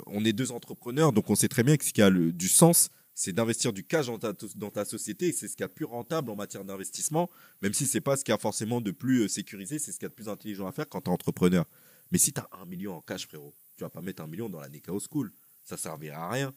[SPEAKER 2] On est 2 entrepreneurs, donc on sait très bien que ce qui a du sens, c'est d'investir du cash dans ta société, et c'est ce qu'il y a de plus rentable en matière d'investissement, même si c'est pas ce qu'il y a forcément de plus sécurisé, c'est ce qu'il y a de plus intelligent à faire quand tu es entrepreneur. Mais si tu as 1 million en cash, frérot, tu vas pas mettre 1 million dans la Nekao School. Ça servira à rien.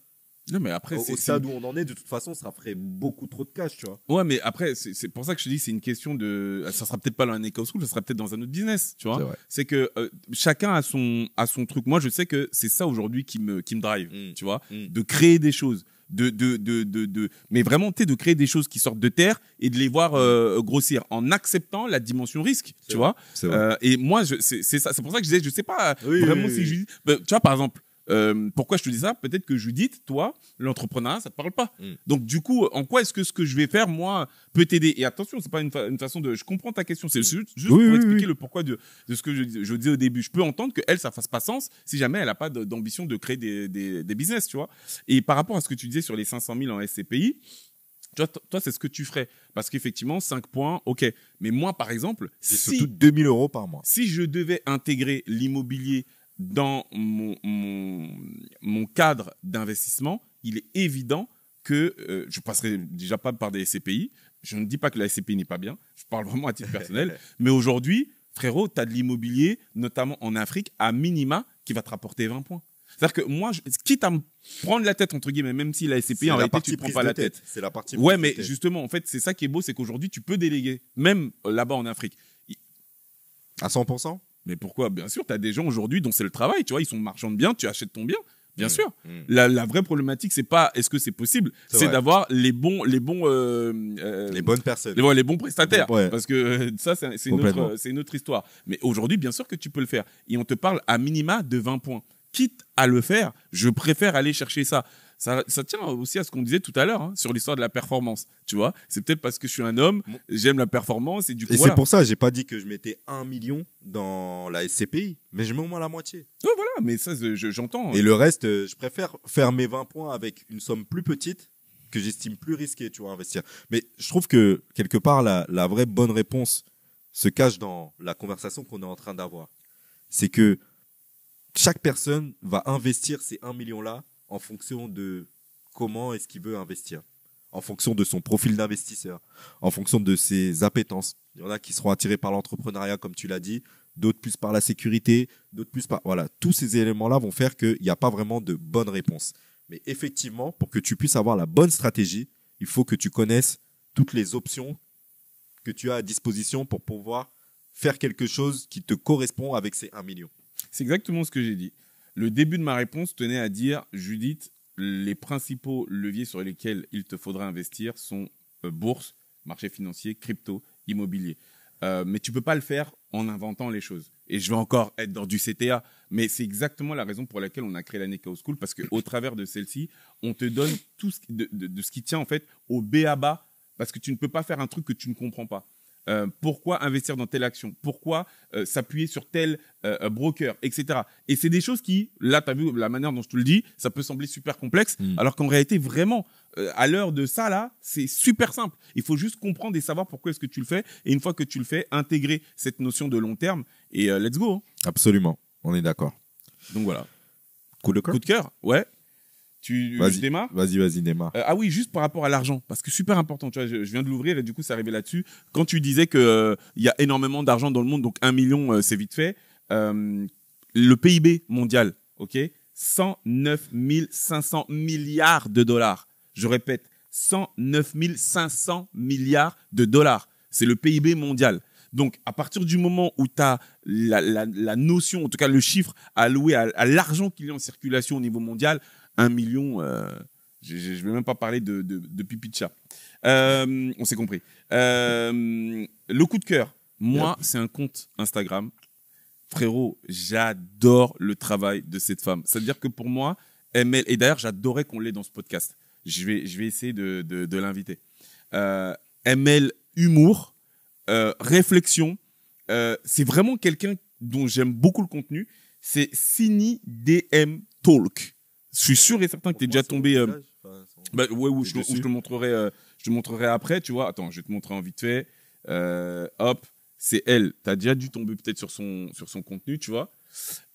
[SPEAKER 1] Non, mais après,
[SPEAKER 2] au stade où on en est, de toute façon, ça ferait beaucoup trop de cash, tu vois.
[SPEAKER 1] Ouais, mais après, c'est pour ça que je te dis, c'est une question de, ça sera peut-être pas dans un Nekao School, ça sera peut-être dans un autre business, tu vois. C'est que chacun a son truc. Moi, je sais que c'est ça aujourd'hui qui me drive, tu vois, de créer des choses, mais vraiment, de créer des choses qui sortent de terre et de les voir grossir en acceptant la dimension risque, tu vois. Et moi, c'est ça, c'est pour ça que je disais, je sais pas si je, tu vois, par exemple. Pourquoi je te dis ça? Peut-être que Judith, toi, l'entrepreneuriat, ça te parle pas. Donc, du coup, en quoi est-ce que ce que je vais faire, moi, peut t'aider? Et attention, c'est pas une façon de, je comprends ta question. C'est juste pour expliquer le pourquoi de ce que je disais au début. Je peux entendre que elle, ça fasse pas sens si jamais elle a pas d'ambition de créer des business, tu vois. Et par rapport à ce que tu disais sur les 500 000 en SCPI, tu vois, toi, c'est ce que tu ferais. Parce qu'effectivement, 5 points, ok. Mais moi, par exemple,
[SPEAKER 2] c'est surtout 2 000 euros par mois.
[SPEAKER 1] Si je devais intégrer l'immobilier dans mon cadre d'investissement, il est évident que je passerai déjà pas par des SCPI. Je ne dis pas que la SCPI n'est pas bien. Je parle vraiment à titre personnel. Mais aujourd'hui, frérot, tu as de l'immobilier, notamment en Afrique, à minima, qui va te rapporter 20 points. C'est-à-dire que moi, quitte à me prendre la tête, entre guillemets, même si la SCPI, en réalité, tu ne prends pas la tête.
[SPEAKER 2] C'est la partie
[SPEAKER 1] Ouais, mais justement, en fait, c'est ça qui est beau, c'est qu'aujourd'hui, tu peux déléguer, même là-bas en Afrique.
[SPEAKER 2] À 100%.
[SPEAKER 1] Mais pourquoi? Bien sûr, tu as des gens aujourd'hui dont c'est le travail, tu vois, ils sont marchands de biens, tu achètes ton bien. Bien sûr. La vraie problématique, c'est pas est-ce que c'est possible, c'est d'avoir les bonnes
[SPEAKER 2] personnes.
[SPEAKER 1] Les bons prestataires.
[SPEAKER 2] Ouais.
[SPEAKER 1] Parce que ça, c'est une autre histoire. Mais aujourd'hui, bien sûr que tu peux le faire. Et on te parle à minima de 20 points. Quitte à le faire, je préfère aller chercher ça. Ça tient aussi à ce qu'on disait tout à l'heure, hein, sur l'histoire de la performance. Tu vois, c'est peut-être parce que je suis un homme, j'aime la performance et du coup.
[SPEAKER 2] Et c'est pour ça, j'ai pas dit que je mettais 1 million dans la SCPI, mais je mets au moins la moitié.
[SPEAKER 1] Ouais, voilà, mais ça, j'entends.
[SPEAKER 2] Et le reste, je préfère faire mes 20 points avec une somme plus petite que j'estime plus risquée, tu vois, investir. Mais je trouve que quelque part, la vraie bonne réponse se cache dans la conversation qu'on est en train d'avoir. C'est que chaque personne va investir ces 1 million-là en fonction de comment est-ce qu'il veut investir, en fonction de son profil d'investisseur, en fonction de ses appétences. Il y en a qui seront attirés par l'entrepreneuriat, comme tu l'as dit, d'autres plus par la sécurité, d'autres plus par... Voilà, tous ces éléments-là vont faire qu'il n'y a pas vraiment de bonne réponse. Mais effectivement, pour que tu puisses avoir la bonne stratégie, il faut que tu connaisses toutes les options que tu as à disposition pour pouvoir faire quelque chose qui te correspond avec ces 1 million.
[SPEAKER 1] C'est exactement ce que j'ai dit. Le début de ma réponse tenait à dire, Judith, les principaux leviers sur lesquels il te faudra investir sont bourse, marché financier, crypto, immobilier. Mais tu peux pas le faire en inventant les choses. Et je vais encore être dans du CTA, mais c'est exactement la raison pour laquelle on a créé la Nekao School, parce qu'au travers de celle-ci, on te donne tout de ce qui tient en fait au b.a.-ba, parce que tu ne peux pas faire un truc que tu ne comprends pas. Pourquoi investir dans telle action, pourquoi s'appuyer sur tel broker, etc. Et c'est des choses qui, là, tu as vu la manière dont je te le dis, ça peut sembler super complexe, alors qu'en réalité, vraiment, à l'heure de ça, là, c'est super simple. Il faut juste comprendre et savoir pourquoi est-ce que tu le fais. Et une fois que tu le fais, intégrer cette notion de long terme et let's go. Hein.
[SPEAKER 2] Absolument, on est d'accord.
[SPEAKER 1] Donc voilà.
[SPEAKER 2] Coup de cœur.
[SPEAKER 1] Coup de cœur, ouais. Je démarre.
[SPEAKER 2] Vas-y, démarre.
[SPEAKER 1] Ah oui, juste par rapport à l'argent, parce que super important. Tu vois, je viens de l'ouvrir et du coup, c'est arrivé là-dessus. Quand tu disais que il y a énormément d'argent dans le monde, donc 1 million, c'est vite fait. Le PIB mondial, ok, 109 500 milliards de dollars. Je répète, 109 500 milliards de dollars. C'est le PIB mondial. Donc, à partir du moment où tu as la notion, en tout cas le chiffre alloué à l'argent qu'il y a en circulation au niveau mondial, 1 million, je ne vais même pas parler de pipi de chat. On s'est compris. Le coup de cœur, moi, c'est un compte Instagram. Frérot, j'adore le travail de cette femme. C'est-à-dire que pour moi, ML, et d'ailleurs, j'adorais qu'on l'ait dans ce podcast. Je vais essayer de l'inviter. ML, humour, réflexion. C'est vraiment quelqu'un dont j'aime beaucoup le contenu. C'est Sini DM Talk. Je suis sûr et certain que tu es déjà tombé. Ouais, je te montrerai. Je te montrerai après, tu vois. Attends, je vais te montrer en vite fait. Hop, c'est elle. Tu as déjà dû tomber peut-être sur son contenu, tu vois.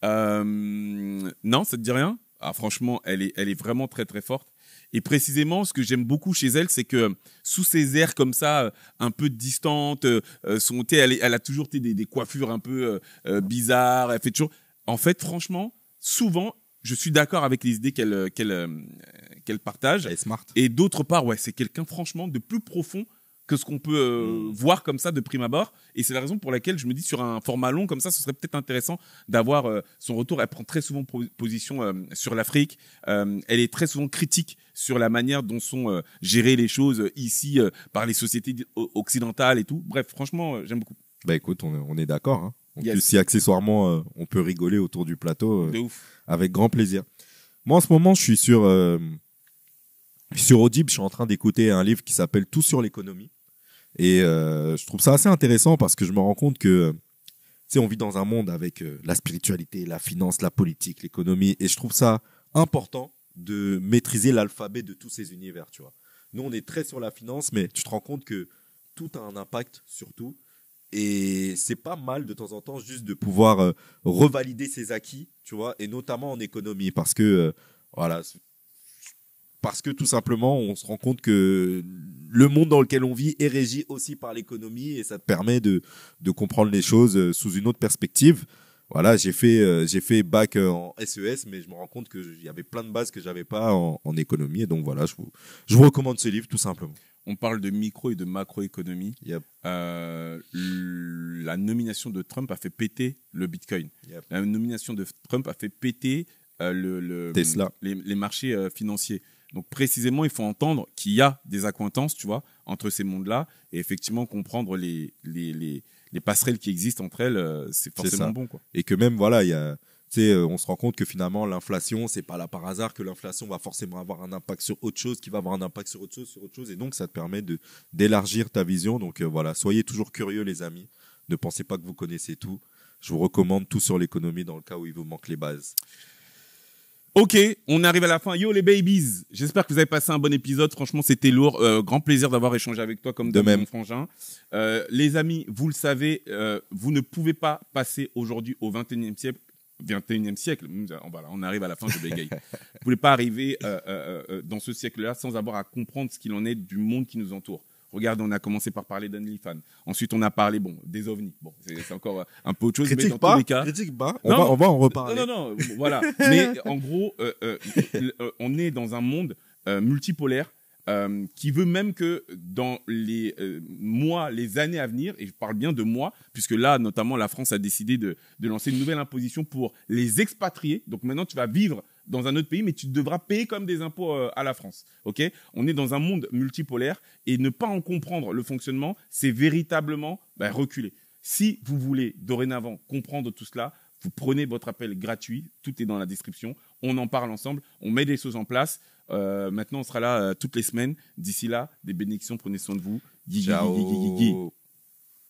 [SPEAKER 1] Non, ça te dit rien? Ah, franchement, elle est vraiment très très forte. Et précisément, ce que j'aime beaucoup chez elle, c'est que sous ses airs comme ça, un peu distantes, elle a toujours des coiffures un peu bizarres. Elle fait toujours. En fait, franchement, souvent, je suis d'accord avec les idées qu'elle partage.
[SPEAKER 2] Elle est smart.
[SPEAKER 1] Et d'autre part, ouais, c'est quelqu'un franchement de plus profond que ce qu'on peut voir comme ça de prime abord. Et c'est la raison pour laquelle je me dis sur un format long comme ça, ce serait peut-être intéressant d'avoir son retour. Elle prend très souvent position sur l'Afrique. Elle est très souvent critique sur la manière dont sont gérées les choses ici par les sociétés occidentales et tout. Bref, franchement, j'aime beaucoup.
[SPEAKER 2] Bah écoute, on est d'accord. Hein. Donc,
[SPEAKER 1] Yes.
[SPEAKER 2] si accessoirement on peut rigoler autour du plateau,
[SPEAKER 1] De ouf.
[SPEAKER 2] avec grand plaisir. Moi en ce moment je suis sur Audible, je suis en train d'écouter un livre qui s'appelle Tout sur l'économie et je trouve ça assez intéressant parce que je me rends compte que tu sais, on vit dans un monde avec la spiritualité, la finance, la politique, l'économie et je trouve ça important de maîtriser l'alphabet de tous ces univers, tu vois. Nous on est très sur la finance mais tu te rends compte que tout a un impact sur tout. Et c'est pas mal de temps en temps juste de pouvoir revalider ses acquis, tu vois, et notamment en économie, parce que tout simplement on se rend compte que le monde dans lequel on vit est régi aussi par l'économie et ça te permet de comprendre les choses sous une autre perspective. voilà, j'ai fait bac en SES, mais je me rends compte qu'il y avait plein de bases que j'avais pas en économie. Et donc voilà, je vous recommande ce livre tout simplement.
[SPEAKER 1] On parle de micro et de macroéconomie.
[SPEAKER 2] Yep.
[SPEAKER 1] La nomination de Trump a fait péter le Bitcoin.
[SPEAKER 2] Yep.
[SPEAKER 1] La nomination de Trump a fait péter
[SPEAKER 2] Tesla.
[SPEAKER 1] les marchés financiers. Donc précisément, il faut entendre qu'il y a des accointances, tu vois, entre ces mondes-là, et effectivement comprendre les passerelles qui existent entre elles, c'est forcément bon, quoi.
[SPEAKER 2] Et que même, voilà, on se rend compte que finalement, l'inflation, c'est pas là par hasard que l'inflation va forcément avoir un impact sur autre chose, qui va avoir un impact sur autre chose, et donc ça te permet d'élargir ta vision. Donc voilà, soyez toujours curieux, les amis. Ne pensez pas que vous connaissez tout. Je vous recommande Tout sur l'économie dans le cas où il vous manque les bases.
[SPEAKER 1] Ok, on arrive à la fin. Yo les babies, j'espère que vous avez passé un bon épisode. Franchement, c'était lourd. Grand plaisir d'avoir échangé avec toi comme
[SPEAKER 2] de même,
[SPEAKER 1] mon frangin. Les amis, vous le savez, vous ne pouvez pas passer aujourd'hui au 21e siècle. 21e siècle, voilà, on arrive à la fin, je bégaye. Vous pouvez pas arriver dans ce siècle-là sans avoir à comprendre ce qu'il en est du monde qui nous entoure. Regarde, on a commencé par parler d'OnlyFans. Ensuite, on a parlé des ovnis. Bon, c'est encore un peu autre chose, mais dans tous les cas...
[SPEAKER 2] Critique pas, on va en reparler.
[SPEAKER 1] Non, voilà. Mais en gros, on est dans un monde multipolaire qui veut même que dans les mois, les années à venir, et je parle bien de mois, puisque là, notamment, la France a décidé de lancer une nouvelle imposition pour les expatriés. Donc maintenant, tu vas vivre dans un autre pays, mais tu devras payer comme des impôts à la France. Ok ? On est dans un monde multipolaire et ne pas en comprendre le fonctionnement, c'est véritablement reculer. Si vous voulez dorénavant comprendre tout cela, vous prenez votre appel gratuit, tout est dans la description, on en parle ensemble, on met des choses en place. Maintenant, on sera là toutes les semaines. D'ici là, des bénédictions, prenez soin de vous.
[SPEAKER 2] Ciao.